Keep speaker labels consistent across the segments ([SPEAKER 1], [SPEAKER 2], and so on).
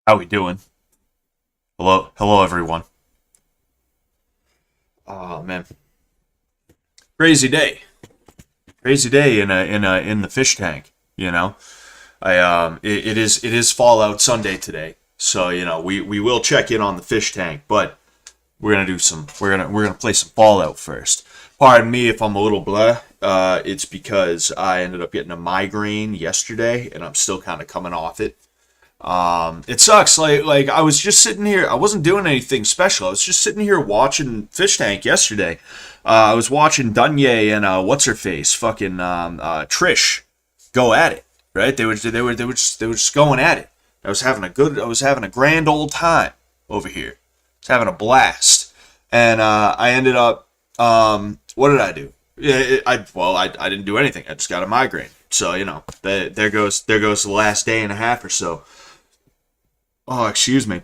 [SPEAKER 1] How we doing? Hello, everyone. Oh man, crazy day in the fish tank. It is Fallout Sunday today, so we will check in on the fish tank, but we're gonna play some Fallout first. Pardon me if I'm a little blah. It's because I ended up getting a migraine yesterday, and I'm still kind of coming off it. It sucks. Like I was just sitting here. I wasn't doing anything special. I was just sitting here watching Fish Tank yesterday. I was watching Dunye and what's her face, fucking Trish, go at it. Right? They were just going at it. I was having a grand old time over here. I was having a blast, and I ended up. What did I do? I didn't do anything. I just got a migraine. So there goes the last day and a half or so. Oh, excuse me.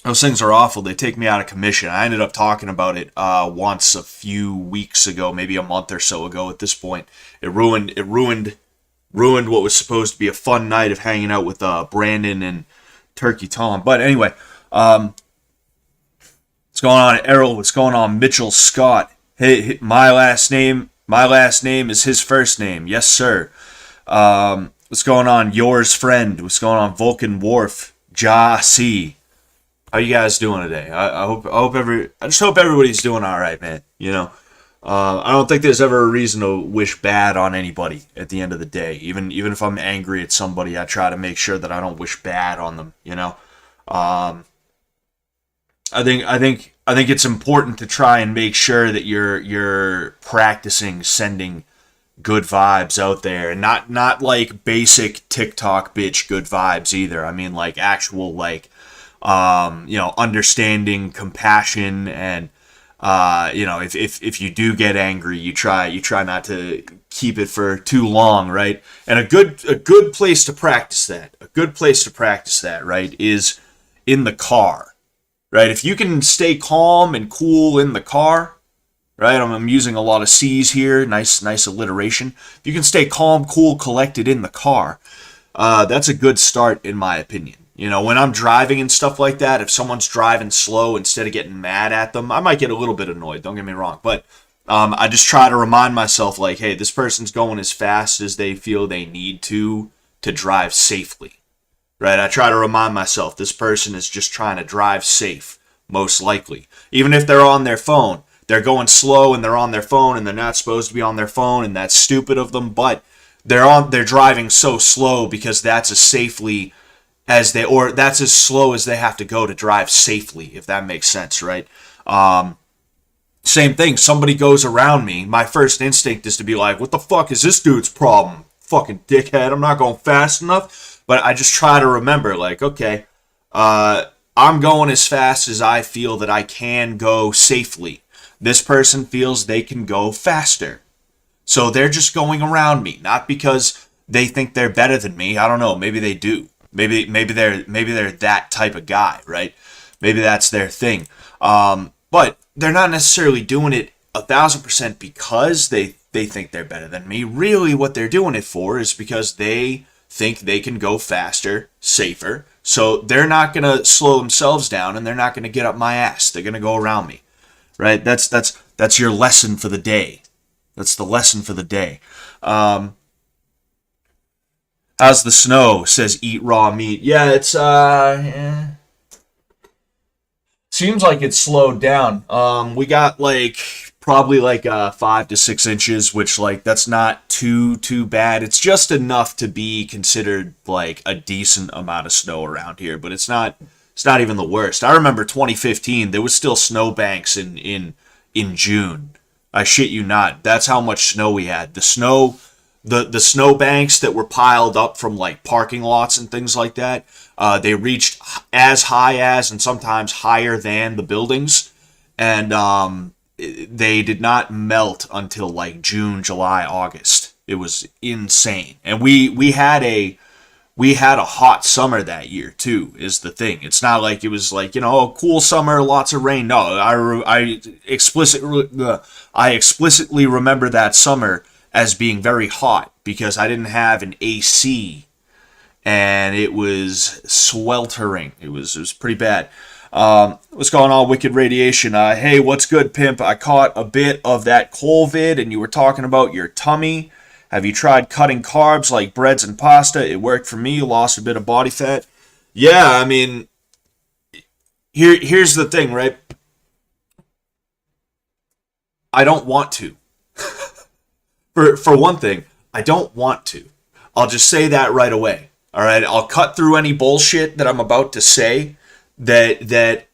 [SPEAKER 1] Those things are awful. They take me out of commission. I ended up talking about it once a few weeks ago, maybe a month or so ago. At this point, it ruined what was supposed to be a fun night of hanging out with Brandon and Turkey Tom. But anyway, what's going on, Errol? What's going on, Mitchell Scott? Hey, my last name is his first name. Yes, sir. What's going on, yours friend? What's going on, Vulcan Wharf? Ja C. How you guys doing today? I just hope everybody's doing all right, man. I don't think there's ever a reason to wish bad on anybody at the end of the day. Even if I'm angry at somebody, I try to make sure that I don't wish bad on them. I think it's important to try and make sure that you're practicing sending good vibes out there, and not like basic TikTok bitch good vibes either. I mean like actual like understanding, compassion, and if you do get angry, you try not to keep it for too long, right? And a good place to practice that, right, is in the car, right? If you can stay calm and cool in the car, right? I'm using a lot of C's here. Nice alliteration. If you can stay calm, cool, collected in the car, that's a good start, in my opinion. When I'm driving and stuff like that, if someone's driving slow, instead of getting mad at them, I might get a little bit annoyed. Don't get me wrong, but I just try to remind myself, like, hey, this person's going as fast as they feel they need to drive safely, right? I try to remind myself this person is just trying to drive safe, most likely, even if they're on their phone. They're going slow and they're on their phone and they're not supposed to be on their phone, and that's stupid of them, but they're driving so slow because that's as slow as they have to go to drive safely, if that makes sense, right? Same thing, somebody goes around me, my first instinct is to be like, what the fuck is this dude's problem? Fucking dickhead, I'm not going fast enough. But I just try to remember, like, okay, I'm going as fast as I feel that I can go safely. This person feels they can go faster. So they're just going around me, not because they think they're better than me. I don't know, maybe they do. Maybe they're that type of guy, right? Maybe that's their thing. But they're not necessarily doing it 1,000% because they think they're better than me. Really, what they're doing it for is because they think they can go faster, safer. So they're not gonna slow themselves down, and they're not gonna get up my ass. They're gonna go around me. Right, that's your lesson for the day. That's the lesson for the day. How's the snow? Says eat raw meat. Yeah, it's seems like it's slowed down. We got probably 5 to 6 inches, which that's not too bad. It's just enough to be considered like a decent amount of snow around here, but it's not. It's not even the worst. I remember 2015. There was still snowbanks in June. I shit you not. That's how much snow we had. The snowbanks that were piled up from parking lots and things like that. They reached as high as and sometimes higher than the buildings, and they did not melt until June, July, August. It was insane, and we had a hot summer that year too, is the thing. It's not like it was a cool summer, lots of rain. No, I explicitly remember that summer as being very hot because I didn't have an AC and it was sweltering. It was pretty bad. What's going on, Wicked Radiation? Hey, what's good, pimp? I caught a bit of that COVID, and you were talking about your tummy. Have you tried cutting carbs like breads and pasta? It worked for me. Lost a bit of body fat. Yeah, I mean, here's the thing, right? I don't want to. For one thing, I don't want to. I'll just say that right away. All right, I'll cut through any bullshit that I'm about to say that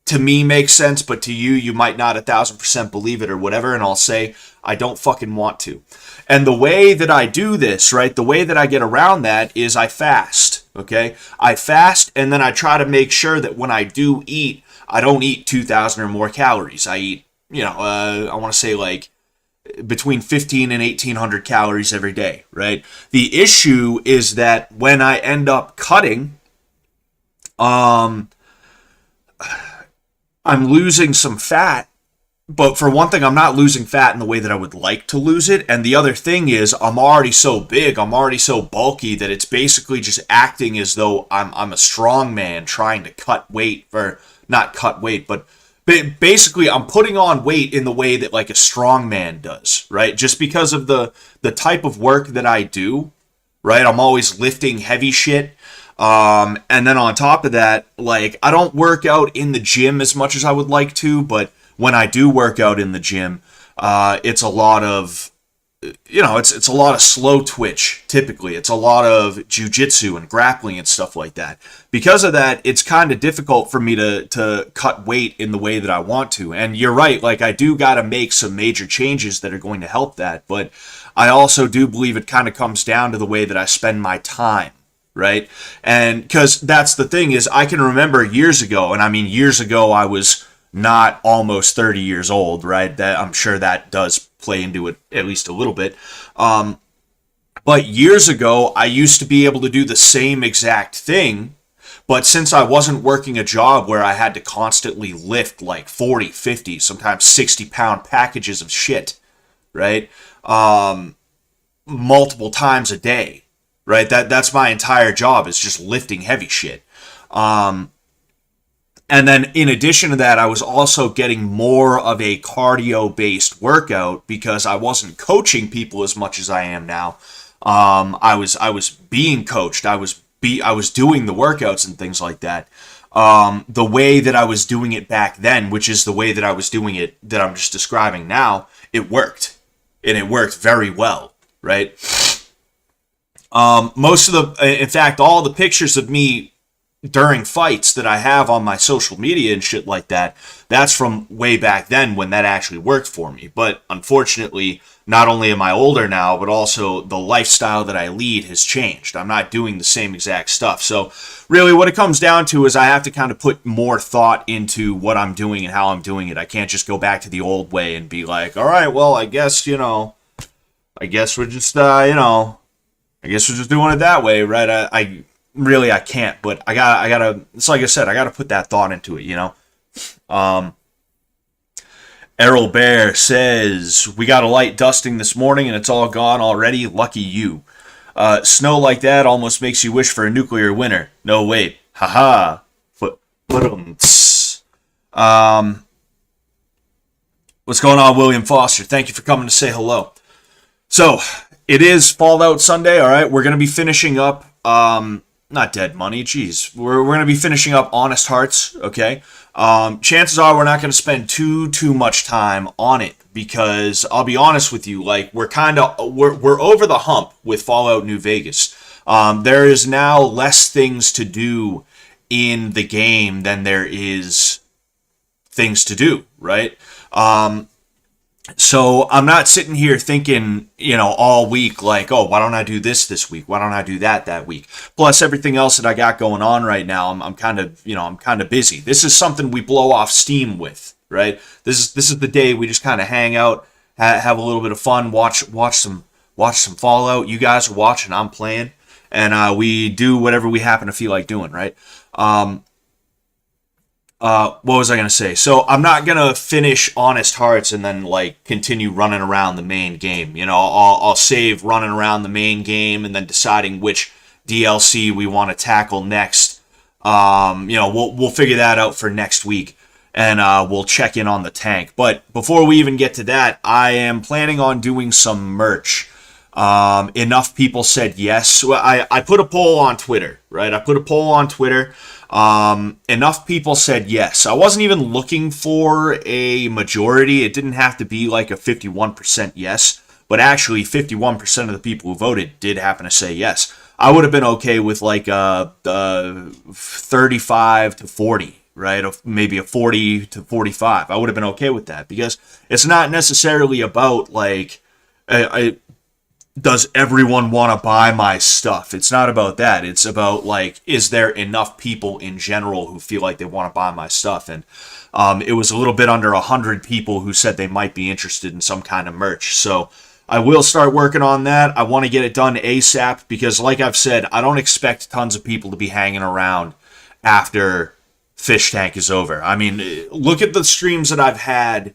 [SPEAKER 1] to me makes sense, but to you, you might not 1,000% believe it or whatever, and I'll say I don't fucking want to. And the way that I do this, right, the way that I get around that is I fast, okay? I fast, and then I try to make sure that when I do eat, I don't eat 2,000 or more calories. I eat, I want to say like between 15 and 1,800 calories every day, right? The issue is that when I end up cutting, I'm losing some fat, but for one thing, I'm not losing fat in the way that I would like to lose it. And the other thing is I'm already so big, I'm already so bulky that it's basically just acting as though I'm a strong man trying to cut weight, or not cut weight, but basically I'm putting on weight in the way that like a strong man does, right? Just because of the type of work that I do, right? I'm always lifting heavy shit. And then on top of that, like I don't work out in the gym as much as I would like to, but when I do work out in the gym, it's a lot of, it's a lot of slow twitch. Typically, it's a lot of jujitsu and grappling and stuff like that. Because of that, it's kind of difficult for me to cut weight in the way that I want to. And you're right, like I do got to make some major changes that are going to help that. But I also do believe it kind of comes down to the way that I spend my time. Right? And because that's the thing is I can remember years ago, and I mean years ago I was not almost 30 years old, right? That I'm sure that does play into it at least a little bit. But years ago I used to be able to do the same exact thing, but since I wasn't working a job where I had to constantly lift like 40, 50, sometimes 60-pound packages of shit, right? Multiple times a day. Right, that's my entire job is just lifting heavy shit. And then in addition to that, I was also getting more of a cardio-based workout because I wasn't coaching people as much as I am now. I was being coached. I was doing the workouts and things like that. The way that I was doing it back then, which is the way that I was doing it that I'm just describing now, it worked, and it worked very well. Right. In fact, all the pictures of me during fights that I have on my social media and shit like that, that's from way back then when that actually worked for me. But unfortunately, not only am I older now, but also the lifestyle that I lead has changed. I'm not doing the same exact stuff. So really what it comes down to is I have to kind of put more thought into what I'm doing and how I'm doing it. I can't just go back to the old way and be like, all right, well, I guess we're just, I guess we're just doing it that way, right? I can't, but I gotta, it's like I said, I gotta put that thought into it, Errol Bear says, we got a light dusting this morning and it's all gone already. Lucky you. Snow like that almost makes you wish for a nuclear winter. No, wait. Haha. What's going on, William Foster? Thank you for coming to say hello. So, it is Fallout Sunday, all right? We're going to be finishing up, not Dead Money, jeez. We're going to be finishing up Honest Hearts, okay? Chances are we're not going to spend too much time on it because I'll be honest with you, like we're over the hump with Fallout New Vegas. There is now less things to do in the game than there is things to do, right? So I'm not sitting here thinking, all week like, oh, why don't I do this week? Why don't I do that week? Plus everything else that I got going on right now, I'm kind of busy. This is something we blow off steam with, right? This is the day we just kind of hang out, have a little bit of fun, watch some Fallout. You guys are watching, I'm playing, and we do whatever we happen to feel like doing, right? What was I going to say? So I'm not going to finish Honest Hearts and then like continue running around the main game. I'll save running around the main game and then deciding which DLC we want to tackle next. We'll figure that out for next week, and we'll check in on the tank. But before we even get to that, I am planning on doing some merch. Enough people said yes. Well, I put a poll on Twitter, right? I put a poll on Twitter. Enough people said yes. I wasn't even looking for a majority. It didn't have to be like a 51% yes, but actually 51% of the people who voted did happen to say yes. I would have been okay with like a 35 to 40, right? Maybe a 40 to 45. I would have been okay with that, because it's not necessarily about like, does everyone want to buy my stuff? It's not about that. It's about like, is there enough people in general who feel like they want to buy my stuff? And it was a little bit under 100 people who said they might be interested in some kind of merch. So I will start working on that. I want to get it done ASAP, because like I've said, I don't expect tons of people to be hanging around after Fish Tank is over. I mean, look at the streams that I've had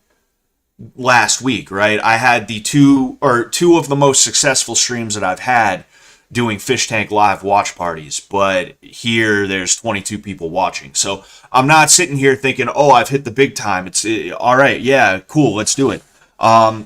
[SPEAKER 1] last week, right? I had two of the most successful streams that I've had doing Fish Tank live watch parties, but here there's 22 people watching. So I'm not sitting here thinking, oh, I've hit the big time. It's all right. Yeah, cool. Let's do it. I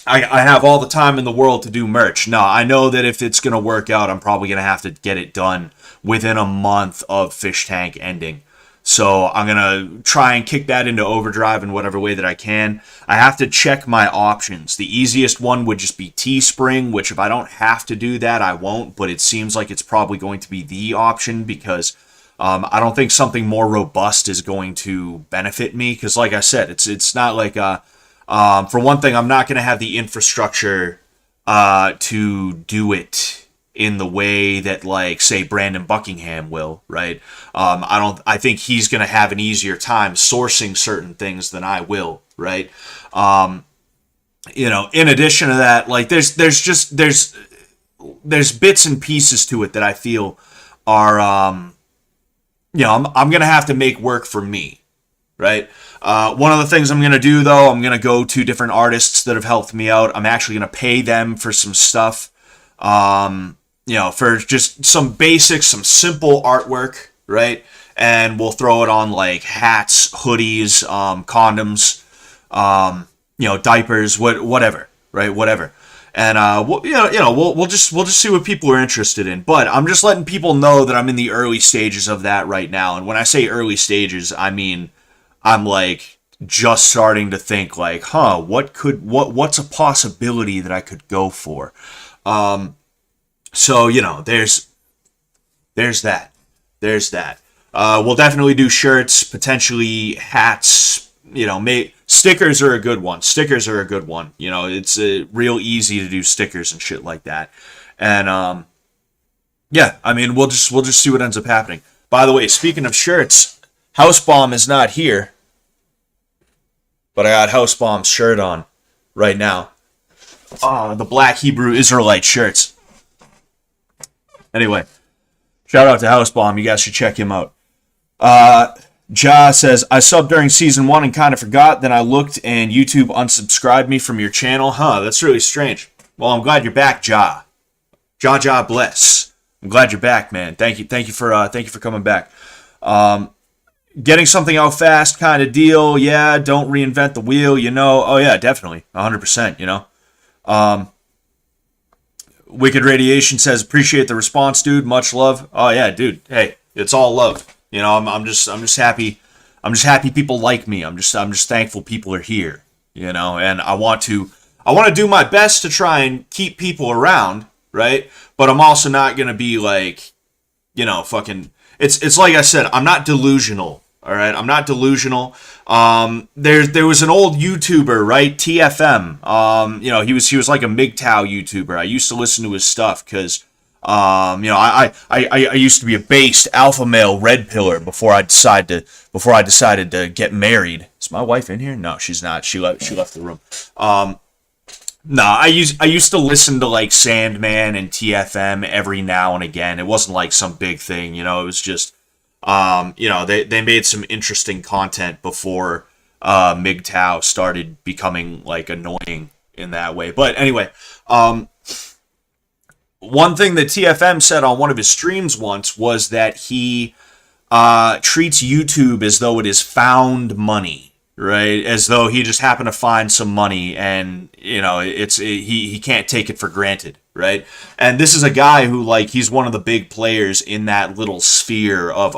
[SPEAKER 1] have all the time in the world to do merch. No, I know that if it's going to work out, I'm probably going to have to get it done within a month of Fish Tank ending. So I'm going to try and kick that into overdrive in whatever way that I can. I have to check my options. The easiest one would just be Teespring, which if I don't have to do that, I won't. But it seems like it's probably going to be the option, because I don't think something more robust is going to benefit me. Because like I said, it's not like, for one thing, I'm not going to have the infrastructure to do it in the way that, like, say, Brandon Buckingham will, right? I think he's going to have an easier time sourcing certain things than I will, right? In addition to that, like, there's bits and pieces to it that I feel are, I'm going to have to make work for me, right? One of the things I'm going to do, though, I'm going to go to different artists that have helped me out. I'm actually going to pay them for some stuff. For just some basic, some simple artwork, right? And we'll throw it on like hats, hoodies, condoms, diapers, whatever, right? Whatever. And we'll just see what people are interested in. But I'm just letting people know that I'm in the early stages of that right now. And when I say early stages, I mean I'm like just starting to think like, what's a possibility that I could go for? So, there's that. We'll definitely do shirts, potentially hats, stickers are a good one. It's real easy to do stickers and shit like that. And, we'll just see what ends up happening. By the way, speaking of shirts, Housebomb is not here, but I got Housebomb's shirt on right now. The Black Hebrew Israelite shirts. Anyway, shout out to Housebomb. You guys should check him out. Ja says, I subbed during season 1 and kind of forgot. Then I looked and YouTube unsubscribed me from your channel. That's really strange. Well, I'm glad you're back, Ja. Ja bless. I'm glad you're back, man. Thank you for coming back. Getting something out fast kind of deal. Yeah, don't reinvent the wheel, Oh yeah, definitely. 100%, Wicked Radiation says, appreciate the response, dude. Much love. Oh yeah, dude. Hey, it's all love. I'm just happy. I'm just happy people like me. I'm just thankful people are here. And I want to do my best to try and keep people around, right? But I'm also not gonna be like, fucking. It's like I said, I'm not delusional. All right, I'm not delusional. There was an old YouTuber, right? TFM. He was like a MGTOW YouTuber. I used to listen to his stuff because, I used to be a based alpha male red pillar before I decided to get married. Is my wife in here? No, she's not. She left the room. I used to listen to like Sandman and TFM every now and again. It wasn't like some big thing, It was just. They made some interesting content before MGTOW started becoming like annoying in that way. But anyway, one thing that TFM said on one of his streams once was that he treats YouTube as though it is found money, right? As though he just happened to find some money, and he can't take it for granted, right? And this is a guy who, like, he's one of the big players in that little sphere of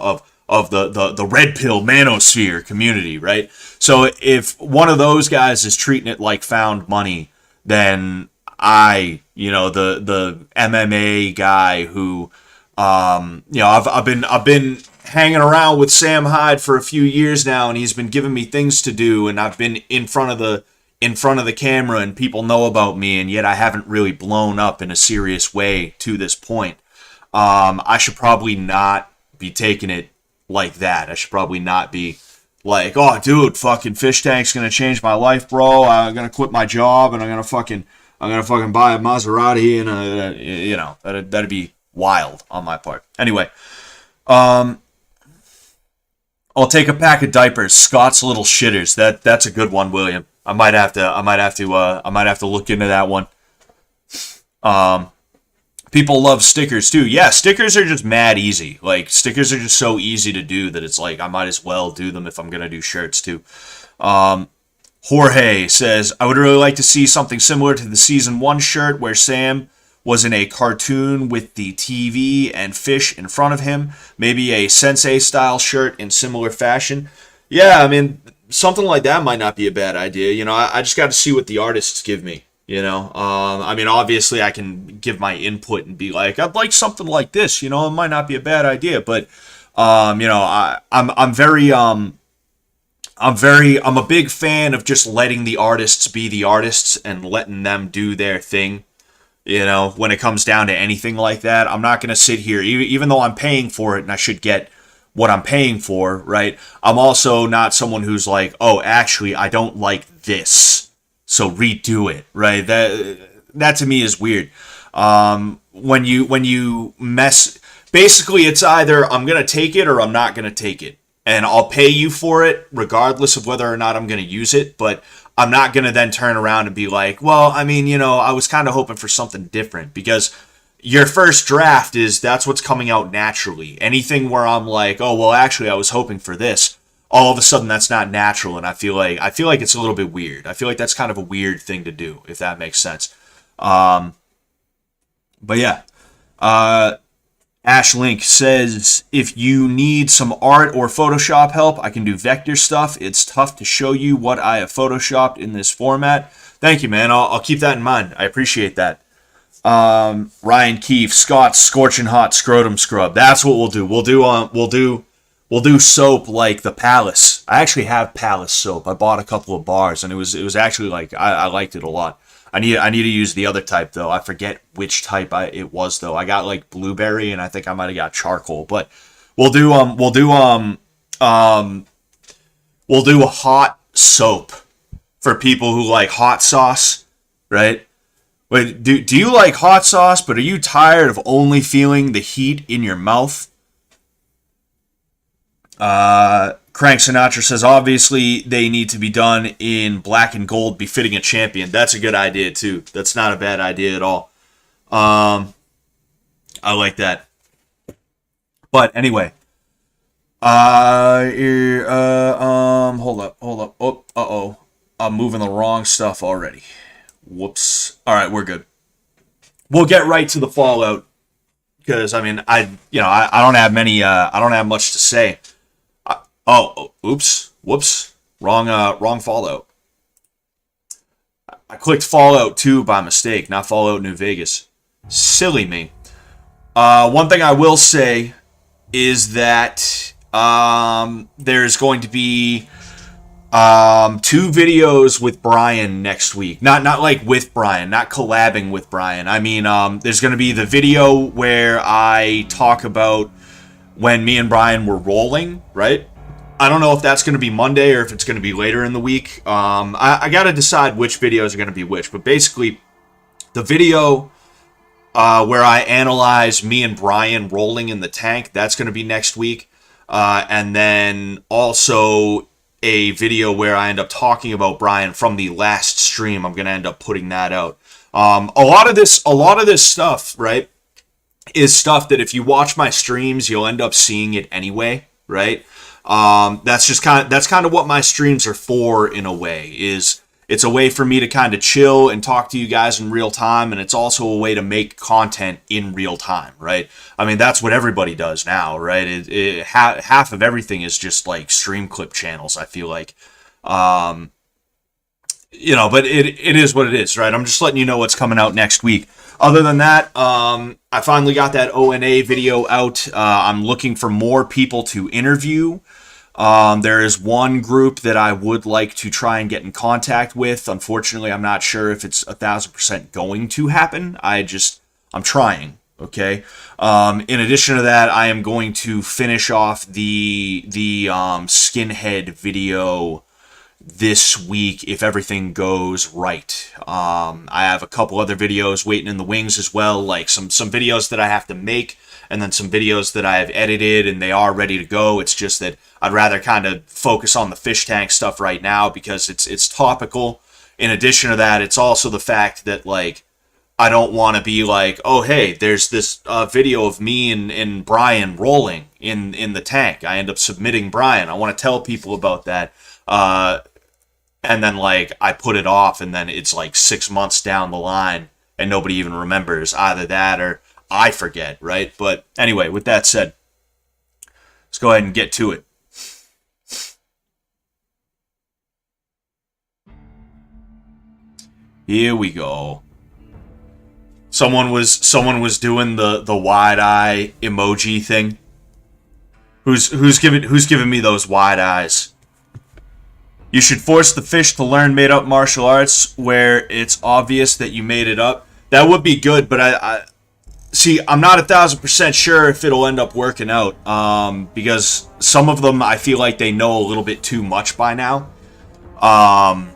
[SPEAKER 1] the red pill manosphere community, right? So if one of those guys is treating it like found money, then the MMA guy who, I've been hanging around with Sam Hyde for a few years now, and he's been giving me things to do, and I've been in front of the camera, and people know about me, and yet I haven't really blown up in a serious way to this point. I should probably not be taking it like that. I should probably not be like, oh, dude, fucking fish tank's gonna change my life, bro. I'm gonna quit my job, and I'm gonna fucking buy a Maserati, and that'd be wild on my part. Anyway, I'll take a pack of diapers. Scott's little shitters. That's a good one, William. I might have to look into that one. People love stickers too. Yeah, stickers are just mad easy. Like, stickers are just so easy to do that it's like I might as well do them if I'm gonna do shirts too. Jorge says, I would really like to see something similar to the season 1 shirt where Sam was in a cartoon with the TV and fish in front of him. Maybe a Sensei-style shirt in similar fashion. Yeah, I mean, something like that might not be a bad idea. I just got to see what the artists give me, obviously I can give my input and be like, I'd like something like this, it might not be a bad idea, but, I'm a big fan of just letting the artists be the artists and letting them do their thing. When it comes down to anything like that, I'm not going to sit here, even though I'm paying for it and I should get what I'm paying for, right? I'm also not someone who's like, oh, actually, I don't like this, so redo it, right? That to me is weird. When you mess, basically it's either I'm going to take it or I'm not going to take it. And I'll pay you for it regardless of whether or not I'm going to use it, but I'm not going to then turn around and be like, well, I mean, I was kind of hoping for something different, because your first draft that's what's coming out naturally. Anything where I'm like, oh, well, actually, I was hoping for this, all of a sudden that's not natural, and I feel like it's a little bit weird. I feel like that's kind of a weird thing to do, if that makes sense. But yeah. Ash Link says, if you need some art or Photoshop help, I can do vector stuff. It's tough to show you what I have Photoshopped in this format. Thank you, man. I'll keep that in mind. I appreciate that. Ryan Keefe, Scott's Scorching Hot Scrotum Scrub. That's what we'll do. We'll do soap like the Palace. I actually have Palace soap. I bought a couple of bars, and it was actually like I liked it a lot. I need to use the other type though. I forget which type it was though. I got like blueberry, and I think I might have got charcoal. But we'll do a hot soap for people who like hot sauce, right? Wait, do you like hot sauce? But are you tired of only feeling the heat in your mouth? Crank Sinatra says, obviously they need to be done in black and gold befitting a champion. That's a good idea too. That's not a bad idea at all. I like that. But anyway, hold up. Oh, I'm moving the wrong stuff already. Whoops. All right, we're good. We'll get right to the Fallout, because I mean, I don't have much to say. Oops. Whoops. Wrong Fallout. I clicked Fallout 2 by mistake, not Fallout New Vegas. Silly me. One thing I will say is that there's going to be 2 videos with Brian next week. Not like with Brian, not collabing with Brian. I mean, there's going to be the video where I talk about when me and Brian were rolling, right? I don't know if that's going to be Monday or if it's going to be later in the week. I got to decide which videos are going to be which. But basically, the video where I analyze me and Brian rolling in the tank, that's going to be next week. And then also a video where I end up talking about Brian from the last stream. I'm going to end up putting that out. A lot of this stuff, right? is stuff that if you watch my streams, you'll end up seeing it anyway, right? That's kind of what my streams are for in a way. Is it's a way for me to kind of chill and talk to you guys in real time, and it's also a way to make content in real time, right? I mean, that's what everybody does now, right? Half of everything is just like stream clip channels, I feel like. But it is what it is, right? I'm just letting you know what's coming out next week. Other than that, I finally got that ONA video out. I'm looking for more people to interview. There is one group that I would like to try and get in contact with. Unfortunately, I'm not sure if it's 1,000% going to happen. I'm trying. Okay. In addition to that, I am going to finish off the skinhead video this week if everything goes right. I have a couple other videos waiting in the wings as well, like some videos that I have to make, and then some videos that I have edited and they are ready to go. It's just that I'd rather kind of focus on the fish tank stuff right now because it's topical. In addition to that, it's also the fact that like I don't want to be like, oh hey, there's this video of me and Brian rolling in the tank. I end up submitting Brian. I want to tell people about that. And then like I put it off and then it's like 6 months down the line and nobody even remembers. Either that or I forget, right? But anyway, with that said, let's go ahead and get to it. Here we go. Someone was doing the wide eye emoji thing. Who's giving me those wide eyes? You should force the fish to learn made-up martial arts where it's obvious that you made it up. That would be good, but I see. I'm not 1,000% sure if it'll end up working out. Because some of them I feel like they know a little bit too much by now. I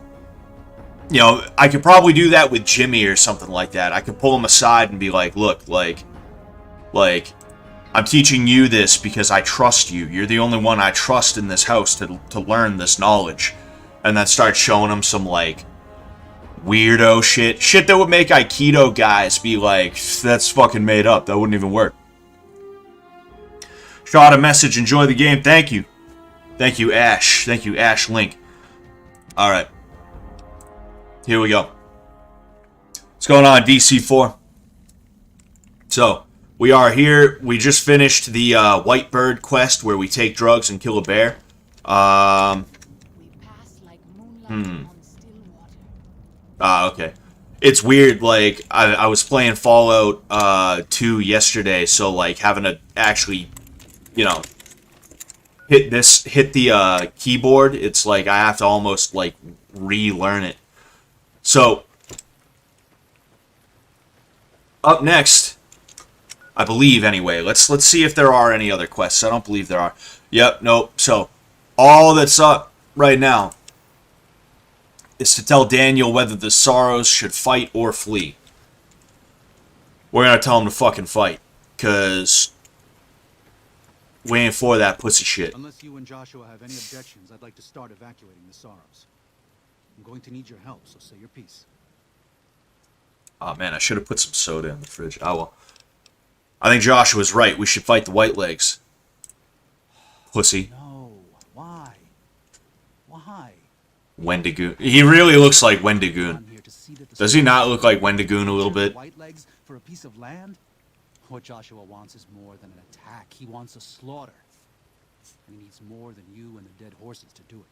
[SPEAKER 1] could probably do that with Jimmy or something like that. I could pull him aside and be like, look, like, I'm teaching you this because I trust you. You're the only one I trust in this house to learn this knowledge. And then start showing him some, like, weirdo shit. Shit that would make Aikido guys be like, that's fucking made up. That wouldn't even work. Shot a message. Enjoy the game. Thank you. Thank you, Ash. Thank you, Ash Link. Alright. Here we go. What's going on, DC4? So, we are here. We just finished the White Bird quest where we take drugs and kill a bear. Okay. It's weird, like, I was playing Fallout 2 yesterday, so, like, having to actually, hit the keyboard, it's like I have to almost, like, relearn it. So, up next, I believe, anyway, let's see if there are any other quests. I don't believe there are. Yep, nope. So, all that's up right now is to tell Daniel whether the Sorrows should fight or flee. We're gonna tell him to fucking fight, because we ain't for that pussy shit.
[SPEAKER 2] Unless you and Joshua have any objections, I'd like to start evacuating the Sorrows. I'm going to need your help, so say your piece.
[SPEAKER 1] Oh man, I should have put some soda in the fridge. Oh well. I think Joshua's right. We should fight the White Legs. Pussy.
[SPEAKER 2] No. Why? Why?
[SPEAKER 1] Wendigoon. He really looks like Wendigoon. Does he not look like Wendigoon a little bit?
[SPEAKER 2] White Legs for a piece of land? What Joshua wants is more than an attack. He wants a slaughter. And he needs more than you and the dead horses to do it.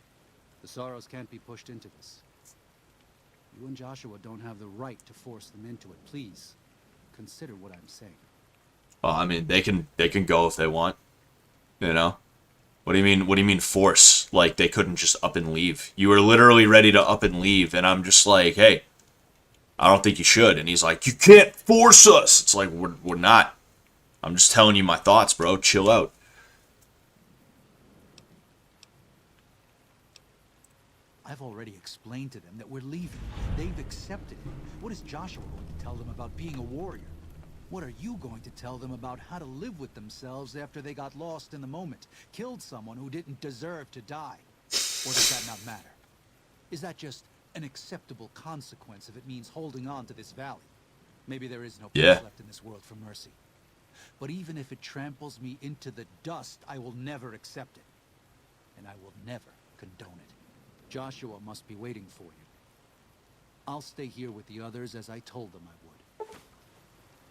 [SPEAKER 2] The Sorrows can't be pushed into this. You and Joshua don't have the right to force them into it. Please, consider what I'm saying.
[SPEAKER 1] Well, I mean, they can go if they want. You know? What do you mean? What do you mean force? Like they couldn't just up and leave? You were literally ready to up and leave, and I'm just like, hey, I don't think you should. And he's like, you can't force us. It's like we're not. I'm just telling you my thoughts, bro. Chill out.
[SPEAKER 2] I've already explained to them that we're leaving. They've accepted it. What is Joshua going to tell them about being a warrior? What are you going to tell them about how to live with themselves after they got lost in the moment, killed someone who didn't deserve to die? Or does that not matter? Is that just an acceptable consequence if it means holding on to this valley? Maybe there is no place left in this world for mercy. But even if it tramples me into the dust, I will never accept it. And I will never condone it. Joshua must be waiting for you. I'll stay here with the others as I told them I would.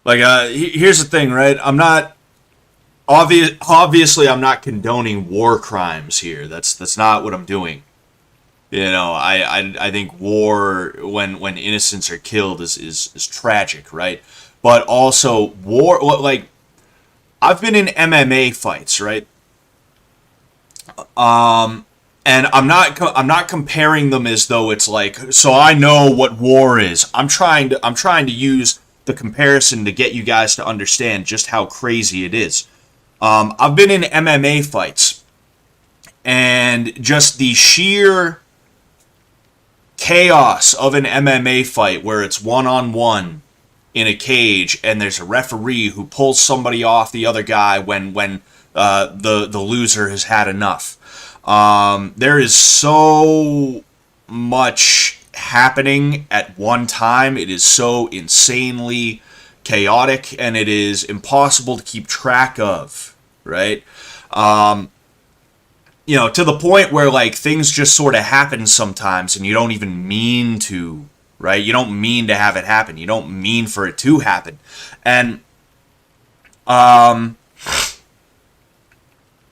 [SPEAKER 1] Like, here's the thing, right? I'm not... Obviously, I'm not condoning war crimes here. That's not what I'm doing. You know, I think war, when innocents are killed, is tragic, right? But also, war... Like, I've been in MMA fights, right? And I'm not comparing them as though it's like, so I know what war is. I'm trying to use the comparison to get you guys to understand just how crazy it is. I've been in MMA fights, and just the sheer chaos of an MMA fight where it's one-on-one in a cage, and there's a referee who pulls somebody off the other guy when the loser has had enough. There is so much happening at one time. It is so insanely chaotic, and it is impossible to keep track of, right? You know, to the point where, like, things just sort of happen sometimes, and you don't even mean to, right? You don't mean to have it happen. You don't mean for it to happen. And,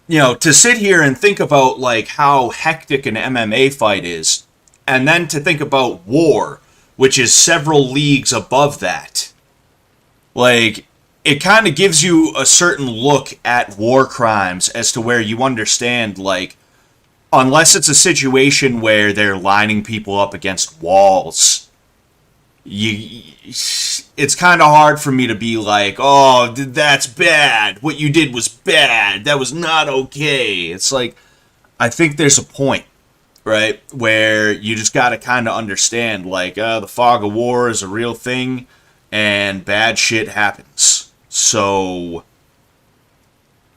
[SPEAKER 1] you know, to sit here and think about, like, how hectic an MMA fight is, and then to think about war, which is several leagues above that, like, it kind of gives you a certain look at war crimes as to where you understand, like, unless it's a situation where they're lining people up against walls, it's kind of hard for me to be like, oh, that's bad. What you did was bad. That was not okay. It's like, I think there's a point, right, where you just got to kind of understand, like, the fog of war is a real thing, and bad shit happens. So,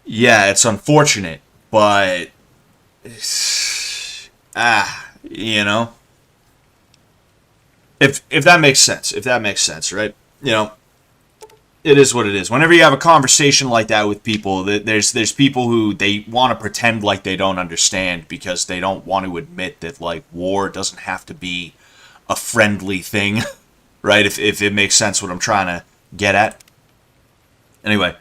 [SPEAKER 1] yeah, it's unfortunate, but, you know, if that makes sense, right? You know, it is what it is. Whenever you have a conversation like that with people, there's people who they want to pretend like they don't understand because they don't want to admit that, like, war doesn't have to be a friendly thing, right? If it makes sense what I'm trying to get at. Anyway.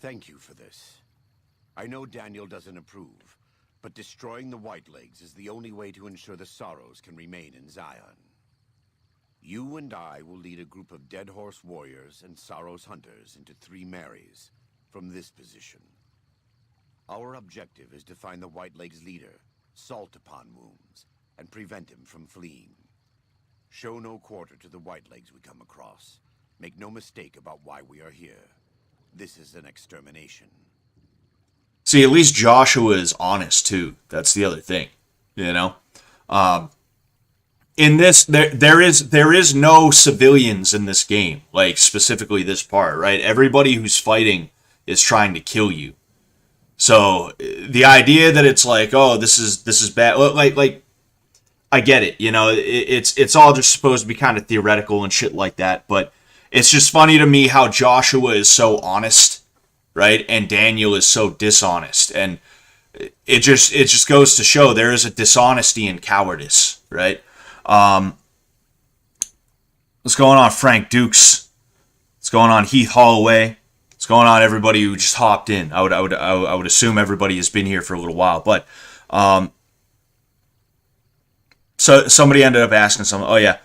[SPEAKER 3] Thank you for this. I know Daniel doesn't approve, but destroying the Whitelegs is the only way to ensure the Sorrows can remain in Zion. You and I will lead a group of Dead Horse warriors and Sorrows hunters into 3 Marys from this position. Our objective is to find the Whitelegs leader, Salt Upon Wounds, and prevent him from fleeing. Show no quarter to the Whitelegs we come across. Make no mistake about why we are here. This is an extermination.
[SPEAKER 1] See, at least Joshua is honest, too. That's the other thing, you know? In this, there is no civilians in this game, like, specifically this part, right? Everybody who's fighting is trying to kill you. So, the idea that it's like, oh, this is bad, like, I get it, you know, it's all just supposed to be kind of theoretical and shit like that, but it's just funny to me how Joshua is so honest, right, and Daniel is so dishonest, and it just goes to show there is a dishonesty in cowardice, right? What's going on, Frank Dukes? What's going on, Heath Holloway? What's going on, everybody who just hopped in? I would assume everybody has been here for a little while, but so somebody ended up asking something. Oh yeah,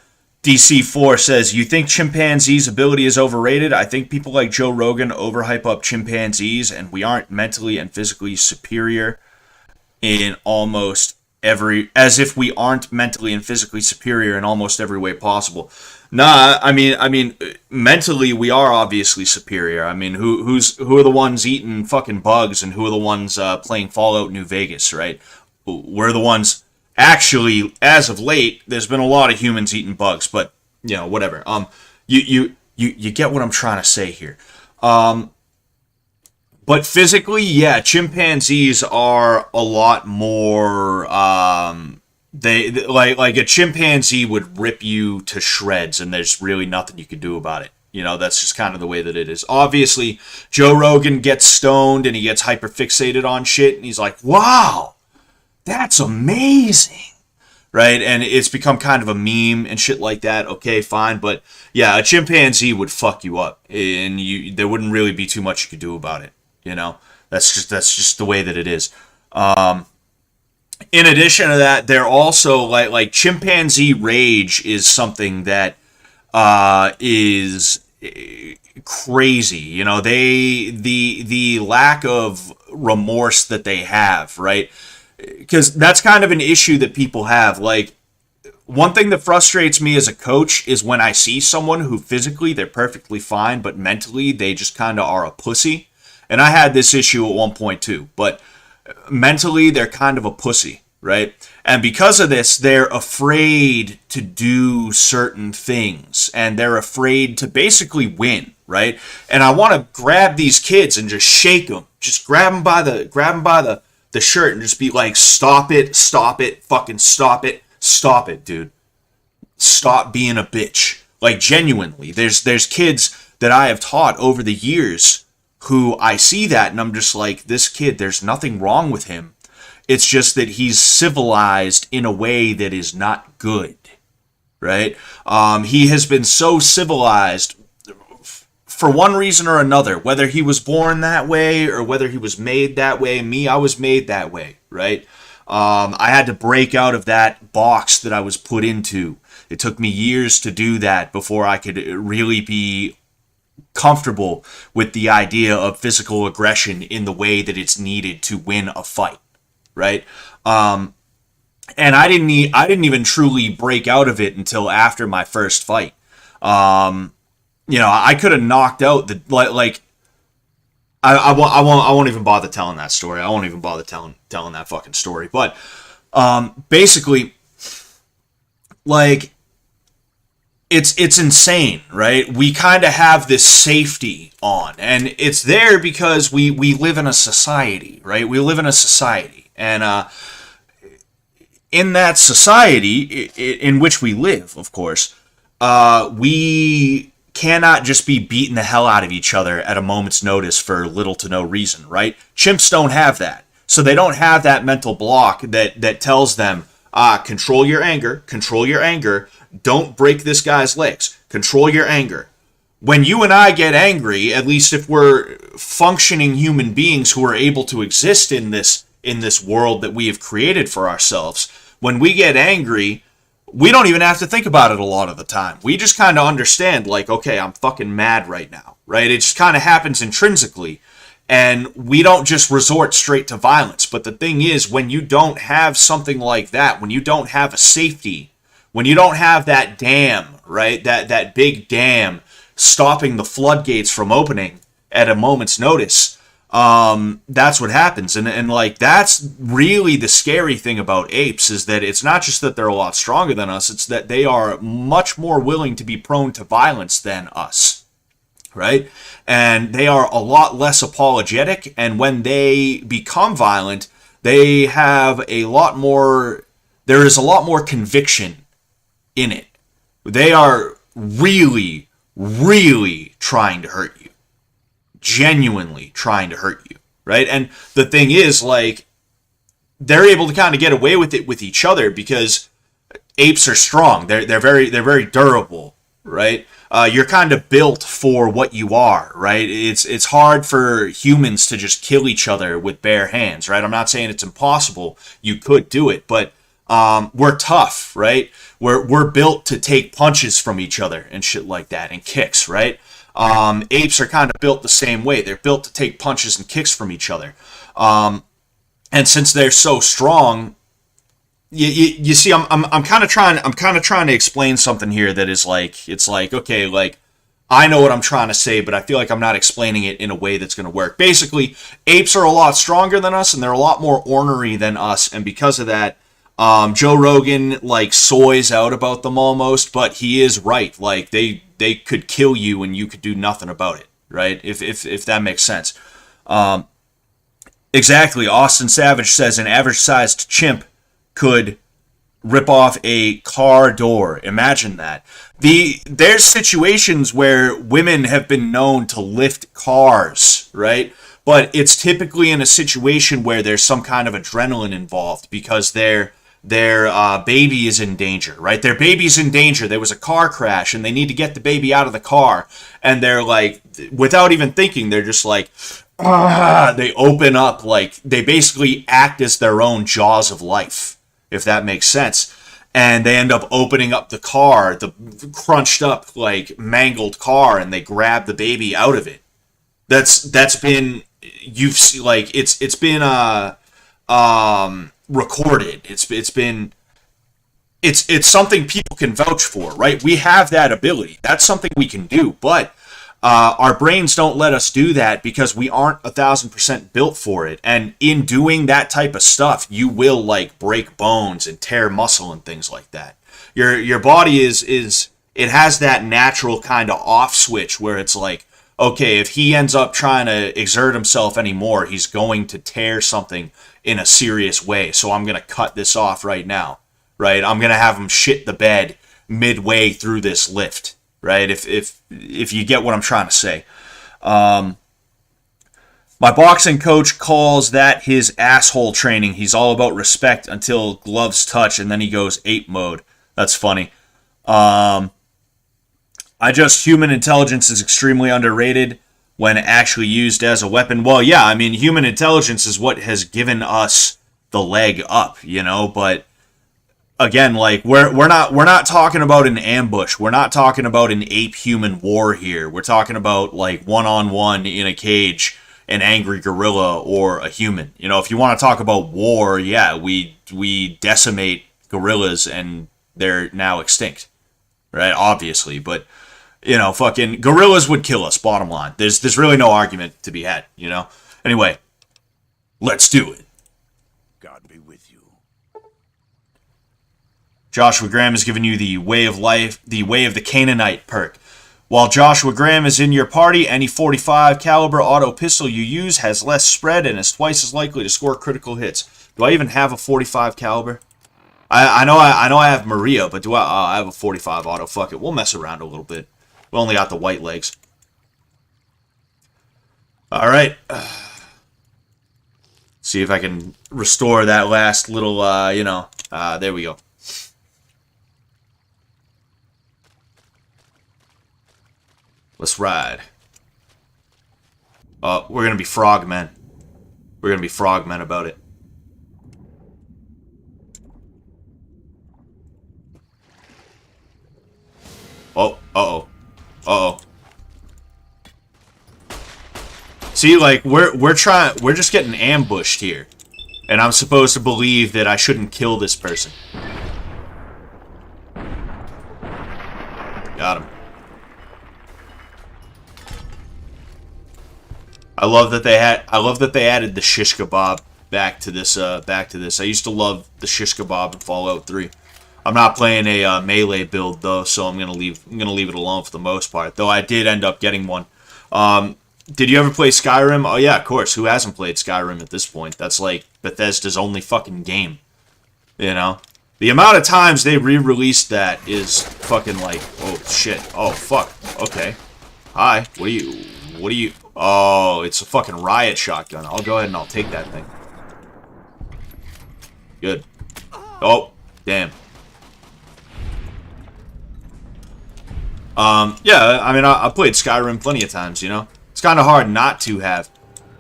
[SPEAKER 1] DC4 says, you think chimpanzees' ability is overrated? I think people like Joe Rogan overhype up chimpanzees, and we aren't mentally and physically superior in almost every, as if we aren't mentally and physically superior in almost every way possible. Nah, I mean, mentally we are obviously superior. I mean, who are the ones eating fucking bugs, and who are the ones playing Fallout New Vegas, right? We're the ones. Actually, as of late, there's been a lot of humans eating bugs, but, you know, whatever. You get what I'm trying to say here. But physically, yeah, chimpanzees are a lot more like a chimpanzee would rip you to shreds, and there's really nothing you could do about it. That's just kind of the way that it is. Obviously, Joe Rogan gets stoned and he gets hyperfixated on shit, and he's like, wow, that's amazing. Right? And it's become kind of a meme and shit like that. Okay, fine. But yeah, a chimpanzee would fuck you up, and there wouldn't really be too much you could do about it. That's just the way that it is. In addition to that, they're also like chimpanzee rage is something that is crazy. The lack of remorse that they have, right? Because that's kind of an issue that people have. Like, one thing that frustrates me as a coach is when I see someone who physically they're perfectly fine, but mentally they just kind of are a pussy. And I had this issue at one point too, but mentally they're kind of a pussy, right? And because of this, they're afraid to do certain things, and they're afraid to basically win, right? And I want to grab these kids and just shake them, just grab them by the shirt and just be like, stop it, fucking stop it, dude. Stop being a bitch. Like, genuinely, there's kids that I have taught over the years who I see that and I'm just like, this kid, there's nothing wrong with him. It's just that he's civilized in a way that is not good, right? He has been so civilized for one reason or another, whether he was born that way or whether he was made that way. Me, I was made that way, right? I had to break out of that box that I was put into. It took me years to do that before I could really be comfortable with the idea of physical aggression in the way that it's needed to win a fight, right? And I didn't even truly break out of it until after my first fight. I could have knocked out I won't even bother telling that story. I won't even bother telling that fucking story. But basically, like, it's insane, right? We kind of have this safety on, and it's there because we live in a society, right? We live in a society, and in that society in which we live, of course, we cannot just be beating the hell out of each other at a moment's notice for little to no reason, right? Chimps don't have that. So they don't have that mental block that tells them, control your anger, don't break this guy's legs, control your anger. When you and I get angry, at least if we're functioning human beings who are able to exist in this world that we have created for ourselves, when we get angry, we don't even have to think about it a lot of the time. We just kind of understand, like, okay, I'm fucking mad right now, right? It just kind of happens intrinsically, and we don't just resort straight to violence. But the thing is, when you don't have something like that, when you don't have a safety, when you don't have that dam, right, that big dam stopping the floodgates from opening at a moment's notice, that's what happens. And like, that's really the scary thing about apes, is that it's not just that they're a lot stronger than us, it's that they are much more willing to be prone to violence than us, right? And they are a lot less apologetic, and when they become violent, they have there is a lot more conviction in it. They are really, really trying to hurt you. Genuinely trying to hurt you, right? And the thing is, like, they're able to kind of get away with it with each other because apes are strong. They're very durable, right? You're kind of built for what you are, right? It's hard for humans to just kill each other with bare hands, right? I'm not saying it's impossible. You could do it, but we're tough, right? We're built to take punches from each other and shit like that, and kicks, right? Apes are kind of built the same way. They're built to take punches and kicks from each other. And since they're so strong, you see, I'm kind of trying to explain something here that is like, it's like, okay, like, I know what I'm trying to say, but I feel like I'm not explaining it in a way that's going to work. Basically, apes are a lot stronger than us, and they're a lot more ornery than us, and because of that, Joe Rogan, like, soys out about them almost, but he is right. Like, they could kill you and you could do nothing about it, right? If that makes sense. Exactly. Austin Savage says an average-sized chimp could rip off a car door. Imagine that. There's situations where women have been known to lift cars, right? But it's typically in a situation where there's some kind of adrenaline involved because their baby is in danger, right? Their baby's in danger. There was a car crash and they need to get the baby out of the car. And they're like, without even thinking, they're just like, they open up, like, they basically act as their own jaws of life, if that makes sense. And they end up opening up the car, the crunched up, like, mangled car, and they grab the baby out of it. That's been, you've seen, like, it's been recorded. It's something people can vouch for, right? We have that ability. That's something we can do, but our brains don't let us do that because we aren't 1,000% built for it. And in doing that type of stuff, you will, like, break bones and tear muscle and things like that. Your body is it has that natural kind of off switch where it's like, okay, if he ends up trying to exert himself anymore, he's going to tear something in a serious way. So I'm going to cut this off right now, right? I'm going to have him shit the bed midway through this lift. Right, if you get what I'm trying to say. My boxing coach calls that his asshole training. He's all about respect until gloves touch, and then he goes ape mode. That's funny. Human intelligence is extremely underrated when actually used as a weapon. Well, yeah, I mean, human intelligence is what has given us the leg up, you know, but again, like, we're not talking about an ambush. We're not talking about an ape-human war here. We're talking about, like, one-on-one in a cage, an angry gorilla or a human. You know, if you want to talk about war, yeah, we decimate gorillas and they're now extinct, right? Obviously, but you know, fucking gorillas would kill us. Bottom line, there's really no argument to be had. You know. Anyway, let's do it.
[SPEAKER 3] God be with you.
[SPEAKER 1] Joshua Graham has given you the Way of Life, the Way of the Canaanite perk. While Joshua Graham is in your party, any 45 caliber auto pistol you use has less spread and is twice as likely to score critical hits. Do I even have a 45 caliber? I know I have Maria, but do I have a 45 auto? Fuck it, we'll mess around a little bit. We only got the white legs. All right. See if I can restore that last little, there we go. Let's ride. We're gonna be frogmen. We're gonna be frogmen about it. Oh, uh-oh. Uh-oh. See, like, we're just getting ambushed here. And I'm supposed to believe that I shouldn't kill this person. Got him. I love that they added the shish kebab back to this. I used to love the shish kebab in Fallout 3. I'm not playing a melee build though, so I'm gonna leave it alone for the most part. Though I did end up getting one. Did you ever play Skyrim? Oh yeah, of course. Who hasn't played Skyrim at this point? That's like Bethesda's only fucking game. You know, the amount of times they re-released that is fucking like, oh shit, oh fuck, okay. Hi, what are you? Oh, it's a fucking riot shotgun. I'll go ahead and I'll take that thing. Good. Oh, damn. Yeah, I mean, I played Skyrim plenty of times, you know? It's kind of hard not to have.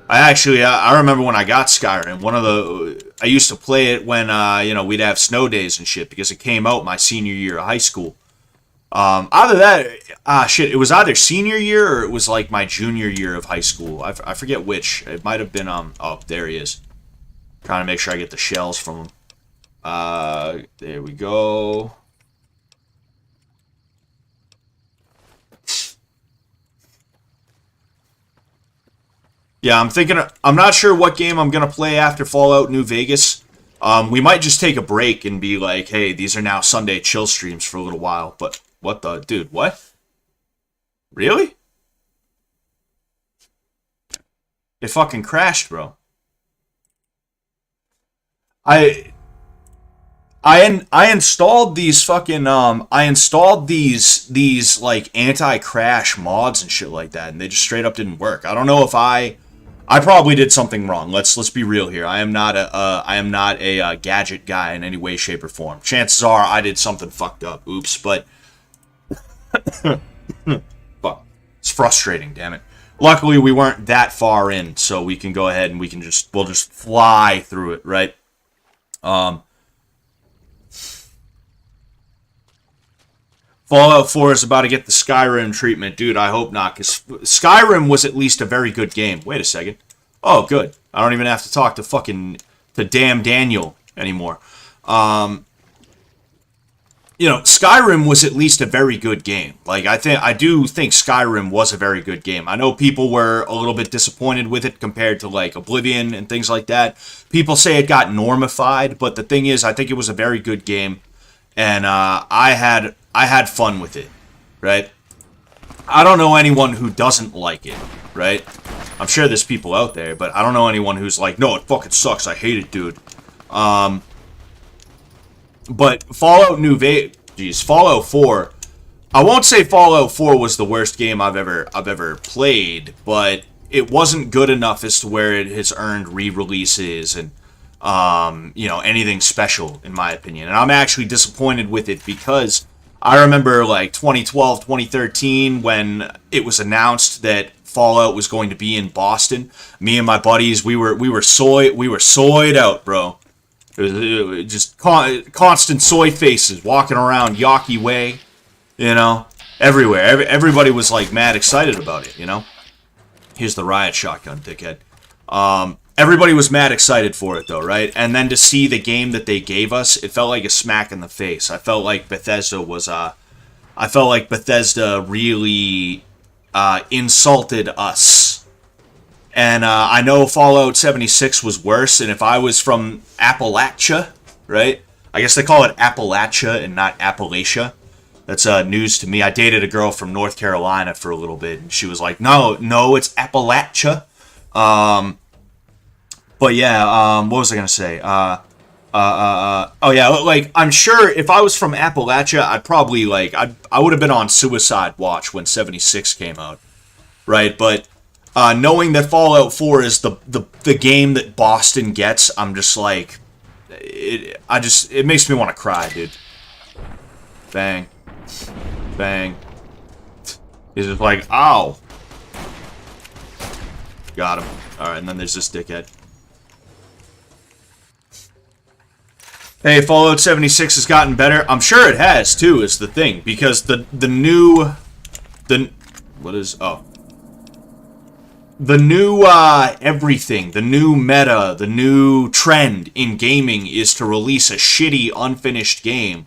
[SPEAKER 1] I remember when I got Skyrim, I used to play it when, we'd have snow days and shit, because it came out my senior year of high school. Either that, shit, it was either senior year or it was like my junior year of high school. I forget which. It might have been, oh, there he is. Trying to make sure I get the shells from him. There we go. Yeah, I'm not sure what game I'm going to play after Fallout New Vegas. We might just take a break and be like, hey, these are now Sunday chill streams for a little while. But what the, dude, what? Really? It fucking crashed, bro. I I installed these fucking I installed these like anti-crash mods and shit like that, and they just straight up didn't work. I don't know if I probably did something wrong. Let's be real here. I am not a gadget guy in any way, shape, or form. Chances are I did something fucked up. Oops, but fuck, it's frustrating. Damn it. Luckily, we weren't that far in, so we can go ahead and we'll just fly through it, right? Fallout 4 is about to get the Skyrim treatment. Dude, I hope not, because Skyrim was at least a very good game. Wait a second. Oh, good. I don't even have to talk to damn Daniel anymore. Skyrim was at least a very good game. Like, I do think Skyrim was a very good game. I know people were a little bit disappointed with it compared to, like, Oblivion and things like that. People say it got normified, but the thing is, I think it was a very good game, and I had fun with it, right? I don't know anyone who doesn't like it, right? I'm sure there's people out there, but I don't know anyone who's like, no, it fucking sucks, I hate it, dude. But Fallout Fallout 4, I won't say Fallout 4 was the worst game I've ever played, but it wasn't good enough as to where it has earned re-releases and anything special, in my opinion. And I'm actually disappointed with it because I remember, like, 2012, 2013, when it was announced that Fallout was going to be in Boston. Me and my buddies, we were soyed out, bro. It was just constant soy faces walking around Yawkey Way, everywhere. Everybody was, like, mad excited about it, Here's the riot shotgun, dickhead. Everybody was mad excited for it, though, right? And then to see the game that they gave us, it felt like a smack in the face. I felt like Bethesda really insulted us. And I know Fallout 76 was worse, and if I was from Appalachia, right? I guess they call it Appalachia and not Appalachia. That's news to me. I dated a girl from North Carolina for a little bit, and she was like, no, it's Appalachia. But yeah, what was I gonna say? Oh yeah, like, I'm sure if I was from Appalachia, I'd probably, like, I would have been on suicide watch when 76 came out, right? But knowing that Fallout 4 is the game that Boston gets, I'm just like, it makes me want to cry, dude. Bang, bang. He's just like, ow. Got him. All right, and then there's this dickhead. Hey, Fallout 76 has gotten better. I'm sure it has, too, is the thing. Because the new everything, the new meta, the new trend in gaming is to release a shitty, unfinished game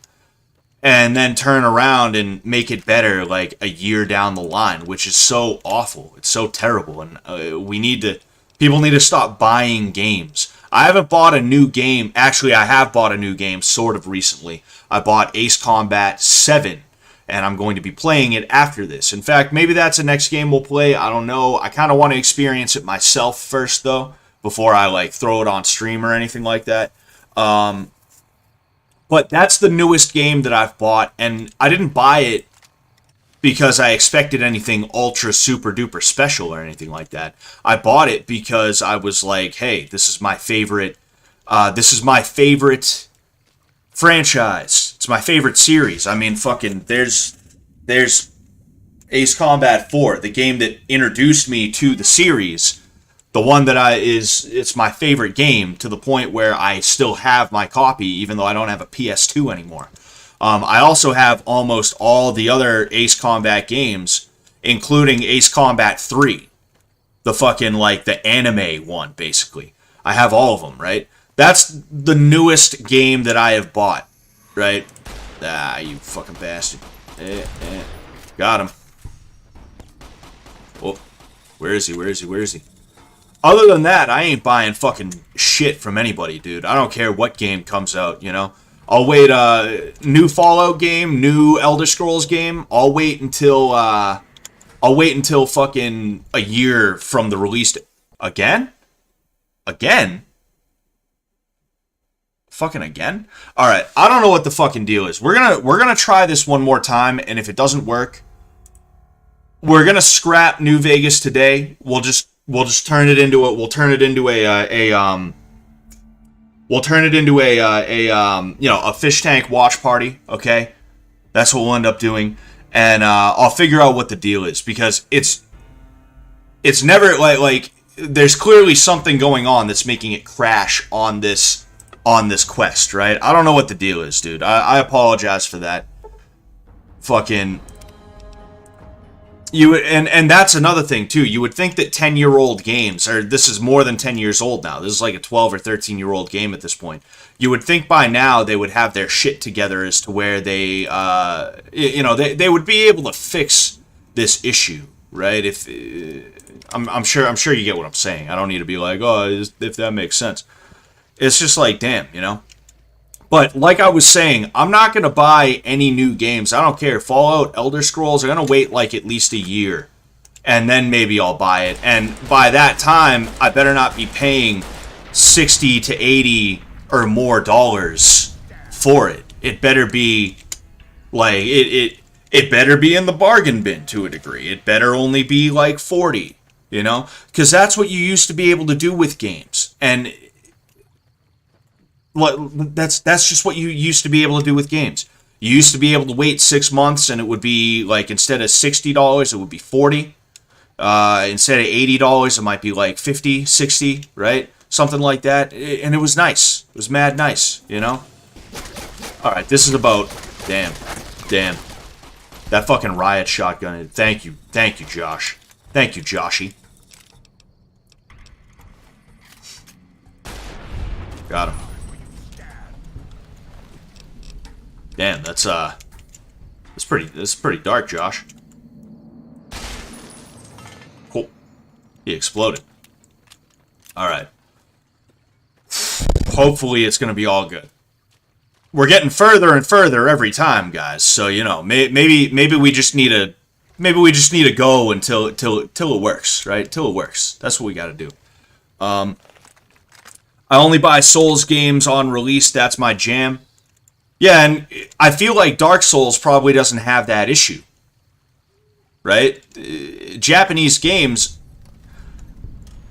[SPEAKER 1] and then turn around and make it better, like, a year down the line, which is so awful. It's so terrible, and people need to stop buying games. I haven't bought a new game. Actually, I have bought a new game sort of recently. I bought Ace Combat 7, and I'm going to be playing it after this. In fact, maybe that's the next game we'll play. I don't know. I kind of want to experience it myself first, though, before I, like, throw it on stream or anything like that. But that's the newest game that I've bought, and I didn't buy it because I expected anything ultra super duper special or anything like that. I bought it because I was like, hey, this is my favorite franchise. It's my favorite series. I mean, fucking, there's Ace Combat 4, the game that introduced me to the series. The one that it's my favorite game, to the point where I still have my copy, even though I don't have a PS2 anymore. I also have almost all the other Ace Combat games, including Ace Combat 3. The fucking, like, the anime one, basically. I have all of them, right? That's the newest game that I have bought, right? Ah, you fucking bastard. Got him. Oh, where is he? Other than that, I ain't buying fucking shit from anybody, dude. I don't care what game comes out, I'll wait new Fallout game, new Elder Scrolls game. I'll wait until fucking a year from the release. Again? Fucking again? Alright, I don't know what the fucking deal is. We're gonna try this one more time, and if it doesn't work, we're gonna scrap New Vegas today. We'll just turn it into a fish tank watch party, okay? That's what we'll end up doing. And I'll figure out what the deal is, because it's never like there's clearly something going on that's making it crash on this quest, right? I don't know what the deal is, dude. I apologize for that. Fucking you and that's another thing too. You would think that 10-year-old games, or this is more than 10 years old now. This is like a 12 or 13-year-old game at this point. You would think by now they would have their shit together as to where they they would be able to fix this issue, right? If I'm sure you get what I'm saying. I don't need to be like, oh, if that makes sense. It's just like, damn, you know? But like I was saying, I'm not going to buy any new games. I don't care. Fallout, Elder Scrolls, I'm going to wait like at least a year. And then maybe I'll buy it. And by that time, I better not be paying 60 to 80 or more dollars for it. It better be like, it better be in the bargain bin to a degree. It better only be like 40, you know? Because that's what you used to be able to do with games. And that's just what you used to be able to do with games. You used to be able to wait 6 months, and it would be like, instead of $60, it would be $40. Instead of $80, it might be like 50, 60, right? Something like that. And it was nice. It was mad nice, you know? Alright, this is about... Damn. That fucking riot shotgun. Thank you, Josh. Thank you, Joshy. Got him. Damn, that's pretty dark, Josh. Cool. He exploded. Alright. Hopefully it's gonna be all good. We're getting further and further every time, guys. So, you know, maybe we just need to go until it works, right? Till it works. That's what we gotta do. I only buy Souls games on release. That's my jam. Yeah, and I feel like Dark Souls probably doesn't have that issue, right? Japanese games,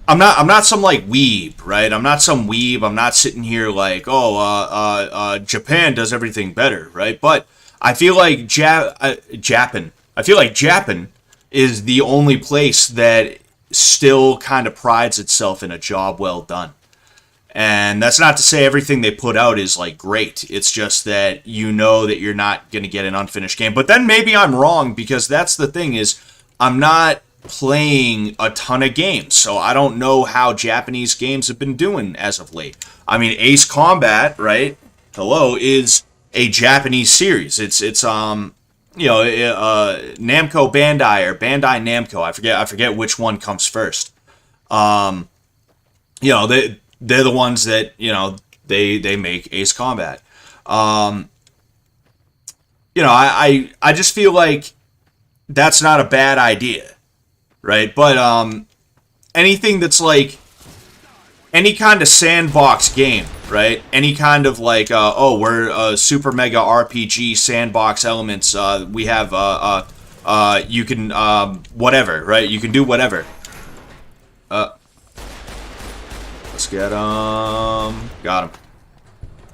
[SPEAKER 1] I'm not some like weeb, right? I'm not some weeb. I'm not sitting here like, Japan does everything better, right? But I feel like Japan is the only place that still kind of prides itself in a job well done. And that's not to say everything they put out is, like, great. It's just that you know that you're not going to get an unfinished game. But then maybe I'm wrong, because that's the thing is, I'm not playing a ton of games. So I don't know how Japanese games have been doing as of late. I mean, Ace Combat, right? Hello, is a Japanese series. It's Namco Bandai or Bandai Namco. I forget which one comes first. They're the ones that, you know, they make Ace Combat. I just feel like that's not a bad idea, right? But anything that's like any kind of sandbox game, right? Any kind of like, we're a super mega RPG sandbox elements. We have you can whatever, right? You can do whatever. Let's get him. Got him.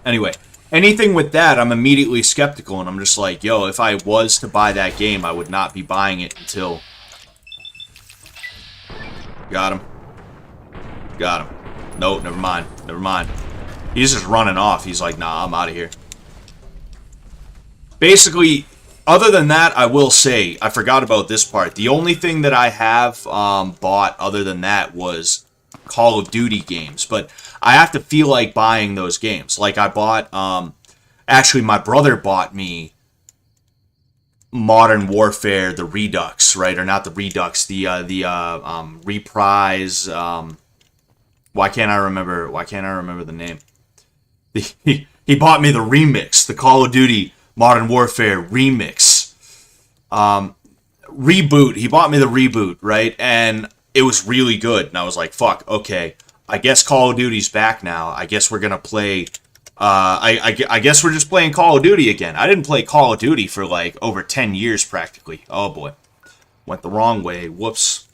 [SPEAKER 1] Anyway, anything with that, I'm immediately skeptical, and I'm just like, yo, if I was to buy that game, I would not be buying it until... Got him. Nope, never mind. He's just running off. He's like, nah, I'm out of here. Basically, other than that, I will say, I forgot about this part. The only thing that I have bought other than that was Call of Duty games, but I have to feel like buying those games. Like I bought, actually my brother bought me Modern Warfare, the Redux, right? Or not the Redux, the Reprise, why can't I remember the name? He bought me the remix, the Call of Duty Modern Warfare remix. Reboot, he bought me the reboot, right? And it was really good, and I was like, fuck, okay, I guess Call of Duty's back now. I guess we're gonna play I guess we're just playing Call of Duty again. I didn't play Call of Duty for like over 10 years practically. Oh boy. Went the wrong way. Whoops.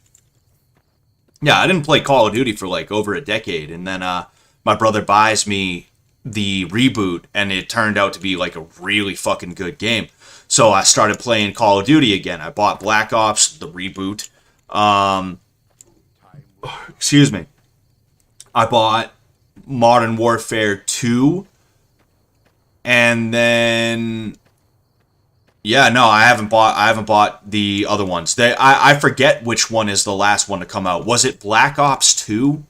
[SPEAKER 1] Yeah, I didn't play Call of Duty for like over a decade. And then my brother buys me the reboot, and it turned out to be like a really fucking good game. So I started playing Call of Duty again. I bought Black Ops, the reboot. Excuse me. I bought Modern Warfare 2. And then yeah, no, I haven't bought the other ones. I forget which one is the last one to come out. Was it Black Ops 2?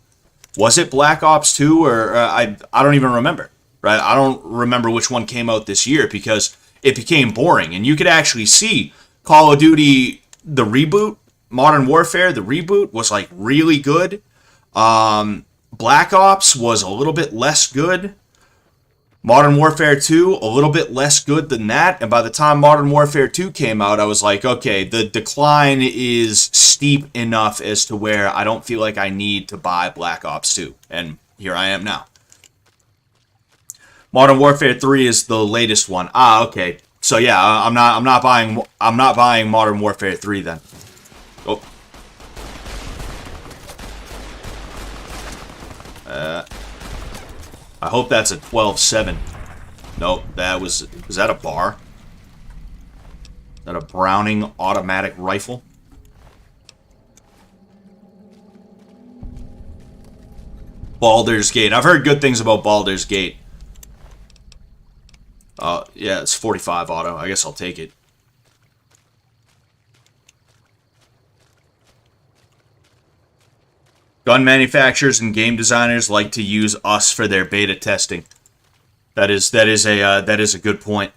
[SPEAKER 1] Was it Black Ops 2 or I don't even remember. Right? I don't remember which one came out this year because it became boring, and you could actually see Call of Duty the reboot, Modern Warfare the reboot was like really good. Black Ops was a little bit less good. Modern Warfare 2, a little bit less good than that. And by the time Modern Warfare 2 came out, I was like, okay, the decline is steep enough as to where I don't feel like I need to buy Black Ops 2. And here I am now. Modern Warfare 3 is the latest one. Ah, okay. So yeah, I'm not buying Modern Warfare 3 then. Oh. I hope that's a 12-7. Nope, is that a bar? Is that a Browning automatic rifle? Baldur's Gate. I've heard good things about Baldur's Gate. Yeah, it's 45 auto. I guess I'll take it. Gun manufacturers and game designers like to use us for their beta testing. That is a good point.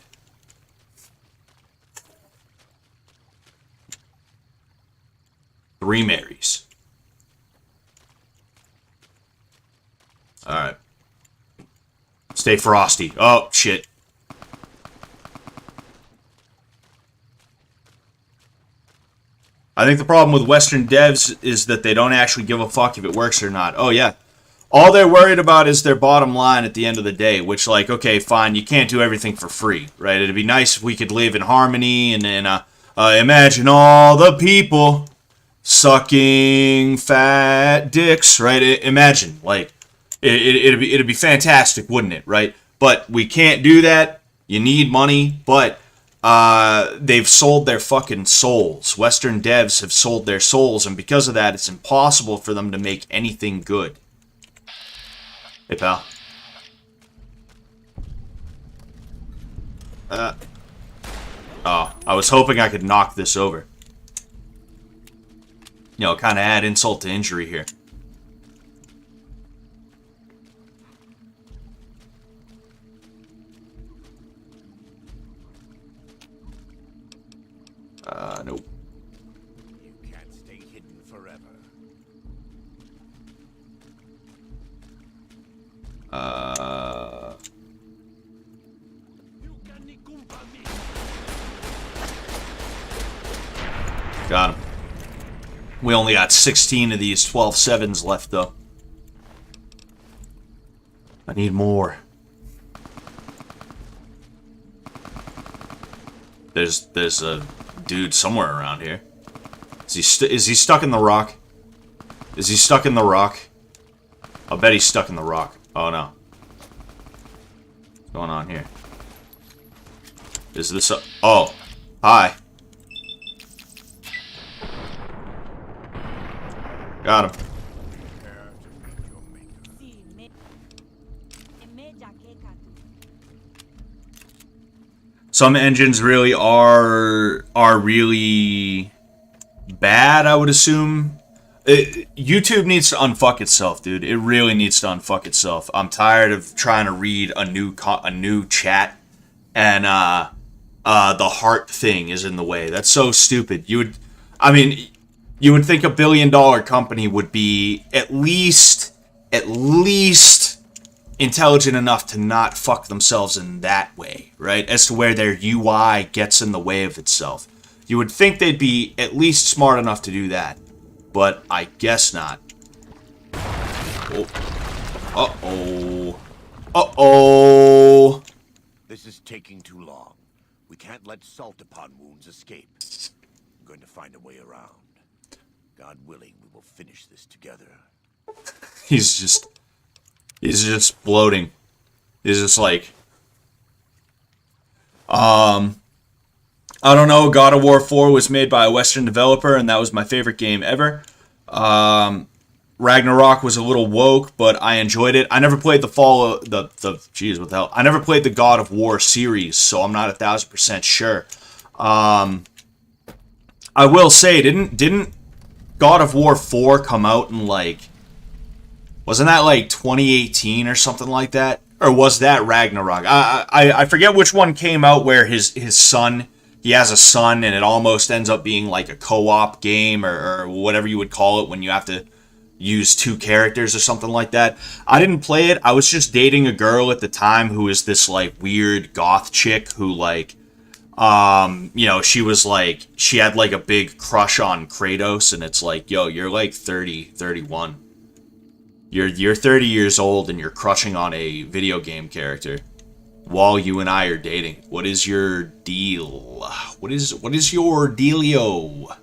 [SPEAKER 1] Three Marys. All right. Stay frosty. Oh shit. I think the problem with Western devs is that they don't actually give a fuck if it works or not. Oh, yeah. All they're worried about is their bottom line at the end of the day, which, like, okay, fine, you can't do everything for free, right? It'd be nice if we could live in harmony and imagine all the people sucking fat dicks, right? Imagine, like, it'd be fantastic, wouldn't it, right? But we can't do that. You need money, but they've sold their fucking souls. Western devs have sold their souls, and because of that, it's impossible for them to make anything good. Hey, pal. Oh, I was hoping I could knock this over. You know, kind of add insult to injury here. Nope.
[SPEAKER 3] You can't stay hidden forever.
[SPEAKER 1] Got him. We only got 16 of these 12-7s left, though. I need more. There's a dude somewhere around here. Is he stuck in the rock? Is he stuck in the rock? I'll bet he's stuck in the rock. Oh no. What's going on here? Is this a... Oh. Hi. Got him. Some engines really are really bad, I would assume. YouTube needs to unfuck itself, dude. It really needs to unfuck itself. I'm tired of trying to read a new chat, and the heart thing is in the way. That's so stupid. You would think a $1 billion company would be at least intelligent enough to not fuck themselves in that way, right? As to where their UI gets in the way of itself. You would think they'd be at least smart enough to do that, but I guess not. Oh. Uh-oh. Uh-oh.
[SPEAKER 3] This is taking too long. We can't let salt upon wounds escape. I'm going to find a way around. God willing, we will finish this together.
[SPEAKER 1] He's just bloating. He's just like, I don't know. God of War 4 was made by a Western developer, and that was my favorite game ever. Ragnarok was a little woke, but I enjoyed it. I never played jeez, what the hell? I never played the God of War series, so I'm not 1,000% sure. I will say, didn't God of War 4 come out in wasn't that 2018 or something like that? Or was that Ragnarok? I forget which one came out where his son, he has a son, and it almost ends up being like a co-op game or whatever you would call it when you have to use two characters or something like that. I didn't play it. I was just dating a girl at the time who was this weird goth chick who she was she had a big crush on Kratos, and it's yo, you're 30, 31. You're 30 years old and you're crushing on a video game character while you and I are dating. What is your deal? What is your dealio?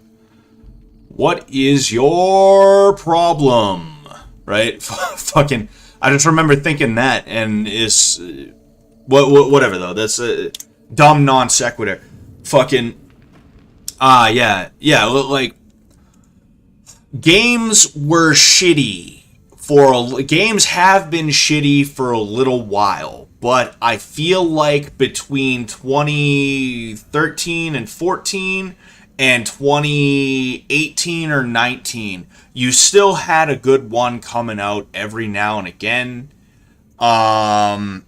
[SPEAKER 1] What is your problem? Right? Fucking, I just remember thinking that, and whatever though. That's a dumb non sequitur. Fucking, yeah. Games were shitty. Games have been shitty for a little while, but I feel like between 2013 and 14 and 2018 or 19, you still had a good one coming out every now and again. And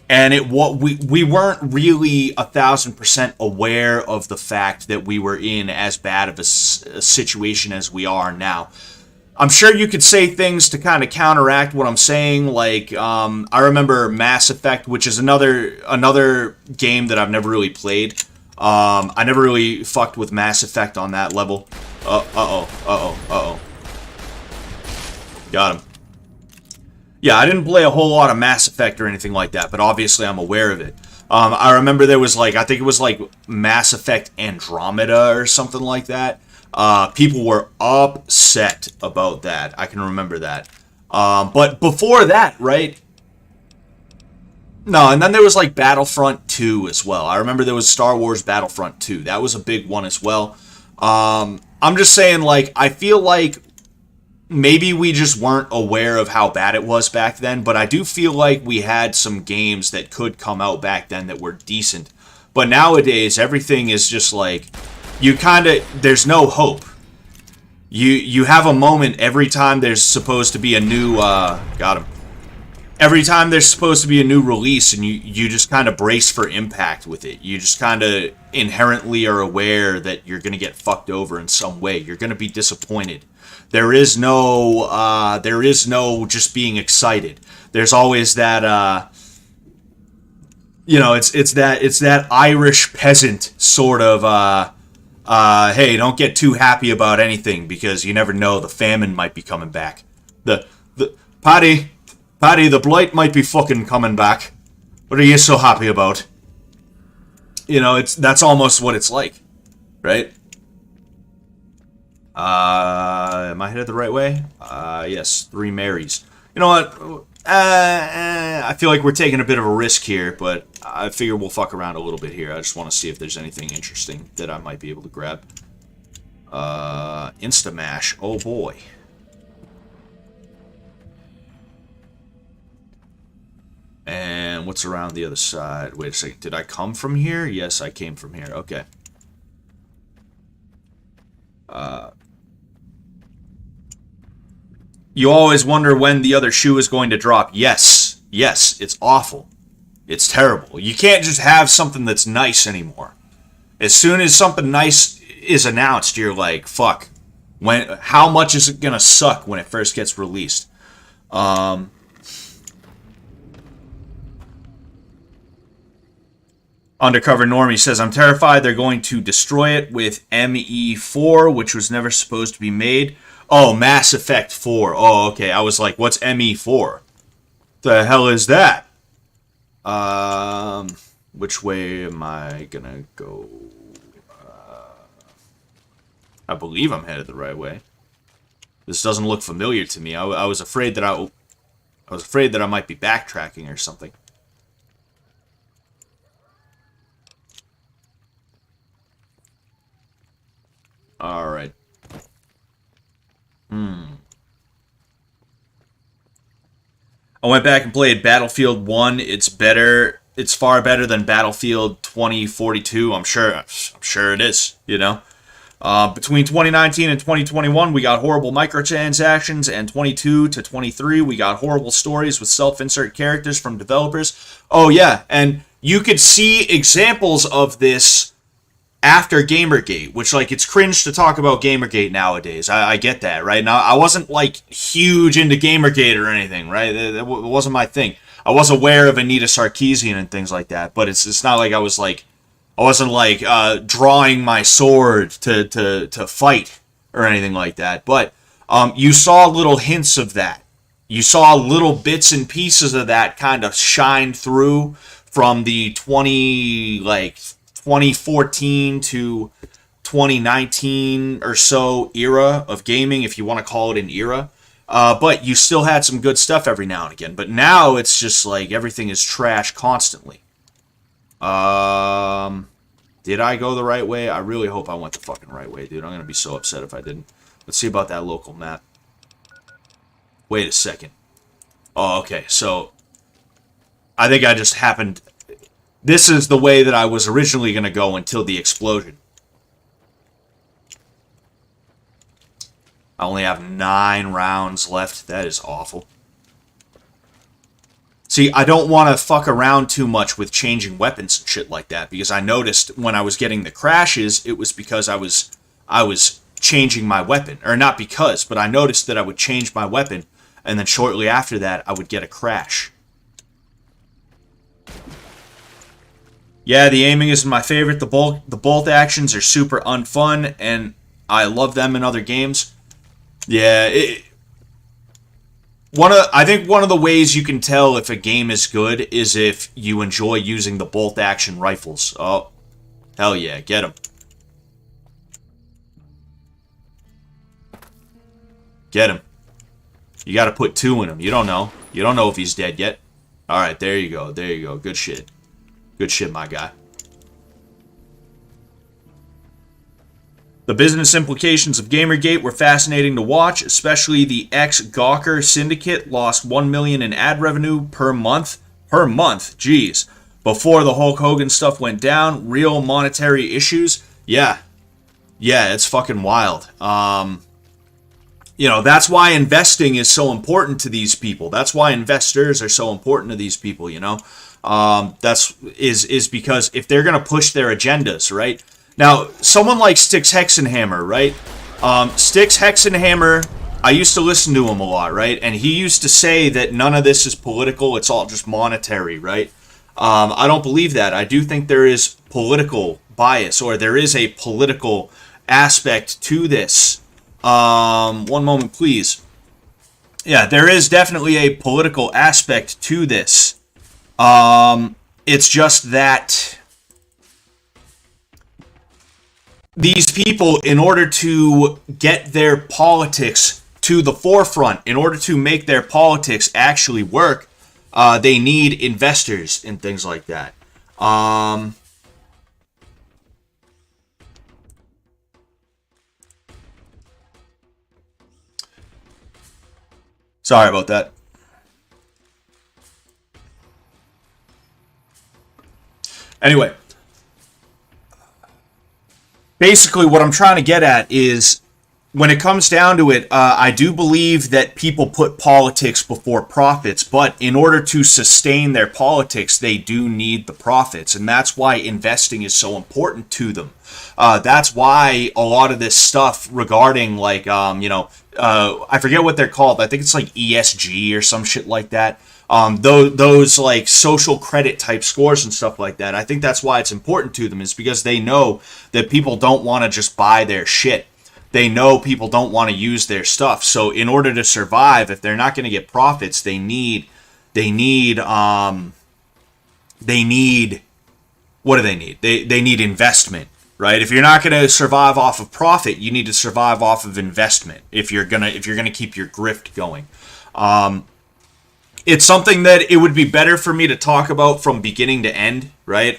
[SPEAKER 1] we weren't really 1,000% aware of the fact that we were in as bad of a situation as we are now. I'm sure you could say things to kind of counteract what I'm saying. I remember Mass Effect, which is another game that I've never really played. I never really fucked with Mass Effect on that level. Uh-oh. Got him. Yeah, I didn't play a whole lot of Mass Effect or anything like that, but obviously I'm aware of it. I remember there was I think it was Mass Effect Andromeda or something like that. People were upset about that. I can remember that. But before that, right? No, and then there was Battlefront 2 as well. I remember there was Star Wars Battlefront 2. That was a big one as well. I'm just saying, I feel like maybe we just weren't aware of how bad it was back then, but I do feel like we had some games that could come out back then that were decent. But nowadays, everything is just there's no hope. You have a moment every time there's supposed to be a new, every time there's supposed to be a new release, and you just kind of brace for impact with it. You just kind of inherently are aware that you're going to get fucked over in some way. You're going to be disappointed. There is no just being excited. There's always that, it's that Irish peasant sort of, hey, don't get too happy about anything because you never know, the famine might be coming back. The Paddy, the blight might be fucking coming back. What are you so happy about? That's almost what it's like, right? Am I headed the right way? Yes, 3 Marys. You know what? I feel like we're taking a bit of a risk here, but I figure we'll fuck around a little bit here. I just want to see if there's anything interesting that I might be able to grab. Instamash. Oh boy. And what's around the other side? Wait a second. Did I come from here? Yes, I came from here. Okay. You always wonder when the other shoe is going to drop. Yes, it's awful. It's terrible. You can't just have something that's nice anymore. As soon as something nice is announced, you're like, fuck. How much is it gonna suck when it first gets released? Undercover Normie says, I'm terrified they're going to destroy it with ME4, which was never supposed to be made. Oh, Mass Effect 4. Oh, okay. I was like, what's ME4? The hell is that? Which way am I gonna go? I believe I'm headed the right way. This doesn't look familiar to me. I was afraid that I was afraid that I might be backtracking or something. All right. I went back and played Battlefield 1. It's better. It's far better than Battlefield 2042. I'm sure it is, you know. Between 2019 and 2021, we got horrible microtransactions, and 22 to 23, we got horrible stories with self-insert characters from developers. Oh yeah, and you could see examples of this after Gamergate, which, like, it's cringe to talk about Gamergate nowadays. I get that, right? Now, I wasn't, like, huge into Gamergate or anything, right? It wasn't my thing. I was aware of Anita Sarkeesian and things like that, but it's not like I wasn't like drawing my sword to fight or anything like that. But you saw little hints of that. You saw little bits and pieces of that kind of shine through from the 2014 to 2019 or so era of gaming, if you want to call it an era. But you still had some good stuff every now and again. But now it's just like everything is trash constantly. Did I go the right way? I really hope I went the fucking right way, dude. I'm gonna be so upset if I didn't. Let's see about that local map. Wait a second. Oh, okay. So I think I just happened. This is the way that I was originally gonna go until the explosion. I only have 9 rounds left. That is awful. See, I don't want to fuck around too much with changing weapons and shit like that, because I noticed when I was getting the crashes, it was because I was changing my weapon. Or not because, but I noticed that I would change my weapon, and then shortly after that, I would get a crash. Yeah, the aiming isn't my favorite. The bolt actions are super unfun, and I love them in other games. Yeah, I think one of the ways you can tell if a game is good is if you enjoy using the bolt action rifles. Oh, hell yeah, get him. Get him. You gotta put 2 in him. You don't know. You don't know if he's dead yet. Alright, there you go. There you go. Good shit. Good shit, my guy. The business implications of Gamergate were fascinating to watch, especially the ex-Gawker syndicate lost $1 million in ad revenue per month. Per month, jeez. Before the Hulk Hogan stuff went down, real monetary issues. Yeah. Yeah, it's fucking wild. You know, that's why investing is so important to these people. That's why investors are so important to these people, you know. That's because if they're going to push their agendas, right? Now, someone like Styx Hexenhammer, right? Styx Hexenhammer, I used to listen to him a lot, right? And he used to say that none of this is political, it's all just monetary, right? I don't believe that. I do think there is political bias, or there is a political aspect to this. One moment, please. Yeah, there is definitely a political aspect to this. It's just that these people, in order to get their politics to the forefront, in order to make their politics actually work, they need investors and things like that. Sorry about that. Anyway. Basically, what I'm trying to get at is, when it comes down to it, I do believe that people put politics before profits, but in order to sustain their politics, they do need the profits, and that's why investing is so important to them. That's why a lot of this stuff regarding, like, I forget what they're called. I think it's like ESG or some shit like that. Those like social credit type scores and stuff like that. I think that's why it's important to them, is because they know that people don't want to just buy their shit. They know people don't want to use their stuff. So in order to survive, if they're not going to get profits, they need They need what do they need? They need investment, right? If you're not going to survive off of profit, you need to survive off of investment. If you're gonna keep your grift going, it's something that it would be better for me to talk about from beginning to end, right?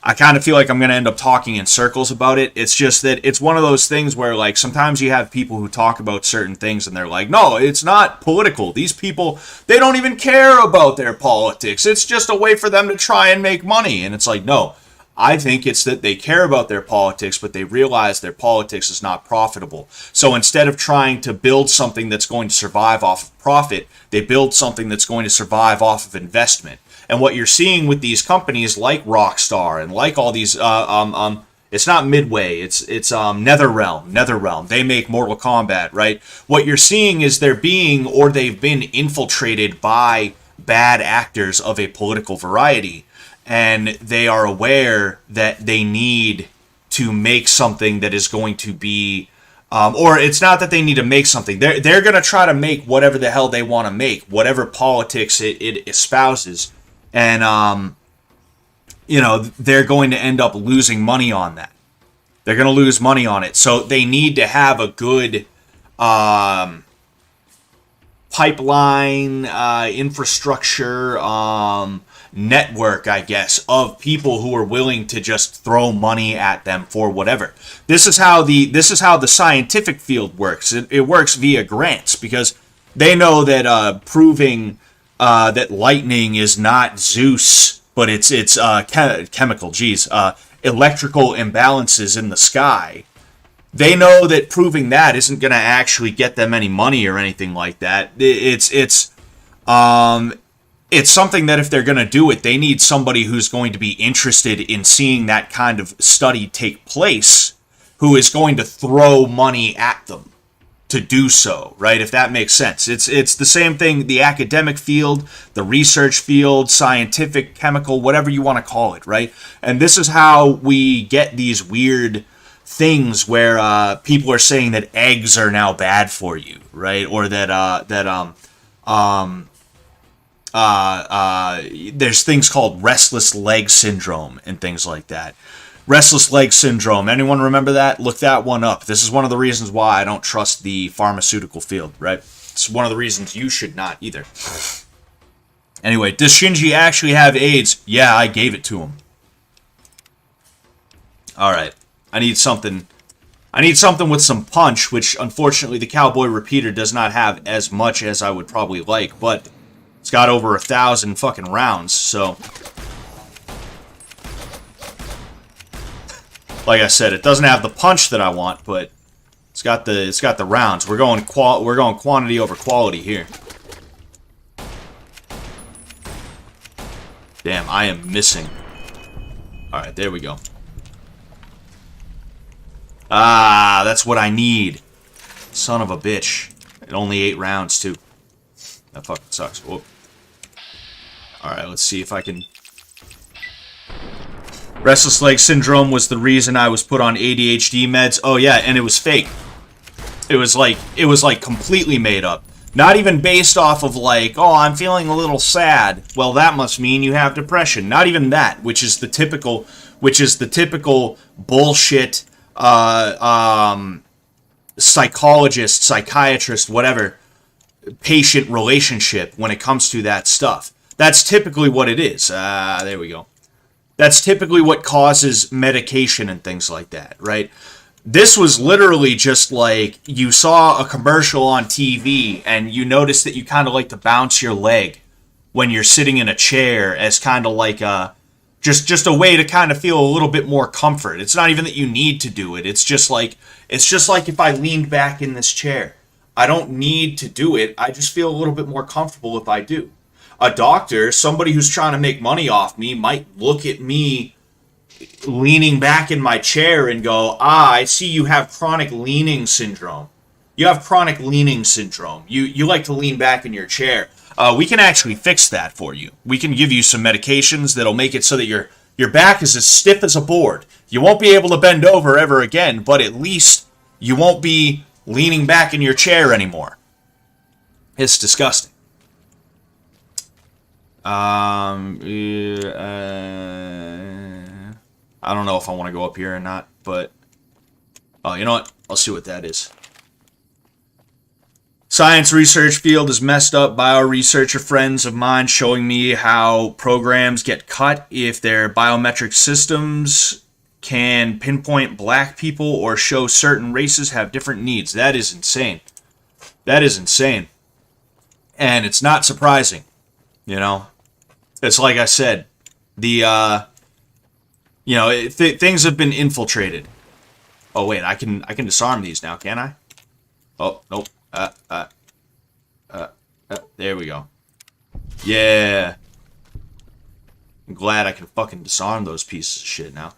[SPEAKER 1] I kind of feel like I'm going to end up talking in circles about it. It's just that it's one of those things where, like, sometimes you have people who talk about certain things and they're like, no, it's not political. These people, they don't even care about their politics. It's just a way for them to try and make money. And it's like, no, I think it's that they care about their politics, but they realize their politics is not profitable. So instead of trying to build something that's going to survive off of profit, they build something that's going to survive off of investment. And what you're seeing with these companies like Rockstar and like all these, it's not Midway, it's NetherRealm. They make Mortal Kombat, right? What you're seeing is they've been infiltrated by bad actors of a political variety, and they are aware that they need to make something that is going to be, or it's not that they need to make something. They're going to try to make whatever the hell they want to make, whatever politics it espouses. And, they're going to end up losing money on that. They're going to lose money on it. So they need to have a good pipeline, infrastructure, network, I guess, of people who are willing to just throw money at them for whatever. This is how the scientific field works. It works via grants, because they know that proving that lightning is not Zeus, but it's chemical, electrical imbalances in the sky. They know that proving that isn't going to actually get them any money or anything like that. It's something that if they're going to do it, they need somebody who's going to be interested in seeing that kind of study take place, who is going to throw money at them to do so, right? If that makes sense. It's the same thing, the academic field, the research field, scientific, chemical, whatever you want to call it, right? And this is how we get these weird things where people are saying that eggs are now bad for you, right? Or that there's things called restless leg syndrome and things like that. Restless leg syndrome. Anyone remember that? Look that one up. This is one of the reasons why I don't trust the pharmaceutical field, right? It's one of the reasons you should not either. Anyway, does Shinji actually have AIDS? Yeah, I gave it to him. Alright. I need something with some punch, which unfortunately the Cowboy Repeater does not have as much as I would probably like, but it's got over 1,000 fucking rounds, so... Like I said, it doesn't have the punch that I want, but it's got the rounds. We're going quantity over quality here. Damn, I am missing. All right, there we go. Ah, that's what I need. Son of a bitch. And only 8 rounds too. That fucking sucks. Whoa. All right, let's see if I can. Restless leg syndrome was the reason I was put on ADHD meds. Oh yeah, and it was fake. It was like completely made up. Not even based off of like, oh, I'm feeling a little sad. Well, that must mean you have depression. Not even that, which is the typical bullshit psychologist, psychiatrist, whatever, patient relationship when it comes to that stuff. That's typically what it is. There we go. That's typically what causes medication and things like that, right? This was literally just like you saw a commercial on TV and you noticed that you kind of like to bounce your leg when you're sitting in a chair as kind of like a just a way to kind of feel a little bit more comfort. It's not even that you need to do it. It's just like if I leaned back in this chair. I don't need to do it. I just feel a little bit more comfortable if I do. A doctor, somebody who's trying to make money off me, might look at me leaning back in my chair and go, I see you have chronic leaning syndrome. You have chronic leaning syndrome. You like to lean back in your chair. We can actually fix that for you. We can give you some medications that'll make it so that your back is as stiff as a board. You won't be able to bend over ever again, but at least you won't be leaning back in your chair anymore. It's disgusting. I don't know if I want to go up here or not, but... Oh, you know what? I'll see what that is. Science research field is messed up. Bioresearcher friends of mine showing me how programs get cut if their biometric systems can pinpoint black people or show certain races have different needs. That is insane. That is insane. And it's not surprising. You know? It's like I said. The, things have been infiltrated. Oh, wait. I can disarm these now, can I? Oh, nope. There we go. Yeah. I'm glad I can fucking disarm those pieces of shit now.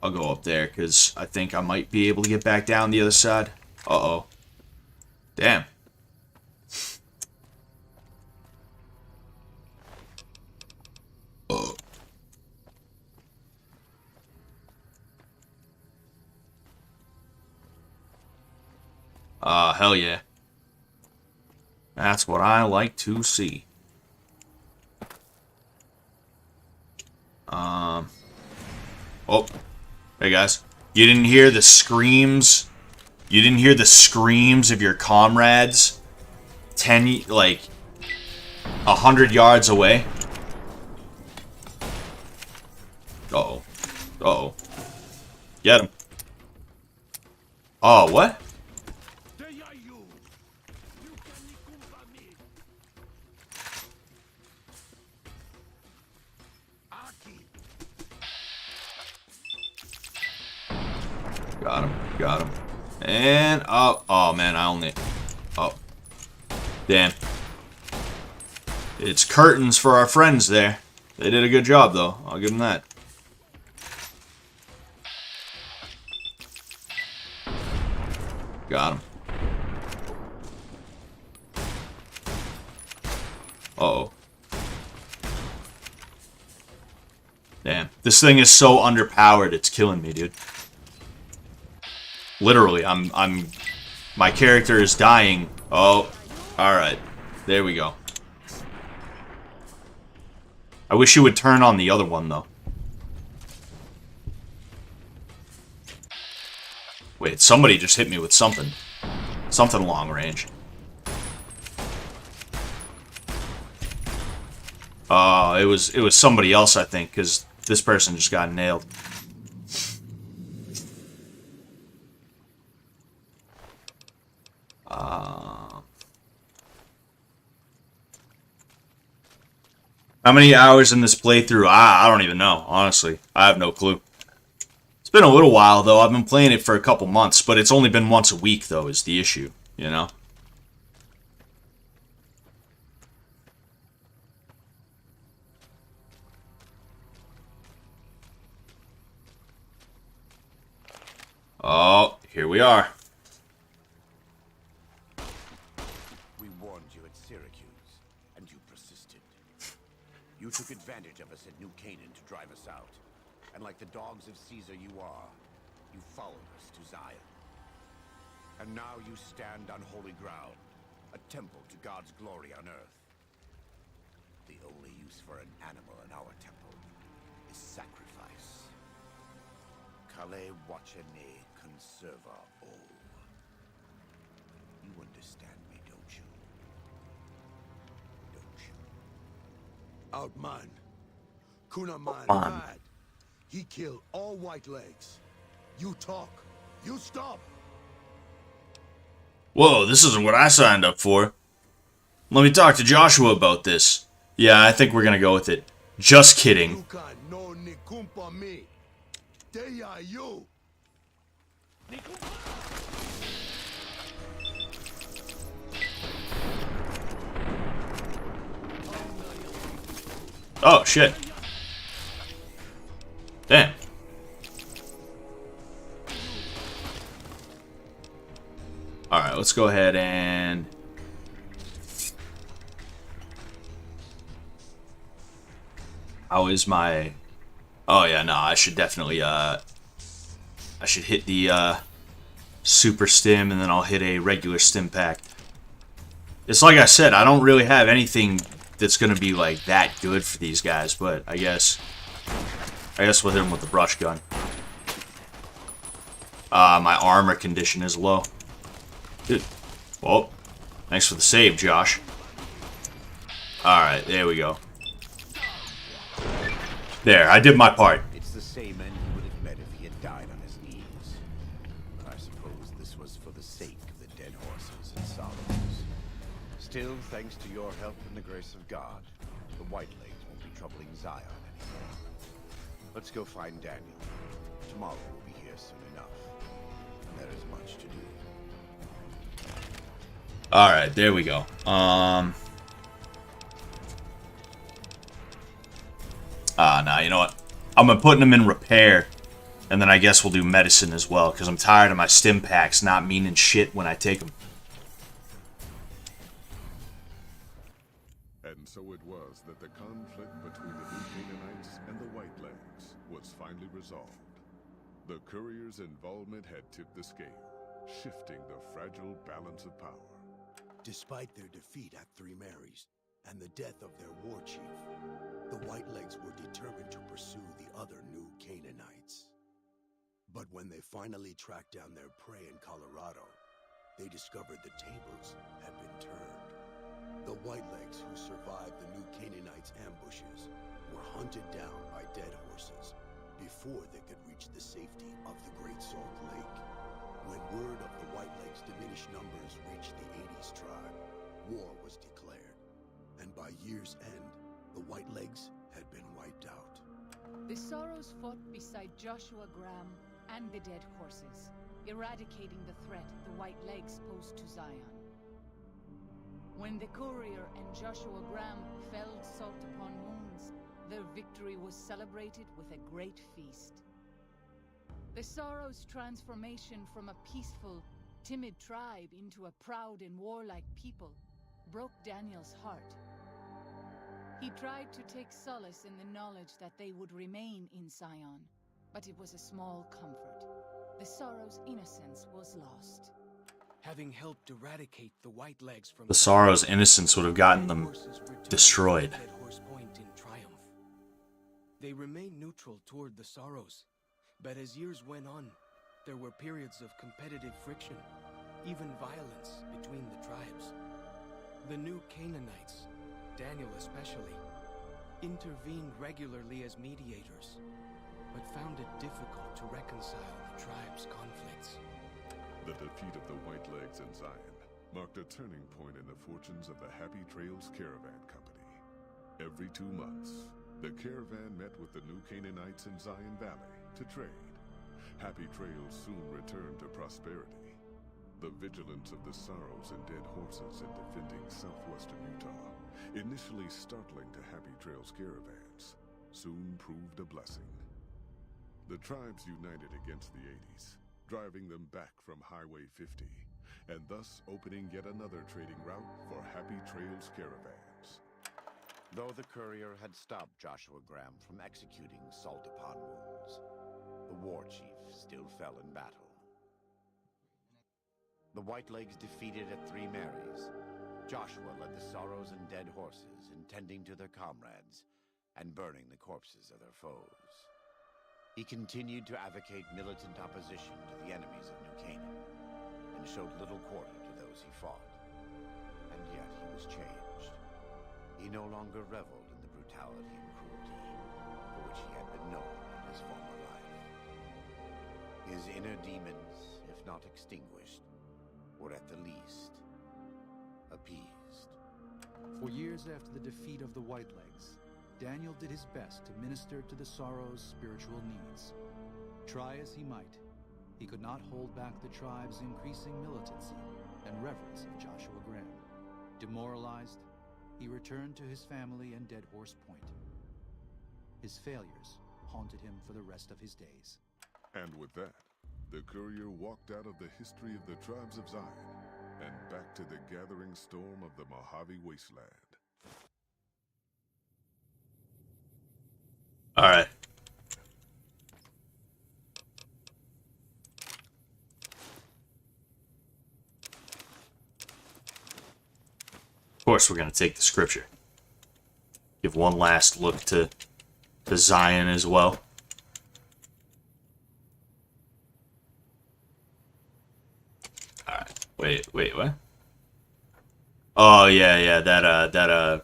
[SPEAKER 1] I'll go up there, because I think I might be able to get back down the other side. Uh-oh. Damn. Oh. Hell yeah. That's what I like to see. Oh. Hey guys. You didn't hear the screams? You didn't hear the screams of your comrades 100 yards away? Uh-oh. Uh-oh. Get him. Oh, what? Got him. Got him. And, oh man, oh. Damn. It's curtains for our friends there. They did a good job, though. I'll give them that. Got him. Uh-oh. Damn. This thing is so underpowered, it's killing me, dude. Literally, my character is dying. Oh, alright. There we go. I wish you would turn on the other one, though. Wait, somebody just hit me with something. Something long range. It was somebody else, I think, because this person just got nailed. How many hours in this playthrough? I don't even know, honestly. I have no clue. It's been a little while, though. I've been playing it for a couple months, but it's only been once a week, though, is the issue, you know? Oh, here we are.
[SPEAKER 3] We warned you at Syracuse, and you persisted. You took advantage of us at New Canaan to drive us out. And like the dogs of Caesar you are, you followed us to Zion. And now you stand on holy ground, a temple to God's glory on earth. The only use for an animal in our temple is sacrifice. Kale wachene conserva o. You understand me, don't you? Don't you?
[SPEAKER 4] Outman. Kunaman
[SPEAKER 1] Man.
[SPEAKER 4] bad. He killed all white legs. You talk. You stop.
[SPEAKER 1] Whoa, this isn't what I signed up for. Let me talk to Joshua about this. Yeah, I think we're gonna go with it. Just kidding.
[SPEAKER 4] You can no nikumpa me. They are you.
[SPEAKER 1] Oh, shit. Damn. Alright, let's go ahead and... How is my... Oh, yeah, no, I should definitely, I should hit the, super stim, and then I'll hit a regular stim pack. It's like I said, I don't really have anything that's gonna be like that good for these guys, but I guess we'll hit him with the brush gun. My armor condition is low. Dude. Well, thanks for the save, Josh. Alright, there we go. There, I did my part.
[SPEAKER 3] It's the same end he would have met if he had died on his knees. But I suppose this was for the sake of the dead horses and sorrows. Still, thanks to your help and the grace of God, the Whitelegs won't be troubling Zion anymore. Let's go find Daniel. Tomorrow we'll be here soon enough. And there is much to do.
[SPEAKER 1] Alright, there we go. Nah, you know what? I'm gonna put him in repair, and then I guess we'll do medicine as well, because I'm tired of my stim packs not meaning shit when I take them.
[SPEAKER 5] And so it was that the conflict between the New Canaanites and the Whitelegs was finally resolved. The courier's involvement had tipped the scale, shifting the fragile balance of power.
[SPEAKER 4] Despite their defeat at Three Marys and the death of their war chief, the Whitelegs were determined to pursue the other New Canaanites. But when they finally tracked down their prey in Colorado, they discovered the tables had been turned. The Whitelegs who survived the New Canaanites' ambushes were hunted down by dead horses before they could reach the safety of the Great Salt Lake. When word of the Whitelegs' diminished numbers reached the 80s tribe, war was declared. And by year's end, the Whitelegs had been wiped out.
[SPEAKER 6] The Sorrows fought beside Joshua Graham and the dead horses, eradicating the threat the Whitelegs posed to Zion. When the courier and Joshua Graham felled Salt upon wounds, their victory was celebrated with a great feast. The Sorrows' transformation from a peaceful, timid tribe into a proud and warlike people broke Daniel's heart. He tried to take solace in the knowledge that they would remain in Zion, but it was a small comfort. The Sorrows' innocence was lost.
[SPEAKER 7] Having helped eradicate the Whitelegs from
[SPEAKER 1] The Sorrows' innocence would have gotten them destroyed.
[SPEAKER 7] Dead Horse Point in triumph. They remained neutral toward the Sorrows, but as years went on, there were periods of competitive friction, even violence between the tribes. The New Canaanites, Daniel especially, intervened regularly as mediators, but found it difficult to reconcile the tribe's conflicts.
[SPEAKER 5] The defeat of the Whitelegs in Zion marked a turning point in the fortunes of the Happy Trails Caravan Company. Every 2 months, the caravan met with the New Canaanites in Zion Valley to trade. Happy Trails soon returned to prosperity. The vigilance of the Sorrows and dead horses in defending southwestern Utah, initially startling to Happy Trails caravans, soon proved a blessing. The tribes united against the 80s, driving them back from Highway 50, and thus opening yet another trading route for Happy Trails caravans.
[SPEAKER 3] Though the courier had stopped Joshua Graham from executing Salt upon wounds, the war chief still fell in battle. The Whitelegs defeated at Three Marys. Joshua led the Sorrows and dead horses in tending to their comrades and burning the corpses of their foes. He continued to advocate militant opposition to the enemies of New Canaan and showed little quarter to those he fought. And yet he was changed. He no longer reveled in the brutality and cruelty for which he had been known in his former life. His inner demons, if not extinguished, were at the least appeased.
[SPEAKER 2] For years after the defeat of the Whitelegs, Daniel did his best to minister to the Sorrows' spiritual needs. Try as he might, he could not hold back the tribe's increasing militancy and reverence of Joshua Graham. Demoralized, he returned to his family and Dead Horse Point. His failures haunted him for the rest of his days.
[SPEAKER 5] And with that, the courier walked out of the history of the tribes of Zion and back to the gathering storm of the Mojave Wasteland.
[SPEAKER 1] All right. Of course, we're going to take the scripture. Give one last look to Zion as well. Alright, wait, what? Oh, yeah, that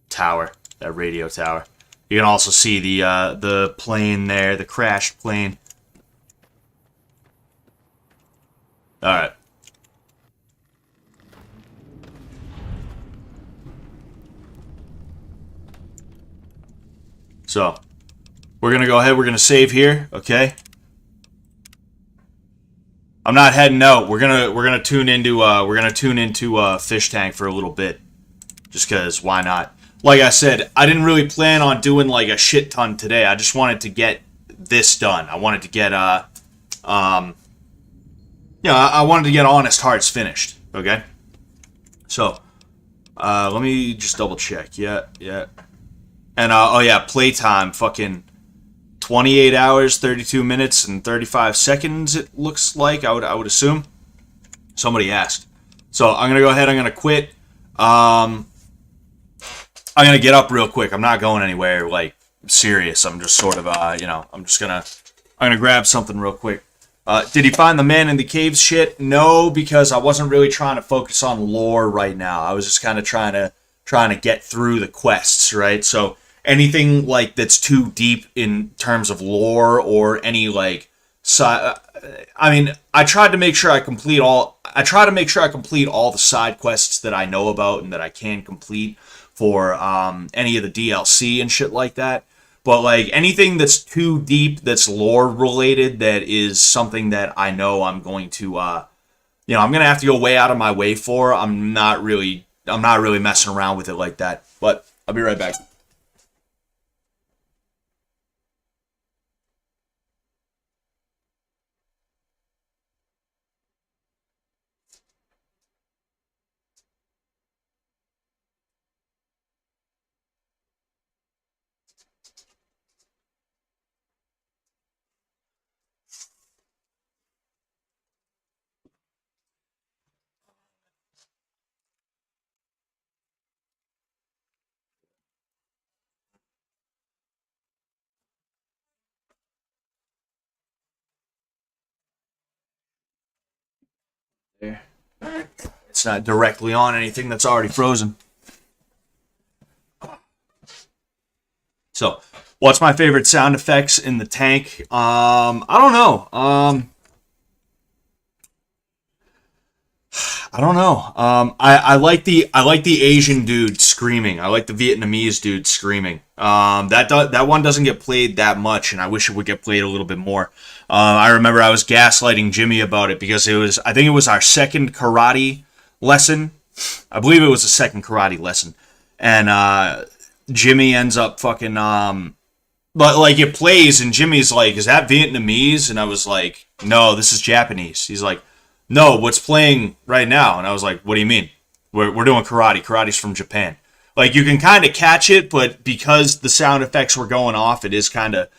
[SPEAKER 1] tower, that radio tower. You can also see the plane there, the crashed plane. Alright. So, we're gonna go ahead, we're gonna save here, okay? I'm not heading out. We're gonna tune into Fish Tank for a little bit. Just cause why not? Like I said, I didn't really plan on doing like a shit ton today. I just wanted to get this done. I wanted to get I wanted to get Honest Hearts finished, okay? So, let me just double check. Yeah. And, oh yeah, playtime, fucking 28 hours, 32 minutes, and 35 seconds, it looks like, I would assume. Somebody asked. So, I'm gonna go ahead, I'm gonna quit. I'm gonna get up real quick. I'm not going anywhere, like, serious. I'm just sort of, I'm gonna grab something real quick. Did he find the man in the caves shit? No, because I wasn't really trying to focus on lore right now. I was just kind of trying to get through the quests, right? So anything like that's too deep in terms of lore or any like I tried to make sure I complete all the side quests that I know about and that I can complete for any of the DLC and shit like that. But like anything that's too deep, that's lore related, that is something that I know I'm going to, I'm gonna have to go way out of my way for. I'm not really messing around with it like that. But I'll be right back. There. It's not directly on anything that's already frozen. So, what's my favorite sound effects in the tank? I don't know. I don't know. I like the Asian dude screaming. I like the Vietnamese dude screaming. That one doesn't get played that much, and I wish it would get played a little bit more. I remember I was gaslighting Jimmy about it because I think it was our second karate lesson. I believe it was the second karate lesson, and Jimmy ends up fucking but like it plays, and Jimmy's like, "Is that Vietnamese?" And I was like, "No, this is Japanese." He's like, "No, what's playing right now?" And I was like, "What do you mean? We're doing karate. Karate's from Japan." Like you can kind of catch it, but because the sound effects were going off, it is kind of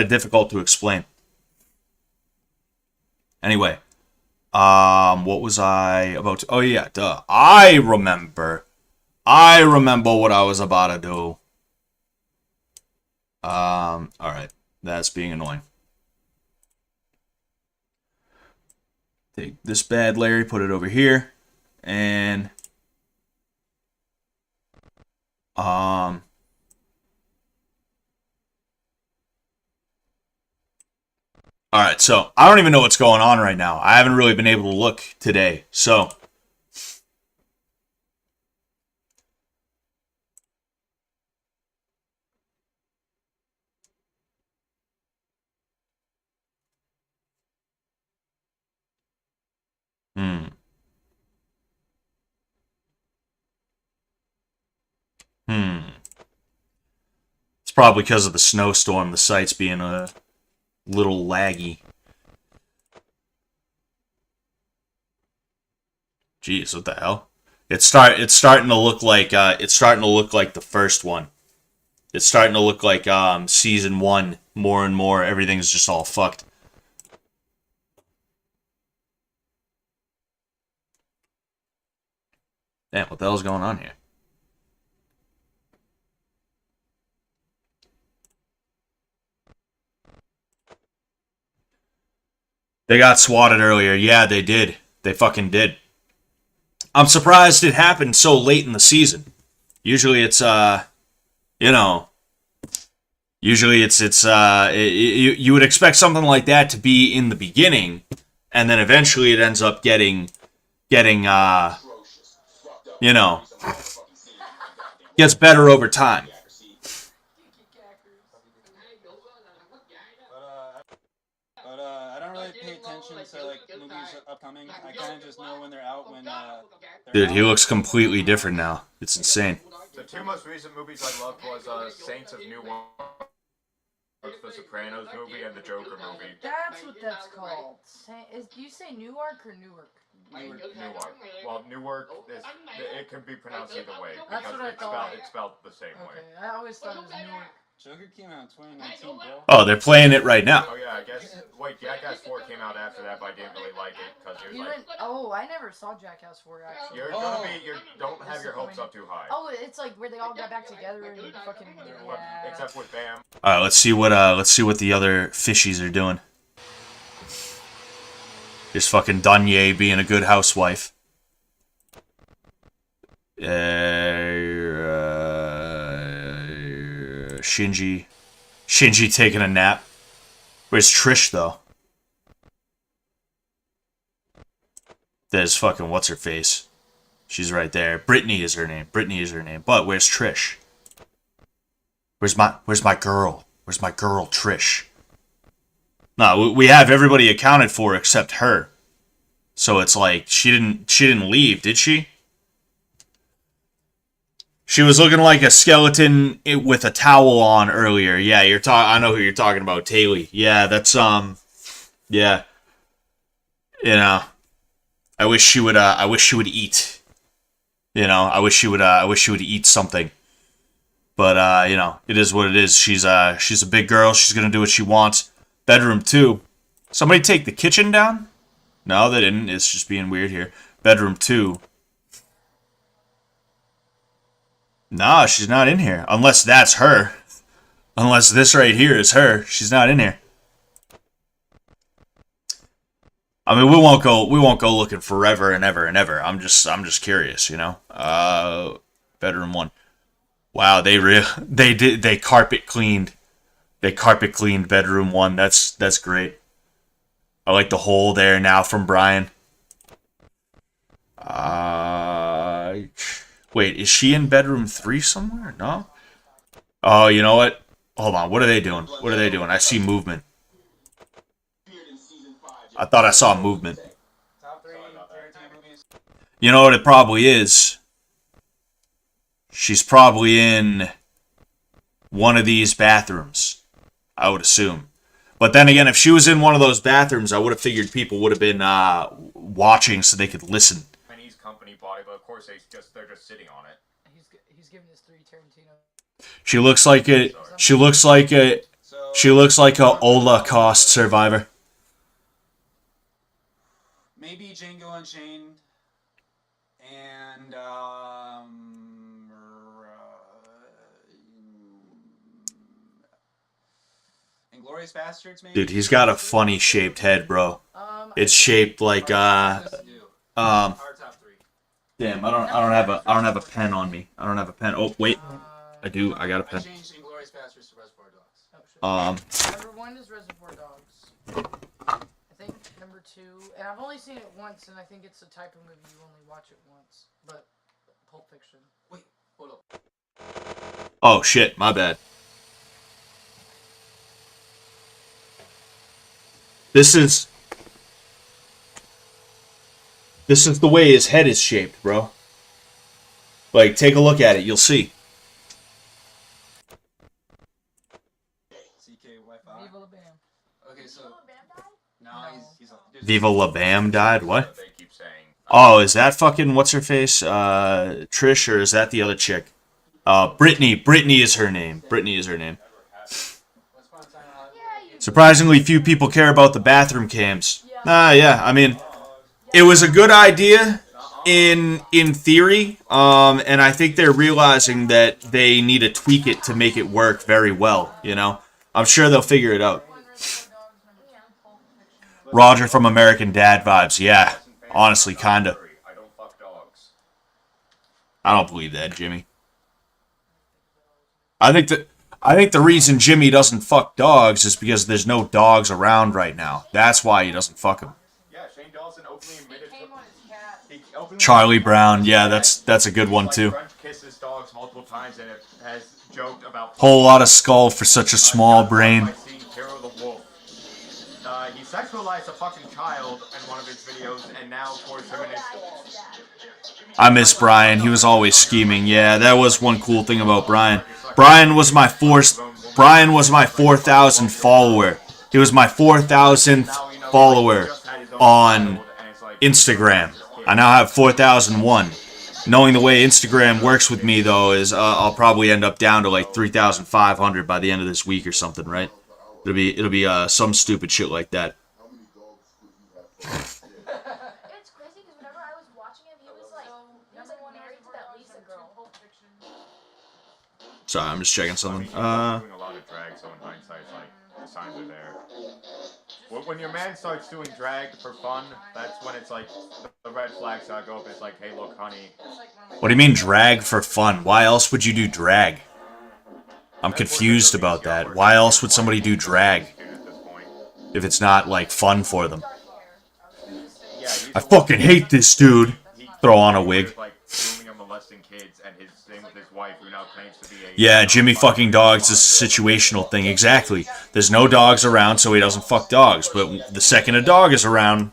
[SPEAKER 1] difficult to explain. Anyway, what was I about to? Oh yeah, duh. I remember what I was about to do. All right, that's being annoying. Take this bad Larry, put it over here, and all right, so I don't even know what's going on right now. I haven't really been able to look today, so hmm. It's probably because of the snowstorm. The site's being a little laggy. Jeez, what the hell? It's starting to look like the first one. It's starting to look like season 1 more and more. Everything's just all fucked. Damn, what the hell's going on here? They got swatted earlier. Yeah, they did. They fucking did. I'm surprised it happened so late in the season. Usually it's you know, usually you would expect something like that to be in the beginning, and then eventually it ends up getting you know, gets better over time.
[SPEAKER 8] But I don't really pay attention to like movies upcoming. I kind of just know when they're out when they're
[SPEAKER 1] Dude, he
[SPEAKER 8] out.
[SPEAKER 1] looks completely different now. It's insane.
[SPEAKER 9] The two most recent movies I loved was Saints of Newark, the Sopranos movie, and the Joker movie.
[SPEAKER 10] That's what that's called. Do you say Newark or Newark?
[SPEAKER 9] Newark. Well, Newark is it can be pronounced either way
[SPEAKER 10] That's
[SPEAKER 9] because
[SPEAKER 10] what I thought.
[SPEAKER 9] it's spelled the same way.
[SPEAKER 10] Okay, I always thought it was Newark.
[SPEAKER 8] Joker came out in 2019, bro.
[SPEAKER 1] Oh, they're playing it right now.
[SPEAKER 9] Oh yeah, I guess. Wait, Jackass 4 came out after that, but I didn't really like it because it was
[SPEAKER 10] You
[SPEAKER 9] like
[SPEAKER 10] went, oh, I never saw Jackass 4 actually.
[SPEAKER 9] don't have your hopes up too high.
[SPEAKER 10] Oh, it's like where they all got back together and fucking yeah.
[SPEAKER 9] Except with Bam.
[SPEAKER 1] All right, let's see what the other fishies are doing. Just fucking Dunye being a good housewife. Shinji taking a nap. Where's Trish though? There's fucking what's her face. She's right there. Brittany is her name. But where's Trish? Where's my girl? Where's my girl Trish? No, we have everybody accounted for except her. So it's like she didn't leave, did she? She was looking like a skeleton with a towel on earlier. Yeah, I know who you're talking about, Taylor. Yeah, that's yeah. You know, I wish she would eat. You know, I wish she would eat something. But you know, it is what it is. She's a big girl. She's going to do what she wants. Bedroom 2. Somebody take the kitchen down? No, they didn't. It's just being weird here. Bedroom 2. Nah, she's not in here. Unless that's her. Unless this right here is her. She's not in here. I mean, we won't go looking forever and ever and ever. I'm just curious, you know. Bedroom 1. Wow, they carpet cleaned. They carpet cleaned bedroom 1. That's great. I like the hole there now from Brian. Wait, is she in bedroom 3 somewhere? No? Oh, you know what? Hold on. What are they doing? I see movement. I thought I saw movement.
[SPEAKER 8] Top 3 Tarantino movies.
[SPEAKER 1] You know what it probably is? She's probably in one of these bathrooms, I would assume. But then again, if she was in one of those bathrooms, I would have figured people would have been watching so they could listen.
[SPEAKER 9] Chinese company body, but of course they're just sitting on it.
[SPEAKER 10] He's giving us 3 Tarantino.
[SPEAKER 1] She looks like a Holocaust survivor.
[SPEAKER 8] Maybe Django Unchained and Inglourious Bastards. Maybe.
[SPEAKER 1] Dude, he's got a funny shaped head, bro. It's shaped like
[SPEAKER 8] Our top 3.
[SPEAKER 1] Damn, I don't have a pen on me. I don't have a pen. Oh wait, I do. I got a pen.
[SPEAKER 8] I changed Inglourious Bastards to Reservoir Dogs.
[SPEAKER 10] Number 1 is Reservoir Dogs. I think number 2, and I've only seen it once, and I think it's the type of movie you only watch it once. But Pulp Fiction.
[SPEAKER 8] Wait, hold up.
[SPEAKER 1] Oh shit, my bad. This is the way his head is shaped, bro. Like, take a look at it, you'll see.
[SPEAKER 8] CK Wi-Fi.
[SPEAKER 10] Viva La Bam.
[SPEAKER 8] Okay, so no, he's
[SPEAKER 1] Viva La Bam died? What?
[SPEAKER 9] They keep saying.
[SPEAKER 1] Oh, is that fucking what's her face? Trish, or is that the other chick? Brittany. Brittany is her name. Surprisingly, few people care about the bathroom cams. Yeah. I mean, it was a good idea in theory, and I think they're realizing that they need to tweak it to make it work very well. You know, I'm sure they'll figure it out. Roger from American Dad vibes. Yeah, honestly, kinda.
[SPEAKER 9] I don't fuck dogs.
[SPEAKER 1] I don't believe that, Jimmy. I think the reason Jimmy doesn't fuck dogs is because there's no dogs around right now. That's why he doesn't fuck them.
[SPEAKER 9] Yeah, Shane Dawson openly admitted to...
[SPEAKER 1] Charlie Brown, yeah, that's a good one too.
[SPEAKER 9] French kisses dogs multiple times and has joked about...
[SPEAKER 1] Whole lot of skull for such a small brain.
[SPEAKER 9] He sexualized a fucking child in one of his videos, and now towards him and his...
[SPEAKER 1] I miss Brian. He was always scheming. Yeah, that was one cool thing about Brian. Brian was my 4,000 follower. He was my 4,000th follower on Instagram. I now have 4,001. Knowing the way Instagram works with me, though, is I'll probably end up down to like 3,500 by the end of this week or something, right? It'll be some stupid shit like that.
[SPEAKER 11] It's crazy because whenever I was watching him, he was like married to that Lisa girl.
[SPEAKER 1] Sorry, I'm just checking something.
[SPEAKER 9] Doing a lot of drag, so in hindsight, like, the signs are there. When your man starts doing drag for fun, that's when it's like, the red flags gotta go up. It's like, hey, look, honey.
[SPEAKER 1] What do you mean drag for fun? Why else would you do drag? I'm confused about that. Why else would somebody do drag if it's not, like, fun for them? I fucking hate this dude. Throw on a wig. Yeah, Jimmy fucking dogs is a situational thing. Exactly. There's no dogs around, so he doesn't fuck dogs. But the second a dog is around,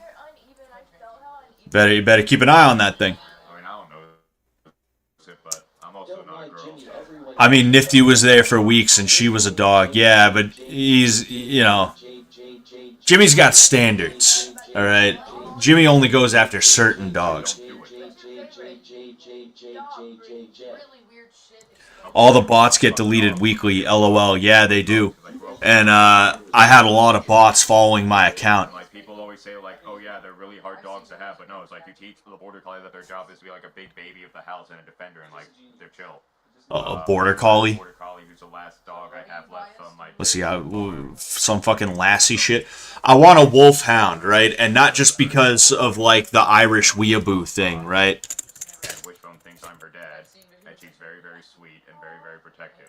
[SPEAKER 1] you better keep an eye on that thing. I mean, Nifty was there for weeks and she was a dog. Yeah, but he's, you know, Jimmy's got standards, alright? Jimmy only goes after certain dogs. All the bots get deleted weekly, LOL. Yeah, they do. And I had a lot of bots following my account.
[SPEAKER 9] Like, people always say, like, oh yeah, they're really hard dogs to have, but no, it's like you teach the border collie that their job is to be like a big baby of the house and a defender, and like, they're chill.
[SPEAKER 1] A border collie?
[SPEAKER 9] Border collie, who's the last dog I have left from my...
[SPEAKER 1] Let's see, some fucking lassie shit. I want a wolfhound, right? And not just because of, like, the Irish weeaboo thing, right?
[SPEAKER 9] Wishbone thinks I'm her dad, and she's very, very sweet and very, very protective.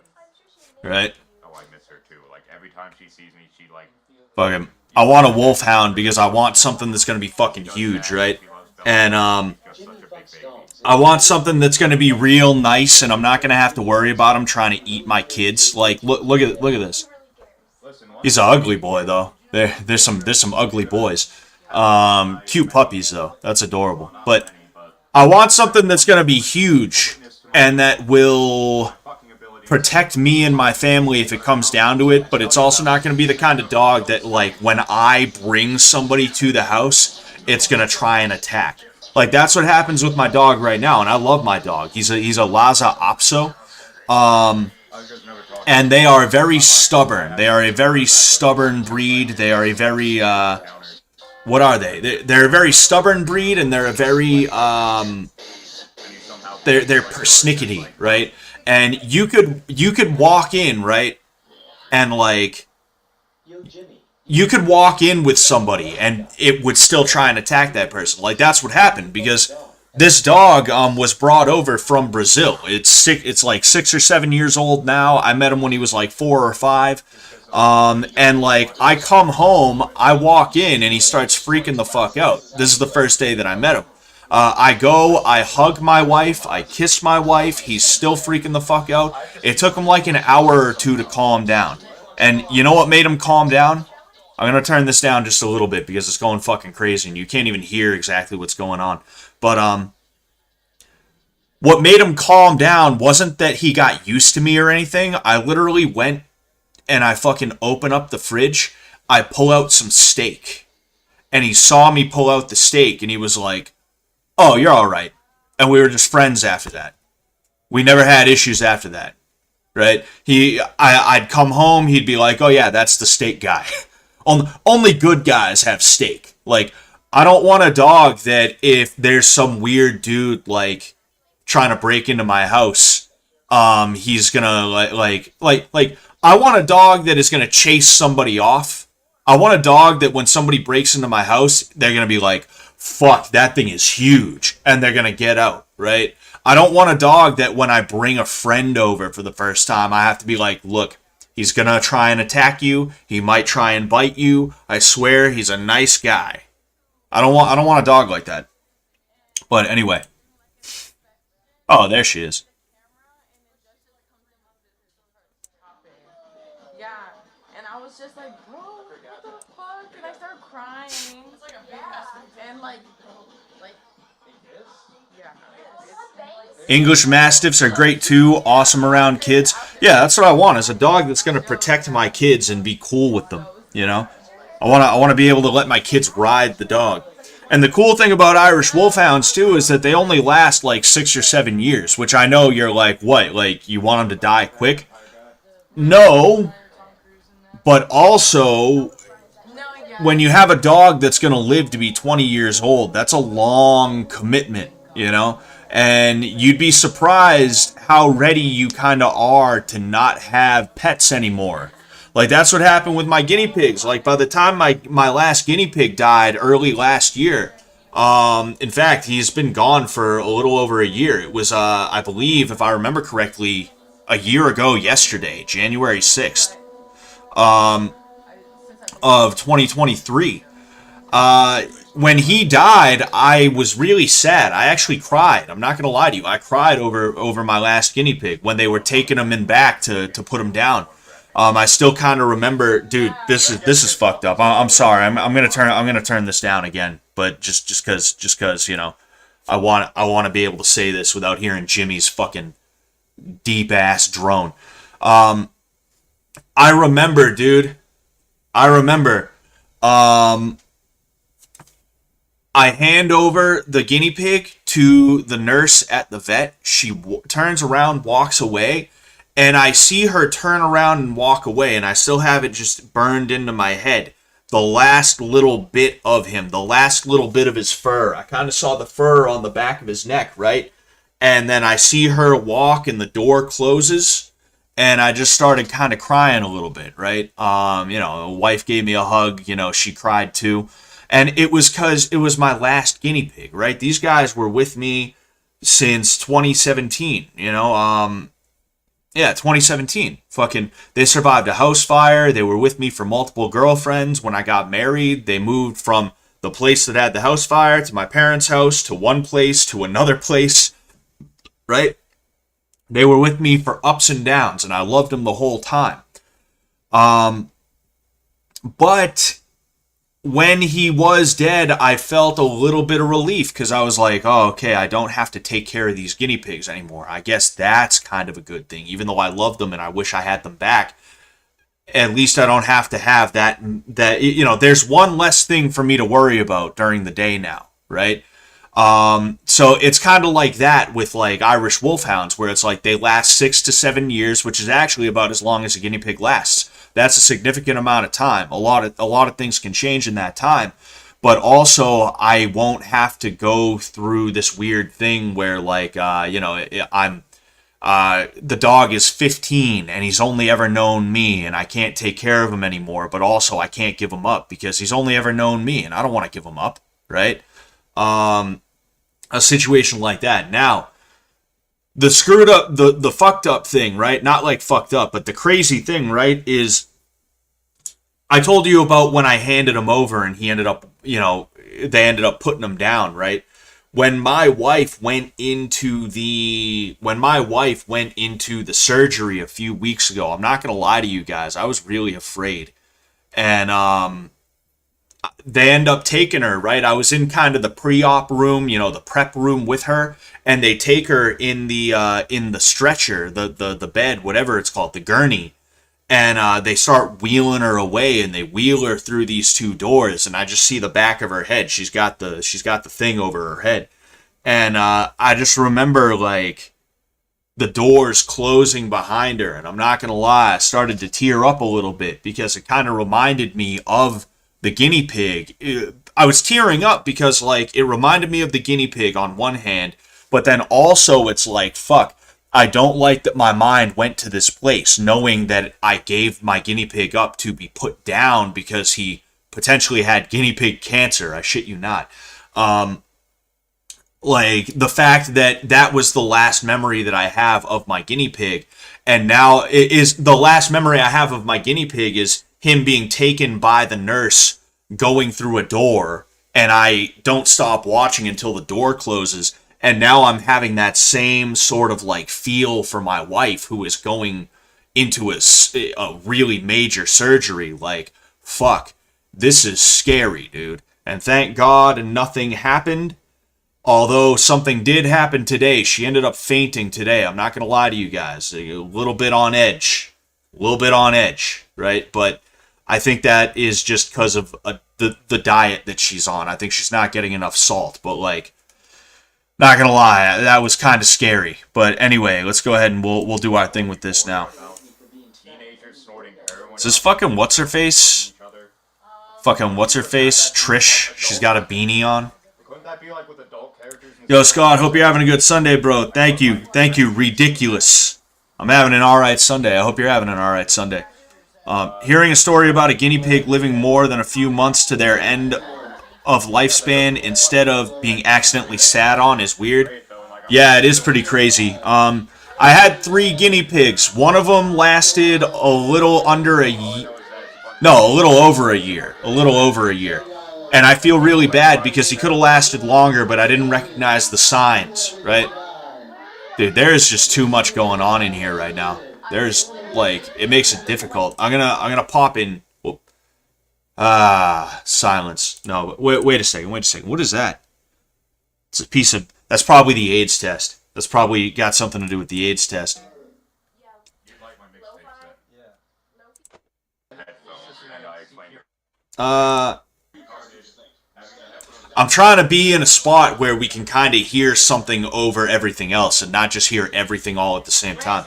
[SPEAKER 1] Right?
[SPEAKER 9] Oh, I miss her too. Like, every time she sees me, she, like...
[SPEAKER 1] Fucking... I want a wolfhound because I want something that's gonna be fucking huge, right? And, I want something that's going to be real nice, and I'm not going to have to worry about him trying to eat my kids. Like, look at this. He's an ugly boy, though. There's some ugly boys. Cute puppies, though. That's adorable. But I want something that's going to be huge, and that will protect me and my family if it comes down to it. But it's also not going to be the kind of dog that, like, when I bring somebody to the house, it's going to try and attack. Like, that's what happens with my dog right now, and I love my dog. He's a Lhasa Apso. And they are very stubborn. They are a very stubborn breed. They are a very, what are they? They're a very stubborn breed, and they're a very, they're persnickety, right? And you could walk in, right? And, like, you could walk in with somebody and it would still try and attack that person. Like, that's what happened because this dog was brought over from Brazil. It's like 6 or 7 years old now. I met him when he was like 4 or 5. And like, I come home, I walk in and he starts freaking the fuck out. This is the first day that I met him. I go, I hug my wife, I kiss my wife, he's still freaking the fuck out. It took him like an hour or two to calm down. And you know what made him calm down? I'm going to turn this down just a little bit because it's going fucking crazy and you can't even hear exactly what's going on. But, what made him calm down wasn't that he got used to me or anything. I literally went and I fucking open up the fridge. I pull out some steak. And he saw me pull out the steak and he was like, "Oh, you're alright." And we were just friends after that. We never had issues after that. Right? I'd come home, he'd be like, "Oh yeah, that's the steak guy." Only good guys have steak. Like, I don't want a dog that if there's some weird dude, like, trying to break into my house, he's gonna, like, I want a dog that is gonna chase somebody off I want a dog that when somebody breaks into my house, they're going to be like, fuck, that thing is huge. And they're going to get out, right? I don't want a dog that when I bring a friend over for the first time, I have to be like, look, he's going to try and attack you. He might try and bite you. I swear he's a nice guy. I don't want a dog like that. But anyway. Oh, there she is.
[SPEAKER 12] Yeah, and I was just like, bro, what the fuck? And I started crying. It's like a big mess. And like, yeah.
[SPEAKER 1] English Mastiffs are great too, awesome around kids. Yeah, that's what I want, is a dog that's going to protect my kids and be cool with them, you know? I want to be able to let my kids ride the dog. And the cool thing about Irish Wolfhounds too is that they only last like 6 or 7 years, which I know you're like, what, like you want them to die quick? No, but also when you have a dog that's going to live to be 20 years old, that's a long commitment, you know? And you'd be surprised how ready you kind of are to not have pets anymore. Like, that's what happened with my guinea pigs. Like, by the time my last guinea pig died early last year, in fact, he's been gone for a little over a year. It was, I believe, if I remember correctly, a year ago yesterday, January 6th, of 2023. When he died, I was really sad. I actually cried. I'm not going to lie to you. I cried over my last guinea pig when they were taking him in back to put him down. I still kind of remember, dude. This is fucked up. I'm sorry. I'm gonna turn this down again. But just cause you know, I want to be able to say this without hearing Jimmy's fucking deep ass drone. I remember, dude. I remember. I hand over the guinea pig to the nurse at the vet. She turns around, walks away, and I see her turn around and walk away, and I still have it just burned into my head. The last little bit of him, the last little bit of his fur. I kind of saw the fur on the back of his neck, right? And then I see her walk, and the door closes, and I just started kind of crying a little bit, right? You know, the wife gave me a hug. You know, she cried too. And it was because it was my last guinea pig, right? These guys were with me since 2017, you know? Yeah, 2017. Fucking, they survived a house fire. They were with me for multiple girlfriends. When I got married, they moved from the place that had the house fire to my parents' house to one place to another place, right? They were with me for ups and downs, and I loved them the whole time. But when he was dead, I felt a little bit of relief because I was like, oh, okay, I don't have to take care of these guinea pigs anymore. I guess that's kind of a good thing. Even though I love them and I wish I had them back, at least I don't have to have that, you know, there's one less thing for me to worry about during the day now, right? So it's kind of like that with like Irish Wolfhounds, where it's like they last 6 to 7 years, which is actually about as long as a guinea pig lasts. That's a significant amount of time. A lot of things can change in that time, but also I won't have to go through this weird thing where like you know, I'm the dog is 15 and he's only ever known me and I can't take care of him anymore, but also I can't give him up because he's only ever known me and I don't want to give him up, right? A situation like that. Now, the screwed up, the fucked up thing, right? Not like fucked up, but the crazy thing, right, is I told you about when I handed him over and he ended up, you know, they ended up putting him down, right? When my wife went into the surgery a few weeks ago, I'm not going to lie to you guys, I was really afraid. And they end up taking her, right? I was in kind of the pre-op room, you know, the prep room with her, and they take her in the stretcher, the bed, whatever it's called, the gurney, and they start wheeling her away, and they wheel her through these two doors, and I just see the back of her head. She's got the thing over her head, and I just remember like the doors closing behind her, and I'm not gonna lie, I started to tear up a little bit because it kind of reminded me of the guinea pig. I was tearing up because like it reminded me of the guinea pig on one hand, but then also it's like, fuck, I don't like that my mind went to this place, knowing that I gave my guinea pig up to be put down because he potentially had guinea pig cancer. I shit you not. Like, the fact that that was the last memory that I have of my guinea pig, and now it is the last memory I have of my guinea pig is him being taken by the nurse going through a door, and I don't stop watching until the door closes. And now I'm having that same sort of like feel for my wife who is going into a really major surgery. Like, fuck, this is scary, dude. And thank God nothing happened. Although something did happen today. She ended up fainting today. I'm not going to lie to you guys. A little bit on edge. A little bit on edge, right? But I think that is just because of the diet that she's on. I think she's not getting enough salt. But like, not gonna lie, that was kind of scary. But anyway, let's go ahead and we'll do our thing with this now. Is this fucking what's her face? Fucking what's her face? Trish. She's got a beanie on. Yo, Scott. Hope you're having a good Sunday, bro. Thank you. Thank you. Ridiculous. I'm having an alright Sunday. I hope you're having an alright Sunday. Hearing a story about a guinea pig living more than a few months to their end of lifespan instead of being accidentally sat on is weird. Yeah, it is pretty crazy. I had 3 guinea pigs. One of them lasted a little under a year. No, a little over a year. A little over a year. And I feel really bad because he could have lasted longer, but I didn't recognize the signs, right? Dude, there's just too much going on in here right now. There's, like, it makes it difficult. I'm gonna pop in. Silence. No, wait a second. What is that? It's a piece of... That's probably the AIDS test. That's probably got something to do with the AIDS test. I'm trying to be in a spot where we can kind of hear something over everything else and not just hear everything all at the same time.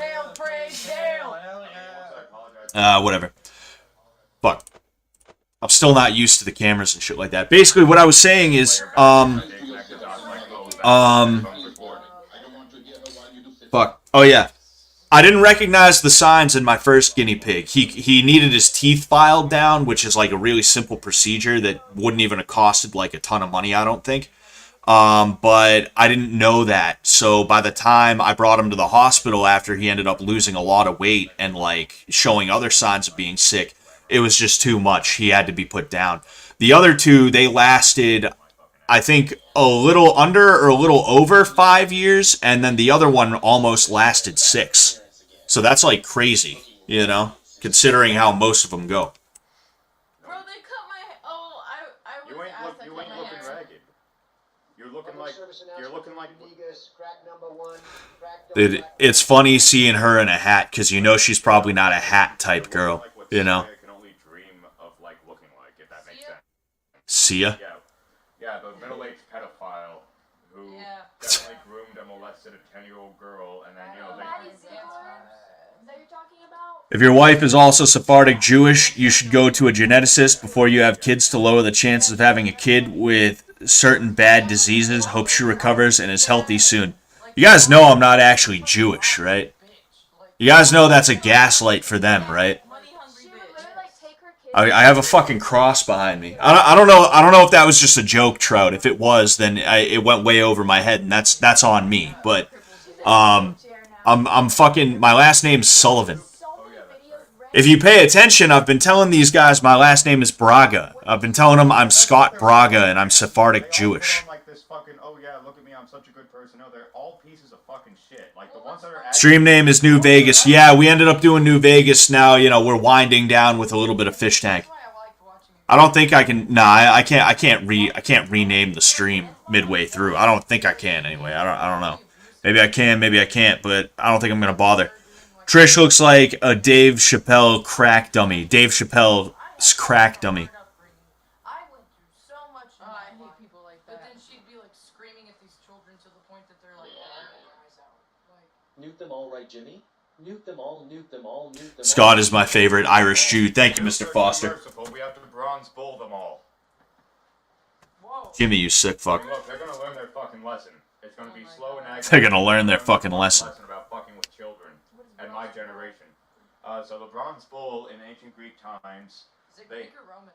[SPEAKER 1] Whatever. Fuck. I'm still not used to the cameras and shit like that. Basically, what I was saying is, fuck. Oh, yeah. I didn't recognize the signs in my first guinea pig. He needed his teeth filed down, which is like a really simple procedure that wouldn't even have costed like a ton of money, I don't think. But I didn't know that. So by the time I brought him to the hospital after he ended up losing a lot of weight and like showing other signs of being sick, it was just too much. He had to be put down. The other 2, they lasted, I think, a little under or a little over 5 years, and then the other one almost lasted 6. So that's like crazy, you know, considering how most of them go.
[SPEAKER 12] Bro, they cut my... Oh, I was asked to cut my hair.
[SPEAKER 9] Ragged. You're looking like...
[SPEAKER 1] Dude, it's funny seeing her in a hat, because you know she's probably not a hat type girl, you know. See ya?
[SPEAKER 9] Yeah, the middle-aged pedophile who definitely groomed and molested a 10-year-old girl, and then, you know,
[SPEAKER 11] that you're talking about?
[SPEAKER 1] If your wife is also Sephardic Jewish, you should go to a geneticist before you have kids to lower the chances of having a kid with certain bad diseases. Hope she recovers and is healthy soon. You guys know I'm not actually Jewish, right? You guys know that's a gaslight for them, right? I have a fucking cross behind me. I don't know if that was just a joke, Trout. If it was, then it went way over my head, and that's on me. But I'm fucking... My last name's Sullivan. If you pay attention, I've been telling these guys my last name is Braga. I've been telling them I'm Scott Braga and I'm Sephardic Jewish. Stream name is New Vegas. Yeah, we ended up doing New Vegas now. You know, we're winding down with a little bit of Fish Tank. I don't think I can... Nah, I can't rename the stream midway through. I don't think I can anyway. I don't know. Maybe I can, maybe I can't, but I don't think I'm going to bother. Trish looks like a Dave Chappelle crack dummy. Dave Chappelle's crack dummy.
[SPEAKER 12] I went through so much. I hate people like that. But then she'd be like screaming at these children to the point that they're like,
[SPEAKER 13] nuke them all, right, Jimmy? Nuke them all, nuke them all, nuke them all.
[SPEAKER 1] Scott is my favorite Irish Jew. Thank you, Mr. Foster.
[SPEAKER 9] We have to bronze bull them all.
[SPEAKER 1] Jimmy, you sick fuck.
[SPEAKER 9] Look, they're gonna learn their fucking lesson. It's gonna be slow and aggravating.
[SPEAKER 1] They're gonna learn their fucking lesson.
[SPEAKER 9] About fucking with my generation. So the bronze bull in ancient Greek times.
[SPEAKER 10] Is it Greek or Roman?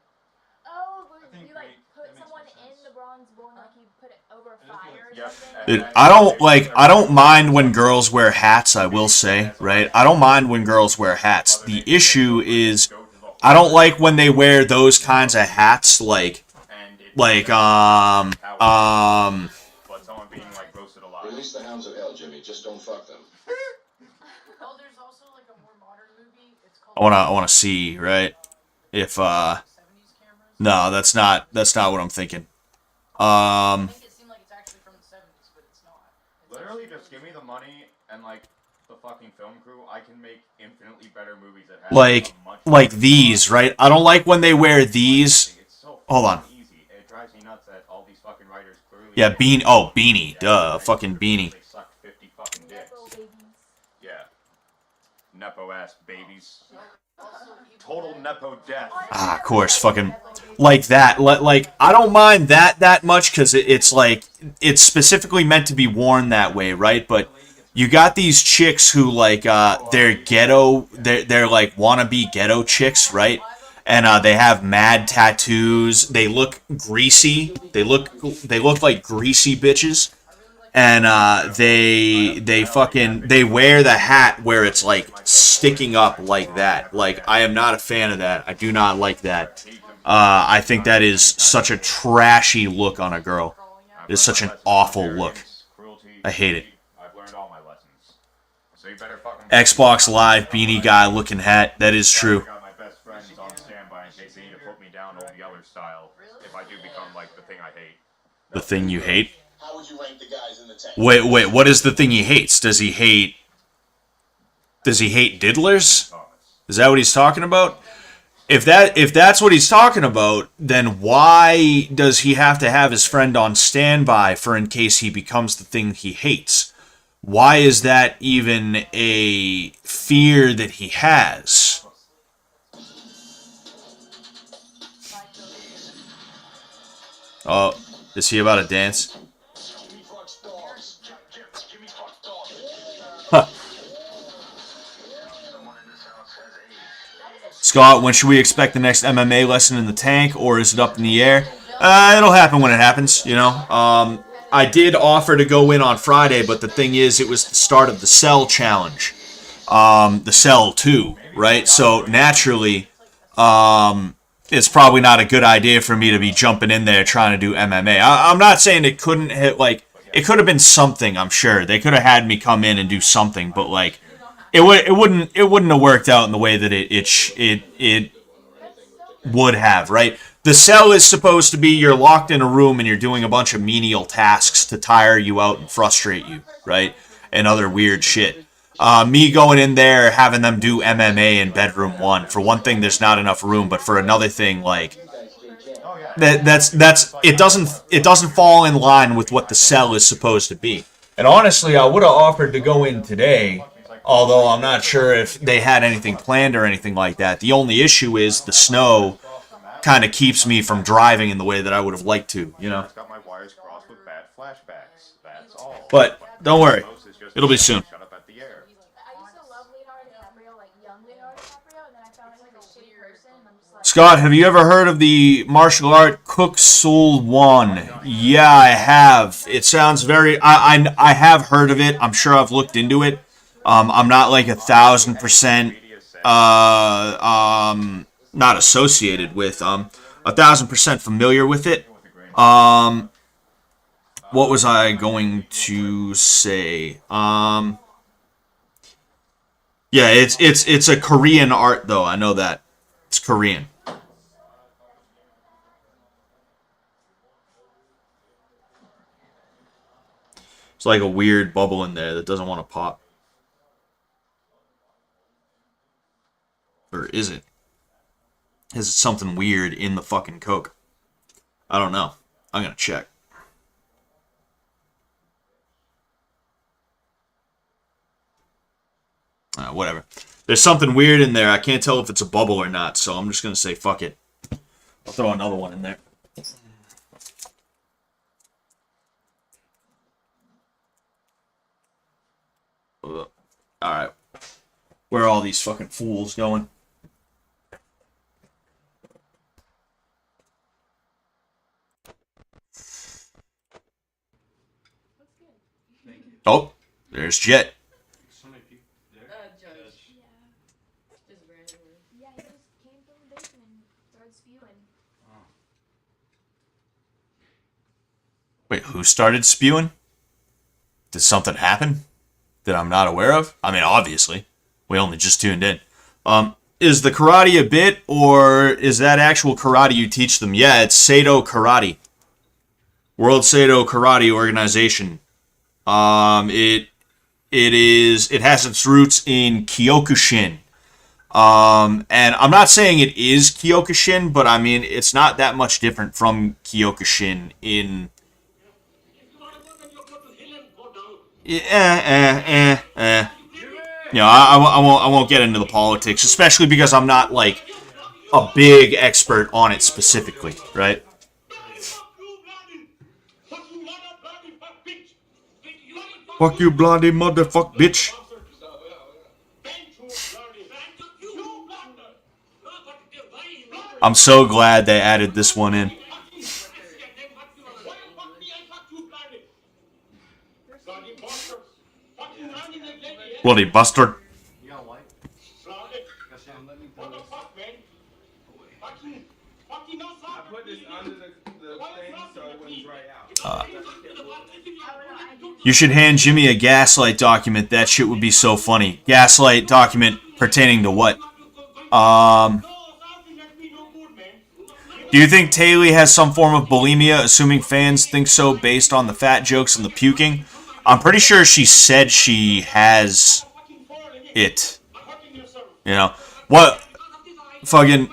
[SPEAKER 11] Oh,
[SPEAKER 8] I
[SPEAKER 11] where
[SPEAKER 8] think
[SPEAKER 11] you like
[SPEAKER 8] Greek.
[SPEAKER 11] put
[SPEAKER 8] That makes
[SPEAKER 11] someone
[SPEAKER 8] more sense.
[SPEAKER 11] in the bronze bull and like you put it over a fire or
[SPEAKER 9] Yep.
[SPEAKER 11] something.
[SPEAKER 9] Dude,
[SPEAKER 1] I don't mind when girls wear hats, I will say, right? I don't mind when girls wear hats. The issue is I don't like when they wear those kinds of hats like
[SPEAKER 9] But someone being like roasted alive.
[SPEAKER 14] Release the hounds of hell, Jimmy. Just don't fuck them.
[SPEAKER 10] Oh, there's also like a more modern movie. It's called.
[SPEAKER 1] I wanna see, right? If
[SPEAKER 10] 70s cameras.
[SPEAKER 1] no, that's not what I'm thinking.
[SPEAKER 10] I think it seemed like it's actually from the 70s, but it's not. It's
[SPEAKER 9] Literally,
[SPEAKER 10] actually
[SPEAKER 9] just give me the money and like the fucking film crew. I can make infinitely better movies that have
[SPEAKER 1] like these, right? I don't like when they wear these.
[SPEAKER 9] It's so
[SPEAKER 1] Hold on.
[SPEAKER 9] easy. It drives me nuts that all these fucking writers clearly.
[SPEAKER 1] Yeah, beanie, duh, fucking beanie.
[SPEAKER 9] They suck 50 fucking dicks.
[SPEAKER 11] Nepo babies.
[SPEAKER 9] Yeah. Nepo ass babies. Total nepo death.
[SPEAKER 1] Ah, of course, fucking like that. Like I don't mind that much because it's like it's specifically meant to be worn that way, right? But you got these chicks who like they're ghetto, they're like wannabe ghetto chicks, right? And they have mad tattoos. They look greasy. They look like greasy bitches. And they wear the hat where it's like sticking up like that. Like I am not a fan of that. I do not like that. I think that is such a trashy look on a girl. It's such an awful look. I hate it.
[SPEAKER 9] I've learned all my lessons. So you better fucking
[SPEAKER 1] Xbox Live beanie guy looking hat. That is true.
[SPEAKER 9] I got my best friends on standby in case they need to put me down Old Yeller style. If I do become like the thing I hate.
[SPEAKER 1] The thing you hate?
[SPEAKER 14] How would you rank the guys in the tank?
[SPEAKER 1] Wait, what is the thing he hates? Does he hate diddlers? Is that what he's talking about? If that's what he's talking about, then why does he have to have his friend on standby for in case he becomes the thing he hates? Why is that even a fear that he has? Oh, is he about to dance? Huh. Scott, when should we expect the next MMA lesson in the tank, or is it up in the air? It'll happen when it happens, you know. I did offer to go in on Friday, but the thing is, it was the start of the Cell Challenge. The Cell 2, right? So, naturally, it's probably not a good idea for me to be jumping in there trying to do MMA. I'm not saying it couldn't hit, like, it could have been something, I'm sure. They could have had me come in and do something, but, like, it wouldn't have worked out in the way that it would have, right? The Cell is supposed to be you're locked in a room and you're doing a bunch of menial tasks to tire you out and frustrate you, right? And other weird shit. Me going in there, having them do MMA in bedroom 1. For one thing, there's not enough room, but for another thing, like it doesn't fall in line with what the Cell is supposed to be. And honestly, I would have offered to go in today, although I'm not sure if they had anything planned or anything like that. The only issue is the snow kind of keeps me from driving in the way that I would have liked to, you know.
[SPEAKER 9] Got my wires crossed with bad flashbacks. That's all.
[SPEAKER 1] But don't worry, it'll be soon.
[SPEAKER 9] Shut up at the air.
[SPEAKER 11] I used to love Leonardo DiCaprio, like young Leonardo DiCaprio, and then I found him like a shitty person, and I'm just like...
[SPEAKER 1] Scott, have you ever heard of the martial art Cook Soul 1? Yeah, I have. It sounds very... I have heard of it. I'm sure I've looked into it. I'm not like 1,000% not associated with 1,000% familiar with it. What was I going to say? Yeah, it's a Korean art though. I know that it's Korean. It's like a weird bubble in there that doesn't want to pop. Or is it? Is it something weird in the fucking Coke? I don't know. I'm gonna check. Whatever. There's something weird in there. I can't tell if it's a bubble or not, so I'm just gonna say fuck it. I'll throw another one in there. Alright. Where are all these fucking fools going? Oh, there's Jet.
[SPEAKER 11] Yeah, he just came from the basement and started spewing.
[SPEAKER 1] Wait, who started spewing? Did something happen that I'm not aware of? I mean, obviously. We only just tuned in. Is the karate a bit, or is that actual karate you teach them? Yeah, it's Seido Karate. World Seido Karate Organization. It has its roots in Kyokushin. And I'm not saying it is Kyokushin, but I mean, it's not that much different from Kyokushin in... You know, I won't get into the politics, especially because I'm not, like, a big expert on it specifically, right? Fuck you, blondie motherfuck bitch. I'm so glad they added this one in. Bloody bastard. You should hand Jimmy a Gaslight document. That shit would be so funny. Gaslight document pertaining to what? Do you think Taylor has some form of bulimia, assuming fans think so based on the fat jokes and the puking? I'm pretty sure she said she has it. You know? What? Fucking...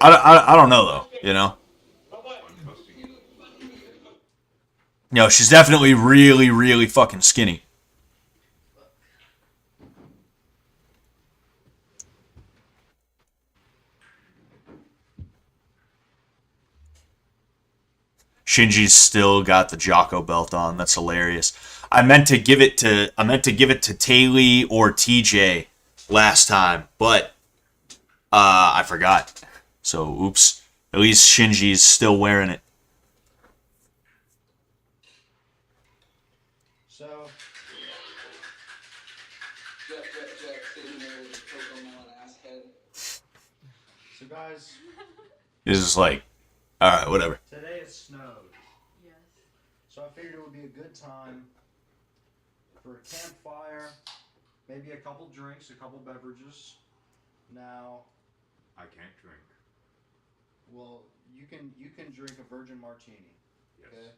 [SPEAKER 1] I don't know, though. You know? No, she's definitely really, really fucking skinny. Shinji's still got the Jocko belt on. That's hilarious. I meant to give it to Taylor or TJ last time, but I forgot. So oops. At least Shinji's still wearing it.
[SPEAKER 15] So guys,
[SPEAKER 1] This is like, all right, whatever.
[SPEAKER 15] Today it snowed. Yes. So I figured it would be a good time for a campfire, maybe a couple drinks, a couple beverages. Now,
[SPEAKER 9] I can't drink.
[SPEAKER 15] well, you can drink a virgin martini.
[SPEAKER 9] Yes.
[SPEAKER 15] Okay.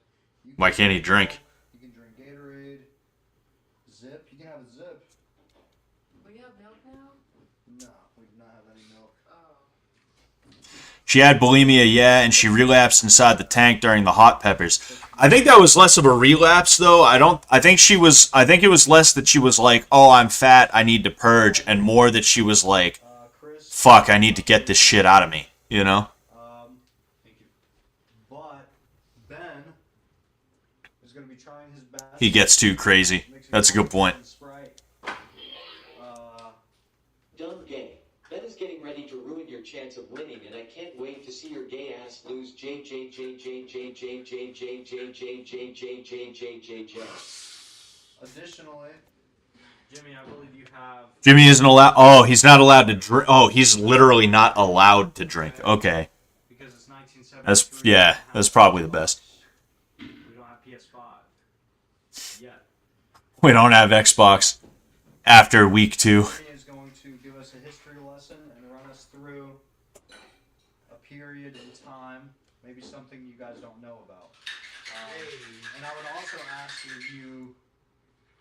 [SPEAKER 1] Why can't he drink?
[SPEAKER 15] You can drink Gatorade, Zip. You can have a Zip.
[SPEAKER 12] We have milk now?
[SPEAKER 15] No, we do not have any milk.
[SPEAKER 1] She had bulimia, yeah, and she relapsed inside the tank during the hot peppers. I think that was less of a relapse, though. I think it was less that she was like, oh, I'm fat, I need to purge, and more that she was like, fuck, I need to get this shit out of me, you know?
[SPEAKER 15] Thank you. But Ben is going to be trying his best.
[SPEAKER 1] He gets too crazy. That's a good point.
[SPEAKER 13] Dumb gay. Ben is getting ready to ruin your chance of winning, and I can't wait to see your gay ass lose.
[SPEAKER 15] Additionally, Jimmy, I believe you have.
[SPEAKER 1] Jimmy isn't allowed. Oh, he's not allowed to drink. Oh, he's literally not allowed to drink. Okay.
[SPEAKER 15] Because it's 1973.
[SPEAKER 1] That's probably the best.
[SPEAKER 15] We don't have PS5 yet.
[SPEAKER 1] We don't have Xbox after week 2.
[SPEAKER 15] Jimmy is going to give us a history lesson and run us through a period in time, maybe something you guys don't know about. And I would also ask that you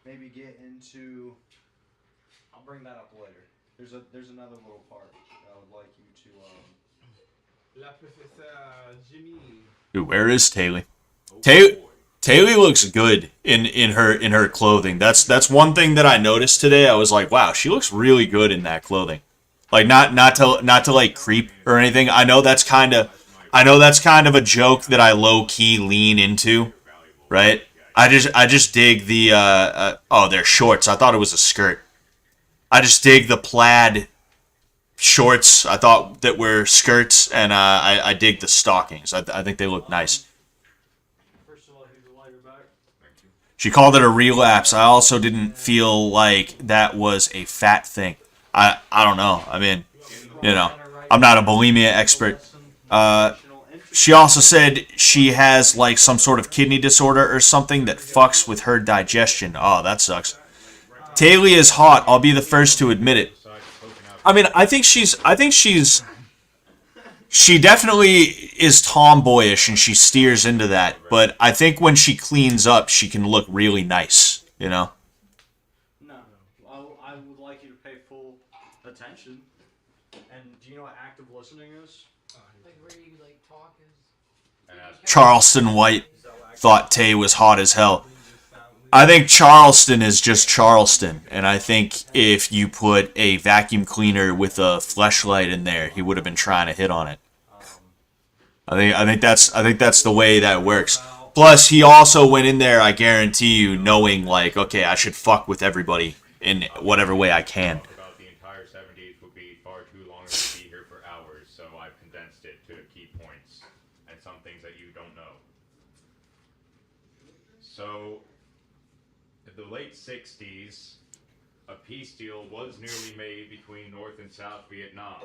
[SPEAKER 15] maybe get into. I'll bring that up later. There's another little part that I would like you to.
[SPEAKER 16] La Professeur Jimmy.
[SPEAKER 1] Dude, where is Taylor? Taylor looks good in her clothing. That's one thing that I noticed today. I was like, wow, she looks really good in that clothing. Like not to like creep or anything. I know that's kind of a joke that I low key lean into, right? I just dig the they're shorts. I thought it was a skirt. I just dig the plaid shorts. I thought that were skirts, and I dig the stockings. I think they look nice.
[SPEAKER 15] First of all, here's a lighter back.
[SPEAKER 1] She called it a relapse. I also didn't feel like that was a fat thing. I don't know. I mean, you know, I'm not a bulimia expert. She also said she has like some sort of kidney disorder or something that fucks with her digestion. Oh, that sucks. Talia is hot. I'll be the first to admit it. I mean, she definitely is tomboyish and she steers into that. But I think when she cleans up, she can look really nice, you know?
[SPEAKER 15] No. I would like you to pay full attention. And do you know what active listening is?
[SPEAKER 10] Like where you like talk is.
[SPEAKER 1] Charleston White thought Tay was hot as hell. I think Charleston is just Charleston, and I think if you put a vacuum cleaner with a fleshlight in there, he would have been trying to hit on it. I think that's the way that works. Plus, he also went in there, I guarantee you, knowing like, okay, I should fuck with everybody in whatever way I can.
[SPEAKER 9] About the entire 70s would be far too long to be here for hours, so I've condensed it to key points and some things that you don't know. So, in the late 60s, a peace deal was nearly made between North and South Vietnam.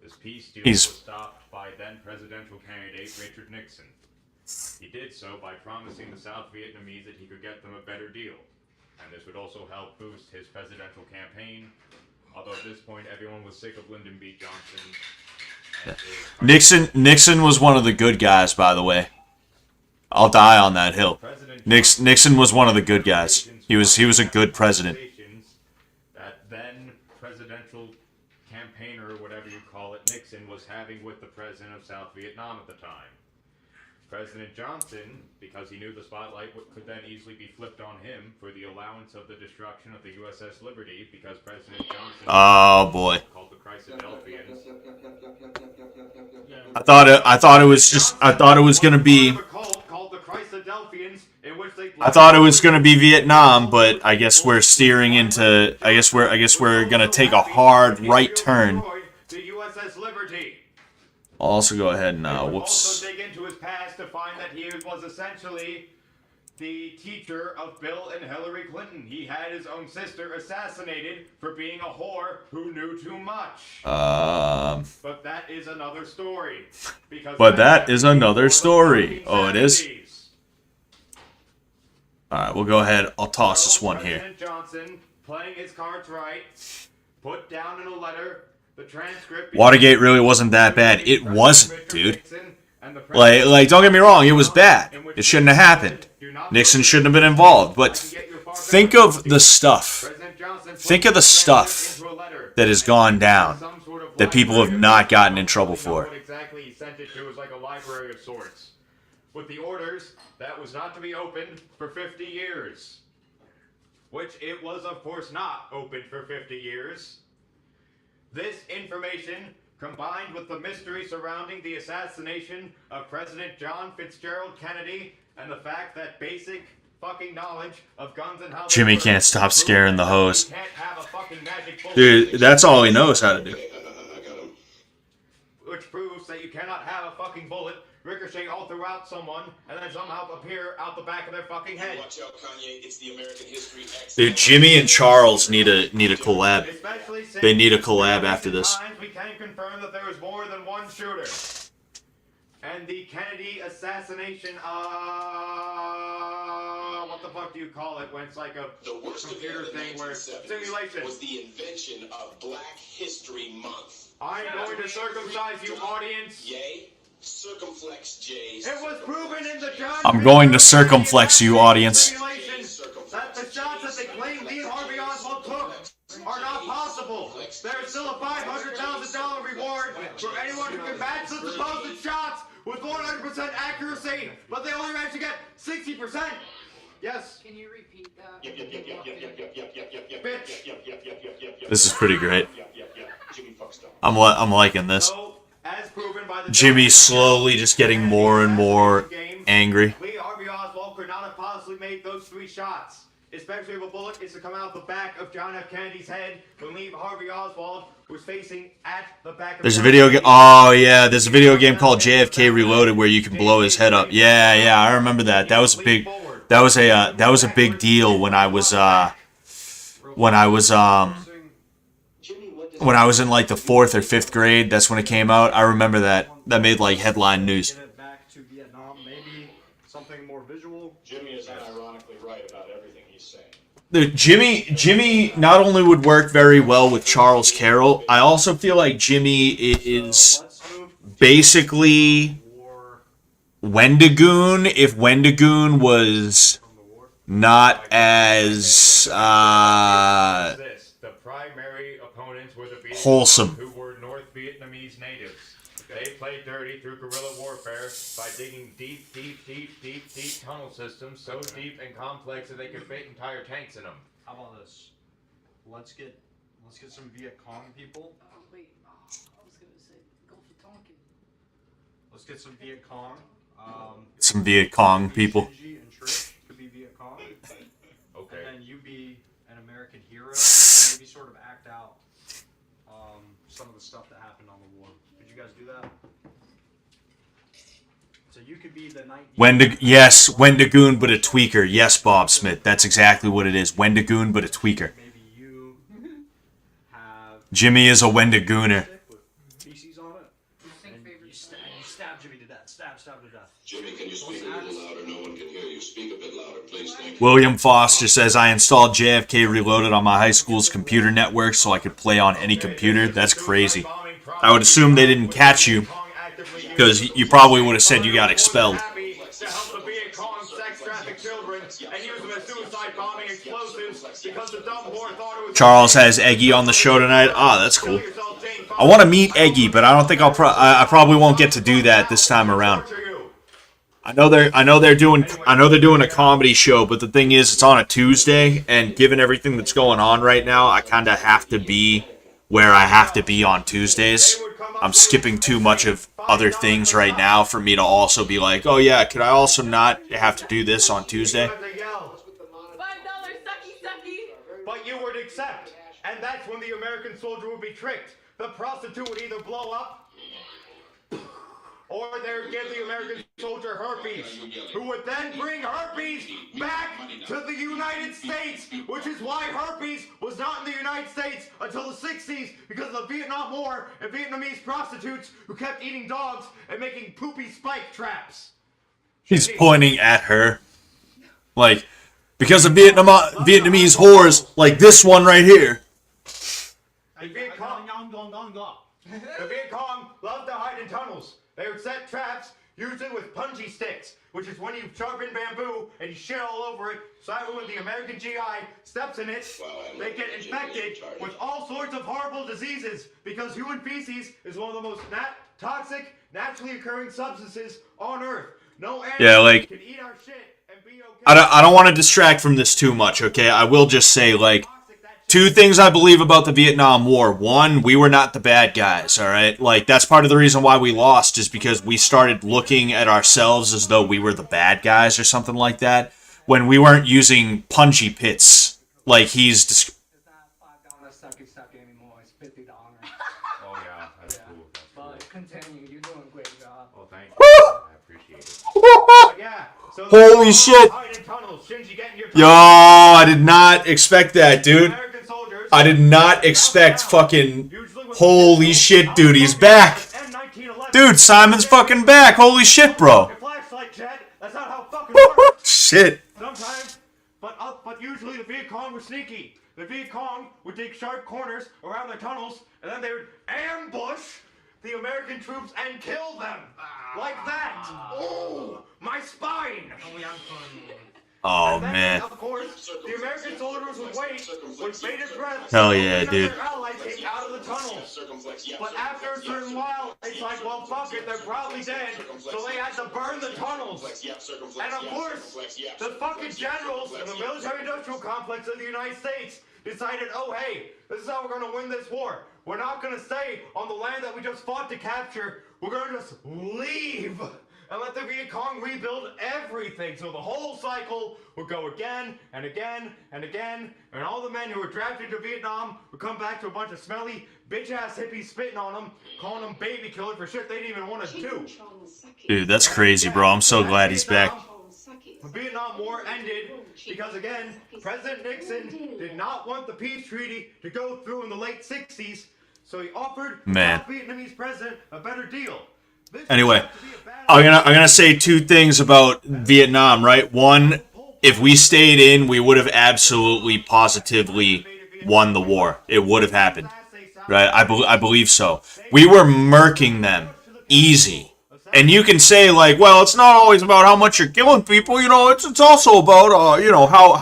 [SPEAKER 9] This peace deal was stopped by then presidential candidate Richard Nixon. He did so by promising the South Vietnamese that he could get them a better deal, and this would also help boost his presidential campaign. Although at this point everyone was sick of Lyndon B. Johnson.
[SPEAKER 1] Nixon was one of the good guys, by the way. I'll die on that hill. Nixon was one of the good guys. He was a good president.
[SPEAKER 9] That then presidential campaigner, or whatever you call it, Nixon was having with the president of South Vietnam at the time. President Johnson, because he knew the spotlight could then easily be flipped on him for the allowance of the destruction of the USS Liberty, because President Johnson called the Chrysodelphians.
[SPEAKER 1] I thought it was gonna be Vietnam, but I guess we're steering into. I guess we're gonna take a hard right turn. I'll also go ahead and whoops.
[SPEAKER 9] Also dig into his past to find that he was essentially the teacher of Bill and Hillary Clinton. He had his own sister assassinated for being a whore who knew too much. But that is another story.
[SPEAKER 1] Oh, it is? Alright, we'll go ahead. I'll toss this one here.
[SPEAKER 9] President Johnson, playing his cards right, put down in a letter the transcript.
[SPEAKER 1] Watergate really wasn't that bad. It wasn't, dude. Like, don't get me wrong, it was bad. It shouldn't have happened. Nixon shouldn't have been involved. But think of the stuff. Think of the stuff that has gone down that people have not gotten in trouble for.
[SPEAKER 9] What exactly he sent it to was like a library of sorts. With the orders that was not to be opened for 50 years. Which it was, of course, not opened for 50 years. This information, combined with the mystery surrounding the assassination of President John Fitzgerald Kennedy, and the fact that basic fucking knowledge of guns and how
[SPEAKER 1] Jimmy can't stop scaring the hose. Dude, that's all he knows how to do.
[SPEAKER 9] Which proves that you cannot have a fucking bullet ricochet all throughout someone and then somehow appear out the back of their fucking head.
[SPEAKER 14] Watch out, Kanye. It's the American History X.
[SPEAKER 1] Dude, Jimmy and Charles need a collab. They need a collab after this.
[SPEAKER 9] We can confirm that there was more than one shooter. And the Kennedy assassination, what the fuck do you call it when it's like a computer thing where simulation
[SPEAKER 14] was the invention of Black History Month.
[SPEAKER 9] I'm going to circumcise you, audience.
[SPEAKER 14] Yay. Circumflex, Jays.
[SPEAKER 9] It was proven in the John.
[SPEAKER 1] I'm going to circumflex you, audience.
[SPEAKER 9] That the shots that they claim Lee Harvey Oswald took are not possible. There's still a $500,000 reward for anyone who can match the supposed shots with 100% accuracy, but they only managed to get 60%. Yes.
[SPEAKER 10] Can you repeat that?
[SPEAKER 9] Bitch.
[SPEAKER 1] This is pretty great. I'm liking this. Jimmy slowly just getting more and more angry.
[SPEAKER 9] Lee Harvey Oswald could not have possibly made those 3 shots. especially if a bullet is to come out the back of John F. Kennedy's head when Lee Harvey Oswald was facing at the back of
[SPEAKER 1] There's a
[SPEAKER 9] John
[SPEAKER 1] video
[SPEAKER 9] F.
[SPEAKER 1] game.
[SPEAKER 9] Kennedy's
[SPEAKER 1] Oh yeah, there's a video game called JFK Reloaded where you can blow his head up. Yeah, yeah, I remember that. That was a big. That was a big deal when I was when I was in like the 4th or 5th grade. That's when it came out. I remember that. That made like headline news.
[SPEAKER 15] Get it back to Vietnam, maybe something more visual.
[SPEAKER 14] Jimmy is unironically right about everything he's saying.
[SPEAKER 1] Dude, Jimmy not only would work very well with Charles Carroll, I also feel like Jimmy is basically Wendigoon if Wendigoon was not as
[SPEAKER 9] The primary opponents were the Vietnamese
[SPEAKER 1] wholesome.
[SPEAKER 9] who were North Vietnamese natives. They played dirty through guerrilla warfare by digging deep tunnel systems so deep and complex that they could fit entire tanks in them.
[SPEAKER 15] How about this? Let's get some Viet Cong people.
[SPEAKER 10] Wait, I was gonna say go for Tonkin.
[SPEAKER 15] Let's get some Viet Cong.
[SPEAKER 1] Some Viet Cong people.
[SPEAKER 15] Shinji and Trish could be Viet Cong.
[SPEAKER 9] Okay.
[SPEAKER 15] And then you be an American hero. And maybe sort of act out some of the stuff that happened on the war. Could you guys do that? So you could be the night.
[SPEAKER 1] Yes, Wendigoon, but a tweaker. Yes, Bob Smith. That's exactly what it is. Wendigoon, but a tweaker.
[SPEAKER 15] Maybe you have
[SPEAKER 1] Jimmy is a Wendigooner.
[SPEAKER 15] feces on it. And you stab Jimmy to death. Stab to death.
[SPEAKER 14] Jimmy, can you speak a little louder? No one can hear you. Speak a bit louder, please. Thank you.
[SPEAKER 1] William Foster says, I installed JFK Reloaded on my high school's computer network so I could play on any computer. That's crazy. I would assume they didn't catch you because you probably would have said you got expelled.
[SPEAKER 9] To help the Viet Cong sex traffic children and use them as suicide bombing explosives because the dumb whore thought it was.
[SPEAKER 1] Charles has Eggy on the show tonight. Ah, that's cool. I want to meet Eggy, but I don't think I probably won't get to do that this time around. I know they're doing a comedy show, but the thing is, it's on a Tuesday, and given everything that's going on right now, I kind of have to be where I have to be on Tuesdays. I'm skipping too much of other things right now for me to also be like, oh yeah, could I also not have to do this on Tuesday?
[SPEAKER 9] $5 sucky. But you would accept, and that's when the American soldier would be tricked. The prostitute would either blow up, or they would give the American soldier herpes, who would then bring herpes back to the United States, which is why herpes was not in the United States until the 60s, because of the Vietnam War and Vietnamese prostitutes who kept eating dogs and making poopy spike traps.
[SPEAKER 1] He's pointing at her. Like, because of Vietnamese whores like this one right here.
[SPEAKER 9] The Viet Cong loved to hide in tunnels. They would set traps, usually with punji sticks, which is when you sharpen bamboo and you shit all over it, so that when the American GI steps in it, they get infected with all sorts of horrible diseases, because human feces is one of the most toxic, naturally occurring substances on Earth. No animal can eat our shit and be okay.
[SPEAKER 1] I don't want to distract from this too much, okay? I will just say, like, two things I believe about the Vietnam War. One, we were not the bad guys, all right? Like, that's part of the reason why we lost, is because we started looking at ourselves as though we were the bad guys or something like that, when we weren't using punji pits like he's...
[SPEAKER 7] It's not $5 sucky anymore. It's $50.
[SPEAKER 9] Oh yeah, that's cool.
[SPEAKER 7] But continue. You're doing a great job.
[SPEAKER 9] Well, thank you. I appreciate it. But yeah, so
[SPEAKER 1] Holy shit! Yo, I did not expect that, dude. I did not expect fucking... Holy shit, dude, he's back. Dude, Simon's fucking back. Holy shit, bro. Shit.
[SPEAKER 9] Sometimes, but usually the Viet Cong were sneaky. The Viet Cong would dig sharp corners around their tunnels, and then they would ambush the American troops and kill them. Like that. Oh, my spine.
[SPEAKER 1] Oh,
[SPEAKER 9] and then,
[SPEAKER 1] man.
[SPEAKER 9] Of course, the American soldiers would wait with bated breath.
[SPEAKER 1] Hell yeah, dude.
[SPEAKER 9] Their allies came out of the tunnels. But after a certain while, it's like, well, fuck it, they're probably dead. So they had to burn the tunnels. And of course, the fucking generals in the military-industrial complex of the United States decided, oh, hey, this is how we're going to win this war. We're not going to stay on the land that we just fought to capture. We're going to just leave and let the Viet Cong rebuild everything, so the whole cycle would go again and again and again, and all the men who were drafted to Vietnam would come back to a bunch of smelly, bitch-ass hippies spitting on them, calling them baby killer for shit they didn't even want to do.
[SPEAKER 1] Dude, that's crazy, bro. I'm so glad he's back.
[SPEAKER 9] The Vietnam War ended because, again, President Nixon did not want the peace treaty to go through in the late 60s, so he offered the South Vietnamese president a better deal.
[SPEAKER 1] Anyway, I'm gonna say two things about Vietnam, right? One, if we stayed in, we would have absolutely, positively won the war. It would have happened, right? I believe so. We were murking them, easy. And you can say, like, well, it's not always about how much you're killing people, you know, it's also about, you know, how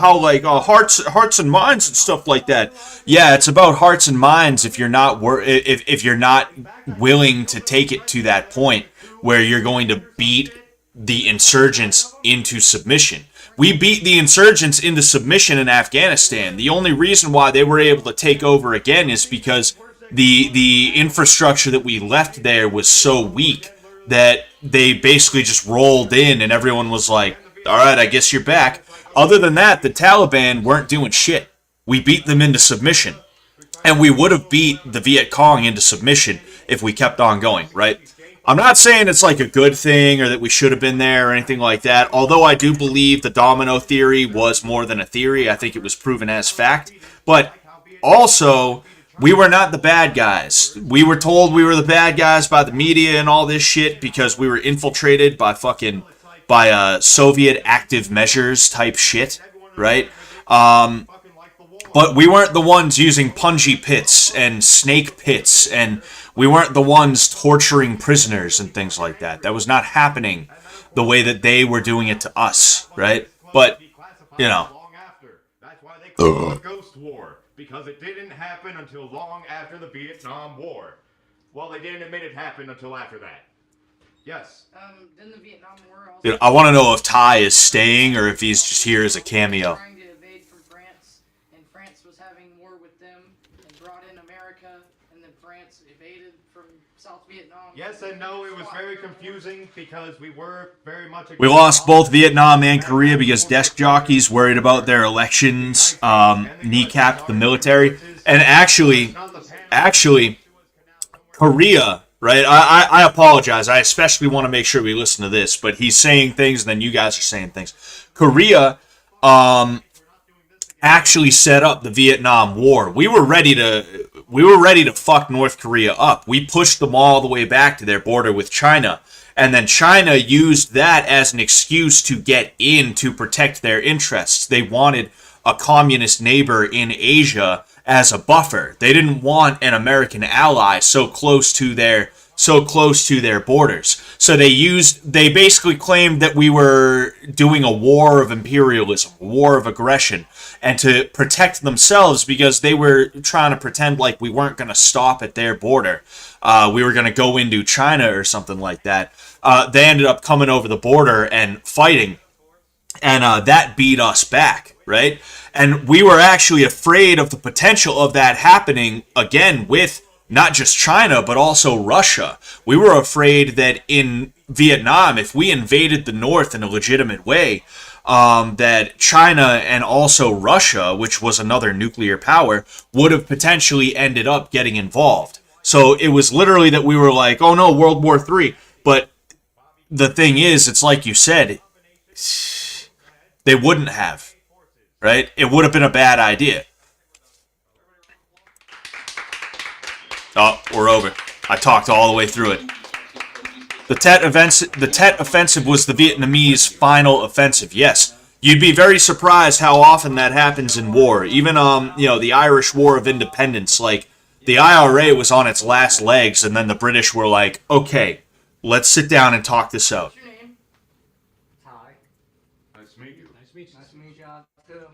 [SPEAKER 1] hearts and minds and stuff like that. Yeah, it's about hearts and minds if you're not if you're not willing to take it to that point where you're going to beat the insurgents into submission. We beat the insurgents into submission in Afghanistan. The only reason why they were able to take over again is because the infrastructure that we left there was so weak that they basically just rolled in and everyone was like, all right, I guess you're back. Other than that, the Taliban weren't doing shit. We beat them into submission. And we would have beat the Viet Cong into submission if we kept on going, right? I'm not saying it's like a good thing or that we should have been there or anything like that, although I do believe the domino theory was more than a theory. I think it was proven as fact. But also, we were not the bad guys. We were told we were the bad guys by the media and all this shit because we were infiltrated by Soviet active measures type shit, right? But we weren't the ones using punji pits and snake pits, and we weren't the ones torturing prisoners and things like that. That was not happening the way that they were doing it to us, right? But, you know.
[SPEAKER 9] That's why they call it a ghost war. Because it didn't happen until long after the Vietnam War. Well, they didn't admit it happened until after that. Yes.
[SPEAKER 10] Didn't the Vietnam War also...
[SPEAKER 1] Dude, I want to know if Ty is staying or if he's just here as a cameo.
[SPEAKER 10] Trying to evade from France, and France was having war with them, and brought in America, and then France evaded from South Vietnam.
[SPEAKER 9] Yes and no, it was very confusing because we were very much...
[SPEAKER 1] We lost both Vietnam and Korea because desk jockeys worried about their elections, kneecapped the military. And actually, Korea, right? I apologize. I especially want to make sure we listen to this, but he's saying things and then you guys are saying things. Korea actually set up the Vietnam War. We were ready to fuck North Korea up. We pushed them all the way back to their border with China. And then China used that as an excuse to get in to protect their interests. They wanted a communist neighbor in Asia as a buffer. They didn't want an American ally so close to their borders. So they basically claimed that we were doing a war of imperialism, a war of aggression, and to protect themselves because they were trying to pretend like we weren't going to stop at their border. We were going to go into China or something like that. They ended up coming over the border and fighting, and that beat us back, right? And we were actually afraid of the potential of that happening again with not just China, but also Russia. We were afraid that in Vietnam, if we invaded the North in a legitimate way, that China and also Russia, which was another nuclear power, would have potentially ended up getting involved. So it was literally that we were like, oh no, World War III. But the thing is, it's like you said, they wouldn't have, right? It would have been a bad idea. Oh, we're over. I talked all the way through it. The Tet Offensive was the Vietnamese final offensive. Yes, you'd be very surprised how often that happens in war. Even the Irish War of Independence, like the IRA was on its last legs, and then the British were like, "Okay, let's sit down and talk this out."
[SPEAKER 10] What's your name?
[SPEAKER 17] Ty.
[SPEAKER 9] Nice to meet you.
[SPEAKER 17] Nice to meet you. Nice to meet you too.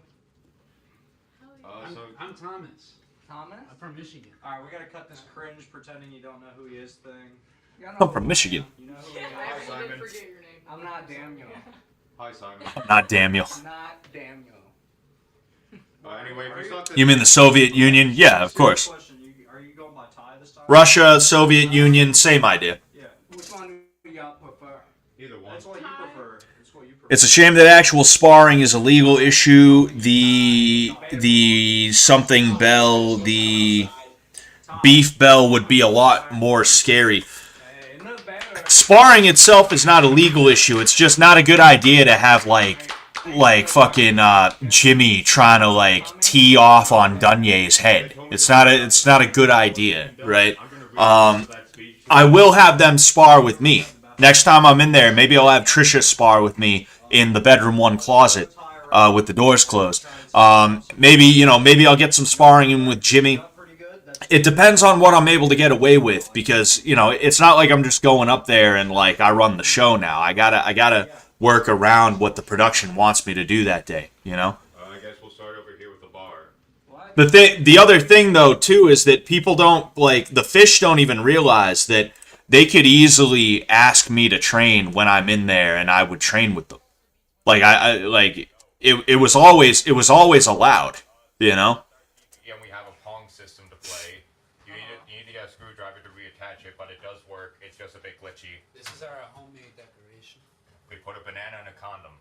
[SPEAKER 2] I'm Thomas.
[SPEAKER 17] Thomas?
[SPEAKER 2] I'm from Michigan.
[SPEAKER 15] Alright, we gotta cut this cringe pretending you don't know who he is thing.
[SPEAKER 1] I'm from Michigan.
[SPEAKER 15] You know who he is.
[SPEAKER 10] I actually did forget your name.
[SPEAKER 17] I'm not Daniel.
[SPEAKER 9] Hi, Simon.
[SPEAKER 1] Not Daniel.
[SPEAKER 17] Not Daniel.
[SPEAKER 9] Anyway, if you
[SPEAKER 1] You mean the Soviet Union? Yeah, of course.
[SPEAKER 15] Are you going by Ty this time?
[SPEAKER 1] Russia, Soviet Union, same idea.
[SPEAKER 15] Yeah.
[SPEAKER 17] Which one do y'all prefer?
[SPEAKER 9] Either one.
[SPEAKER 1] It's a shame that actual sparring is a legal issue. The something bell, the beef bell would be a lot more scary. Sparring itself is not a legal issue. It's just not a good idea to have like fucking Jimmy trying to like tee off on Dunye's head. It's not a good idea, right? I will have them spar with me. Next time I'm in there, maybe I'll have Trisha spar with me in the bedroom one closet with the doors closed. Maybe I'll get some sparring in with Jimmy. It depends on what I'm able to get away with, because it's not like I'm just going up there and like I run the show now. I gotta work around what the production wants me to do that day.
[SPEAKER 9] I guess we'll start over here with the bar.
[SPEAKER 1] The other thing though too is that people don't the fish don't even realize that they could easily ask me to train when I'm in there, and I would train with them. It was always allowed,
[SPEAKER 9] Yeah, we have a pong system to play. You need to get a screwdriver to reattach it, but it does work. It's just a bit glitchy.
[SPEAKER 2] This is our homemade decoration.
[SPEAKER 9] We put a banana in a condom.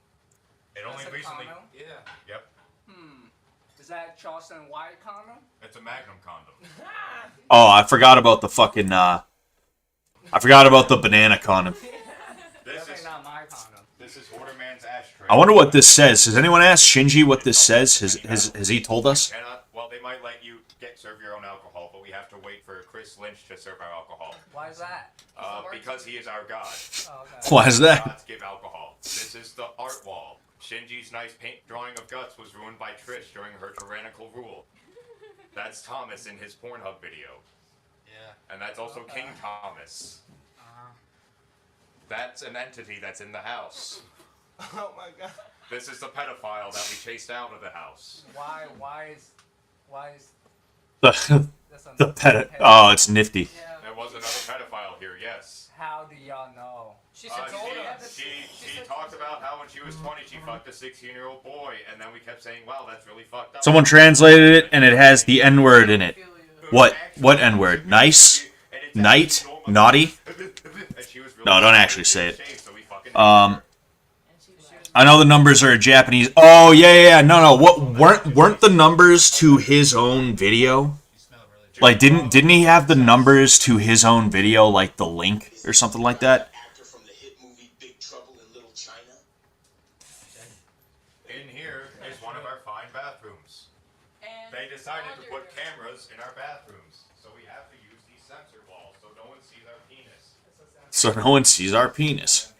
[SPEAKER 9] It only
[SPEAKER 17] That's a
[SPEAKER 9] recently.
[SPEAKER 17] condom?
[SPEAKER 9] Yeah. Yep.
[SPEAKER 17] Is that Charleston White condom?
[SPEAKER 9] It's a Magnum condom.
[SPEAKER 1] Oh, I forgot about the fucking. I forgot about the banana condom.
[SPEAKER 9] This is not my condom. This is Orderman's ashtray.
[SPEAKER 1] I wonder what this says. Has anyone asked Shinji what this says? Has he told us?
[SPEAKER 9] Well, they might let you serve your own alcohol, but we have to wait for Chris Lynch to serve our alcohol.
[SPEAKER 17] Why is that?
[SPEAKER 9] Because he is our god.
[SPEAKER 17] Oh, okay.
[SPEAKER 1] Why is that?
[SPEAKER 9] Gods give alcohol. This is the art wall. Shinji's nice paint drawing of guts was ruined by Trish during her tyrannical rule. That's Thomas in his Pornhub video.
[SPEAKER 2] Yeah.
[SPEAKER 9] And that's also King Thomas. That's an entity that's in the house.
[SPEAKER 17] Oh my god.
[SPEAKER 9] This is the pedophile that we chased out of the house.
[SPEAKER 17] Why is
[SPEAKER 1] The pet. Oh, it's nifty.
[SPEAKER 9] There was another pedophile here, yes.
[SPEAKER 17] how do y'all know?
[SPEAKER 9] She talked about how when she was 20 she fucked a 16-year-old boy, and then we kept saying, wow, that's really fucked up.
[SPEAKER 1] Someone translated it, and it has the N-word in it. What N-word? Nice? Night? Naughty? No, don't actually say it. I know the numbers are Japanese. Oh yeah. No. What weren't the numbers to his own video? Like didn't he have the numbers to his own video, like the link or something like that?
[SPEAKER 9] In here is one of our fine bathrooms. They decided to put cameras in our bathrooms, so we have to use these sensor walls so no one sees our penis.
[SPEAKER 1] So no one sees our penis.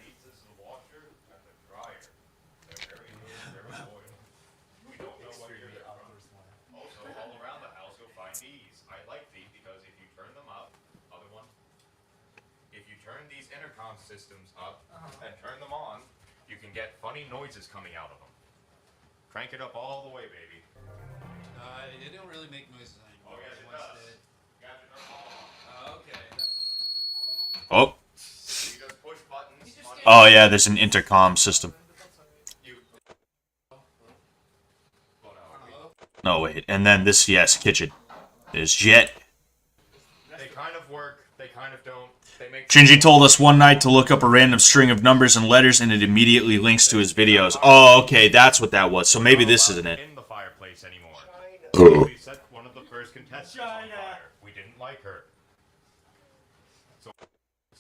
[SPEAKER 9] Systems up and turn them on, you can get funny noises coming out of them. Crank it up all the way, baby.
[SPEAKER 2] It don't really make noises anymore.
[SPEAKER 9] Oh, yes, it does.
[SPEAKER 1] Oh.
[SPEAKER 9] You just push buttons.
[SPEAKER 1] Oh yeah, there's an intercom system. No wait, and then this kitchen. There's Jet.
[SPEAKER 9] They kind of work. They kind of don't.
[SPEAKER 1] Shinji told us one night to look up a random string of numbers and letters, and it immediately links to his videos. Oh, okay, that's what that was. So maybe this isn't it.
[SPEAKER 9] In the fireplace anymore. We set one of the first contestants on fire. We didn't like her, so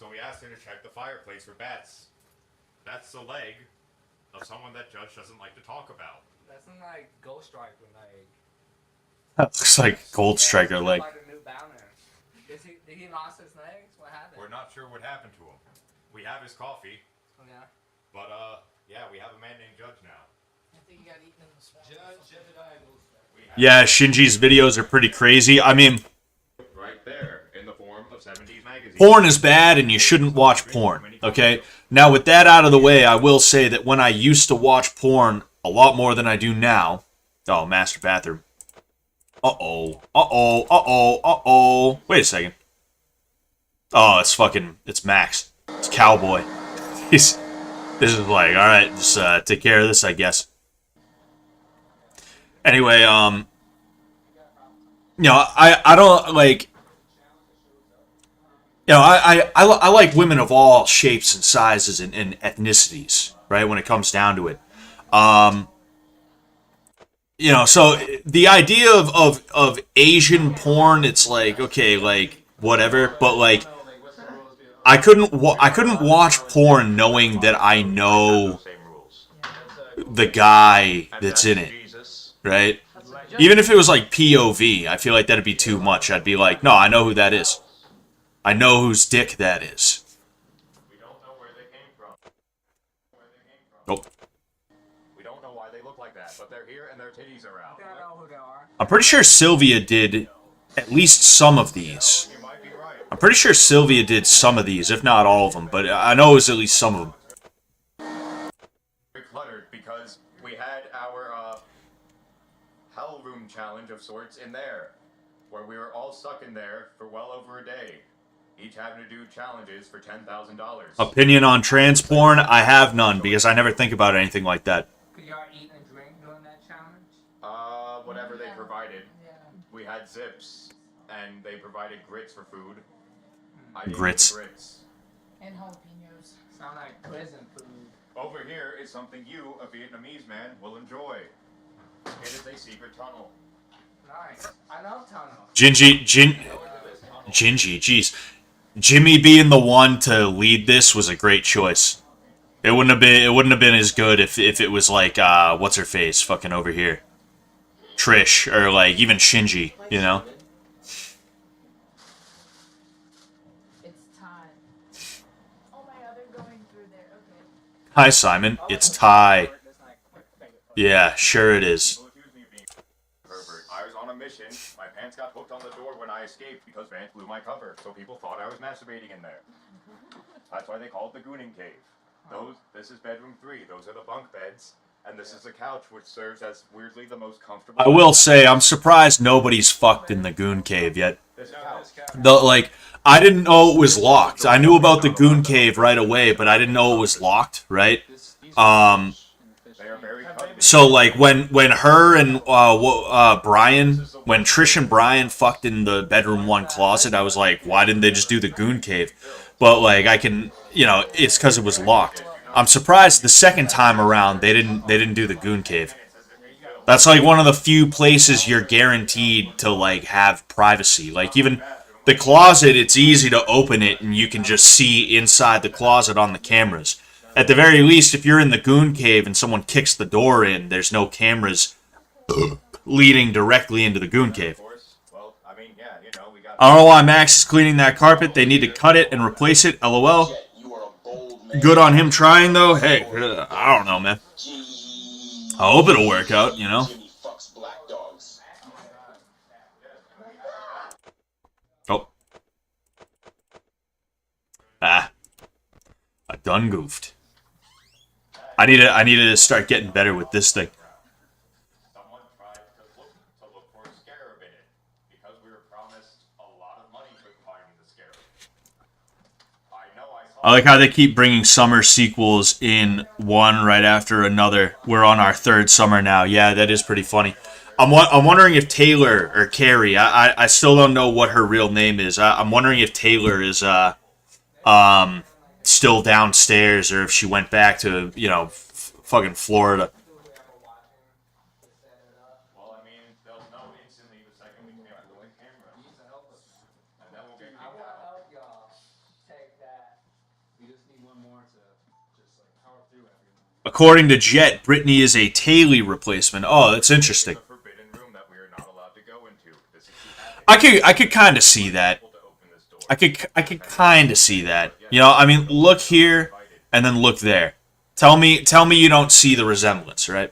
[SPEAKER 9] we asked her to check the fireplace for bats. That's the leg of someone that Judge doesn't like to talk about.
[SPEAKER 17] That's not like Ghost Striker leg.
[SPEAKER 1] That looks like Gold Striker leg.
[SPEAKER 17] Did he lost his legs? What happened?
[SPEAKER 9] We're not sure what happened to him. We have his coffee.
[SPEAKER 17] Oh, yeah.
[SPEAKER 9] But yeah, we have a man named Judge now.
[SPEAKER 10] I think he got eaten in the swamp.
[SPEAKER 1] Yeah, Shinji's videos are pretty crazy. I mean,
[SPEAKER 9] right there in the form of 70s magazine.
[SPEAKER 1] porn is bad, and you shouldn't watch porn. Okay. Now, with that out of the way, I will say that when I used to watch porn a lot more than I do now. Oh, master bathroom. Uh-oh. Wait a second. Oh, it's Max. It's Cowboy. This is like, alright, just take care of this, I guess. Anyway, I don't, like, I like women of all shapes and sizes and ethnicities. right? When it comes down to it. You know, so the idea of Asian porn, it's like, okay, like, whatever, but like, I couldn't watch porn knowing that I know the guy that's in it, right? Even if it was like POV, I feel like that'd be too much. I'd be like, no, I know who that is. I know whose dick that is. Nope.
[SPEAKER 9] We don't know why they look like that, but they're here and their titties are out.
[SPEAKER 17] I don't know who they are.
[SPEAKER 1] I'm pretty sure Sylvia did at least some of these. I'm pretty sure Sylvia did some of these, if not all of them, but I know it was at least some of them.
[SPEAKER 9] Very cluttered because we had our hell room challenge of sorts in there, where we were all stuck in there for well over a day, each having to do challenges for $10,000.
[SPEAKER 1] Opinion on trans porn? I have none, because I never think about anything like that.
[SPEAKER 17] Could y'all eat and drink during that challenge?
[SPEAKER 9] Whatever they provided. We had zips, and they provided grits for food. I ate
[SPEAKER 1] Grits.
[SPEAKER 9] grits.
[SPEAKER 10] And jalapenos.
[SPEAKER 17] Sound like prison food.
[SPEAKER 9] Over here is something you, a Vietnamese man, will enjoy. It is a secret tunnel.
[SPEAKER 17] Nice. I love tunnels.
[SPEAKER 1] Gingy, jeez. Jimmy being the one to lead this was a great choice. It wouldn't have been as good if it was like what's her face fucking over here, Trish, or like even Shinji, you know.
[SPEAKER 11] It's time. Oh my god, they're going through there. Okay.
[SPEAKER 1] Hi Simon, it's Ty. Yeah, sure it is.
[SPEAKER 9] Herbert, I was on a mission. My pants got hooked on the door when I escaped because Vance blew my cover, so people thought I was masturbating in there. That's why they call it the Gooning Cave. This is bedroom 3. Those are the bunk beds, and this is the couch, which serves as weirdly the most comfortable.
[SPEAKER 1] I will say I'm surprised nobody's fucked in the Goon Cave yet. I didn't know it was locked. I knew about the Goon Cave right away, but I didn't know it was locked, right? So like when her and Brian, when Trish and Brian fucked in the bedroom 1 closet, I was like, why didn't they just do the Goon Cave? But like I can, you know, it's because it was locked. I'm surprised the second time around they didn't do the Goon Cave. That's like one of the few places you're guaranteed to like have privacy. Like even the closet, it's easy to open it and you can just see inside the closet on the cameras. At the very least, if you're in the Goon Cave and someone kicks the door in, there's no cameras leading directly into the Goon Cave. I don't know why Max is cleaning that carpet. They need to cut it and replace it. LOL. Good on him trying, though. Hey, I don't know, man. I hope it'll work out, you know? Oh. I done goofed. I need to start getting better with this thing.
[SPEAKER 9] Someone tried to look for a scarab in it because we were promised a lot of money for finding the scarab.
[SPEAKER 1] I like how they keep bringing summer sequels in one right after another. We're on our 3rd summer now. Yeah, that is pretty funny. I'm wondering if Taylor or Carrie. I still don't know what her real name is. I'm wondering if Taylor is still downstairs or if she went back to, you know, fucking Florida.
[SPEAKER 9] Well, I mean, they'll know instantly the second we clear the link camera. And then we'll get kicked out.
[SPEAKER 17] Help y'all take that. We just need one more to just like power through everyone.
[SPEAKER 1] According to Jet, Brittany is a Taylor replacement. Oh, that's interesting. I could kind of see that. I could kind of see that. You know, I mean, look here and then look there. Tell me you don't see the resemblance, right?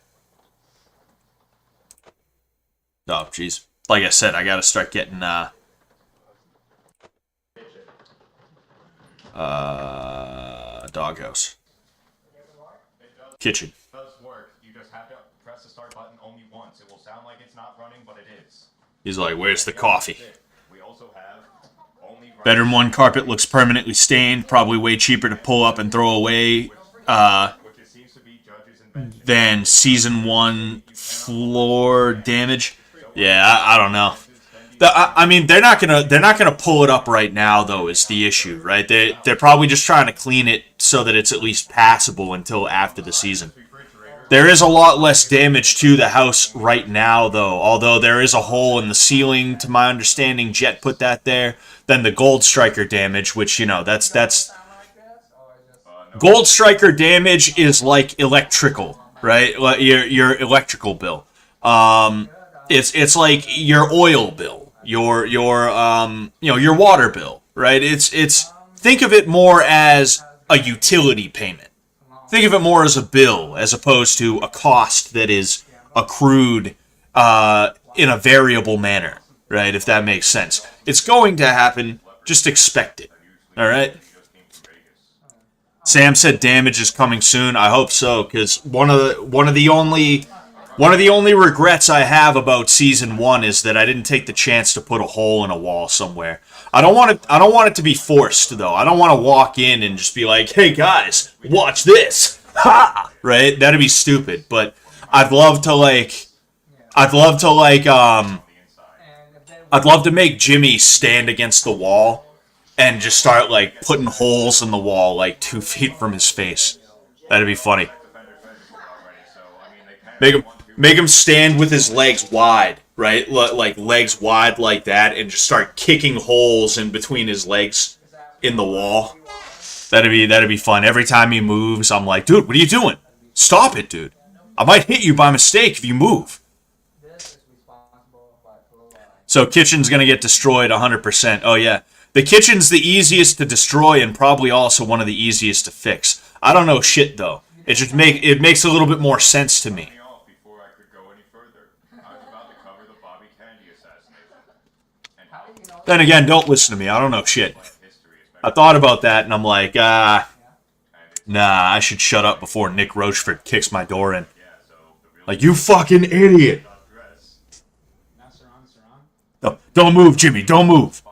[SPEAKER 1] Oh, jeez. Like I said, I gotta start getting doghouse. Kitchen.
[SPEAKER 9] It does work. You just have to press the start button only once. It will sound like it's not running, but it is.
[SPEAKER 1] He's like, where's the coffee?
[SPEAKER 9] We also have only
[SPEAKER 1] Bedroom 1 carpet looks permanently stained. Probably way cheaper to pull up and throw away than Season 1 floor damage. Yeah, I don't know. I mean, they're not gonna pull it up right now, though. Is the issue, right? They're probably just trying to clean it so that it's at least passable until after the season. There is a lot less damage to the house right now, though. Although there is a hole in the ceiling, to my understanding, Jet put that there. Then the Gold Striker damage, which that's Gold Striker damage is like electrical, right? Your electrical bill. It's like your oil bill, your water bill, right? It's think of it more as a utility payment. Think of it more as a bill as opposed to a cost that is accrued in a variable manner, right? If that makes sense. It's going to happen. Just expect it. All right? Sam said damage is coming soon. I hope so, because one of the only regrets I have about season 1 is that I didn't take the chance to put a hole in a wall somewhere. I don't want it to be forced, though. I don't want to walk in and just be like, "Hey guys, watch this." Ha! Right? That'd be stupid. But I'd love to make Jimmy stand against the wall and just start like putting holes in the wall like 2 feet from his face. That'd be funny. Make him stand with his legs wide, right? Like legs wide like that, and just start kicking holes in between his legs in the wall. That'd be fun. Every time he moves, I'm like, dude, what are you doing? Stop it, dude. I might hit you by mistake if you move. So kitchen's gonna get destroyed 100%. Oh yeah. The kitchen's the easiest to destroy and probably also one of the easiest to fix. I don't know shit though. It makes a little bit more sense to me. Then again, don't listen to me. I don't know shit. I thought about that, and I'm like, nah, I should shut up before Nick Rochefort kicks my door in. Like, you fucking idiot. No, don't move, Jimmy. Don't move.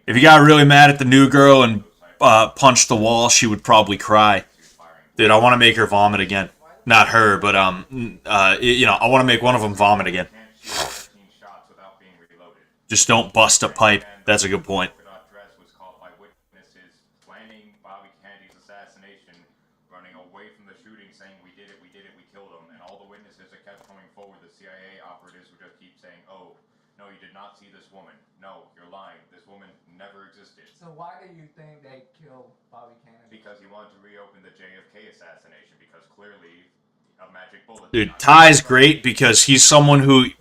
[SPEAKER 1] If you got really mad at the new girl and punched the wall, she would probably cry. Dude, I want to make her vomit again. Not her, but, I want to make one of them vomit again. Just don't bust a pipe. That's a good point.
[SPEAKER 9] Was caught by witnesses planning Bobby Kennedy's assassination, running away from the shooting, saying we did it, we killed him. And all the witnesses that kept coming forward, the CIA operatives would just keep saying, "Oh, no, you did not see this woman. No, you're lying. This woman never existed."
[SPEAKER 17] So why do you think they killed Bobby Kennedy?
[SPEAKER 9] Because he wanted to reopen the JFK assassination, because clearly a magic bullet...
[SPEAKER 1] Dude, Ty's great because he's someone who...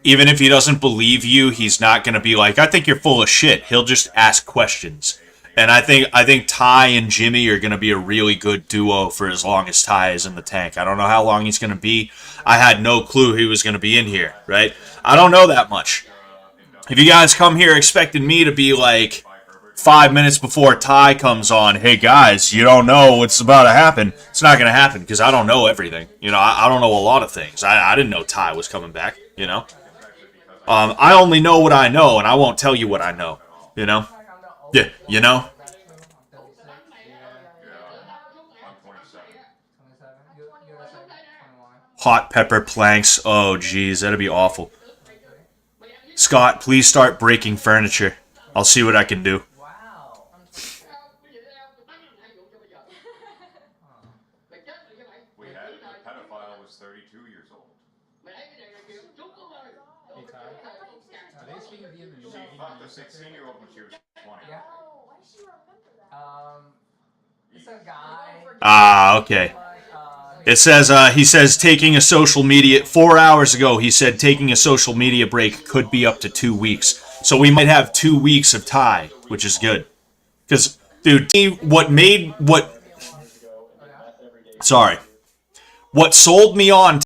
[SPEAKER 1] Even if he doesn't believe you, he's not going to be like, "I think you're full of shit." He'll just ask questions. And I think Ty and Jimmy are going to be a really good duo for as long as Ty is in the tank. I don't know how long he's going to be. I had no clue he was going to be in here, right? I don't know that much. If you guys come here expecting me to be like 5 minutes before Ty comes on, "Hey guys, you don't know what's about to happen," it's not going to happen because I don't know everything. I don't know a lot of things. I didn't know Ty was coming back, I only know what I know, and I won't tell you what I know, Yeah, Hot pepper planks. Oh, geez, that'd be awful. Scott, please start breaking furniture. I'll see what I can do.
[SPEAKER 9] We had the pedophile was 32 years old. She fucked a 16-year-old when she was 20.
[SPEAKER 17] Yeah. Why does she remember that? It's a guy.
[SPEAKER 1] Ah, okay. It says, he says taking a social media... 4 hours ago, he said taking a social media break could be up to 2 weeks. So we might have 2 weeks of Ty, which is good. Because, dude, what sold me on...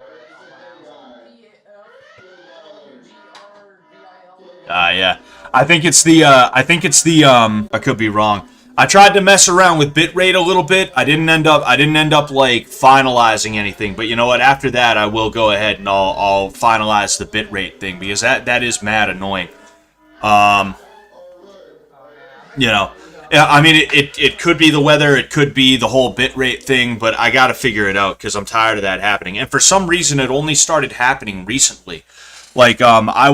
[SPEAKER 1] yeah. I think it's the, I could be wrong. I tried to mess around with bitrate a little bit. I didn't end up like finalizing anything. But you know what? After that, I will go ahead and I'll finalize the bitrate thing because that is mad annoying. I mean, it could be the weather, it could be the whole bitrate thing, but I gotta figure it out because I'm tired of that happening. And for some reason, it only started happening recently. Like, I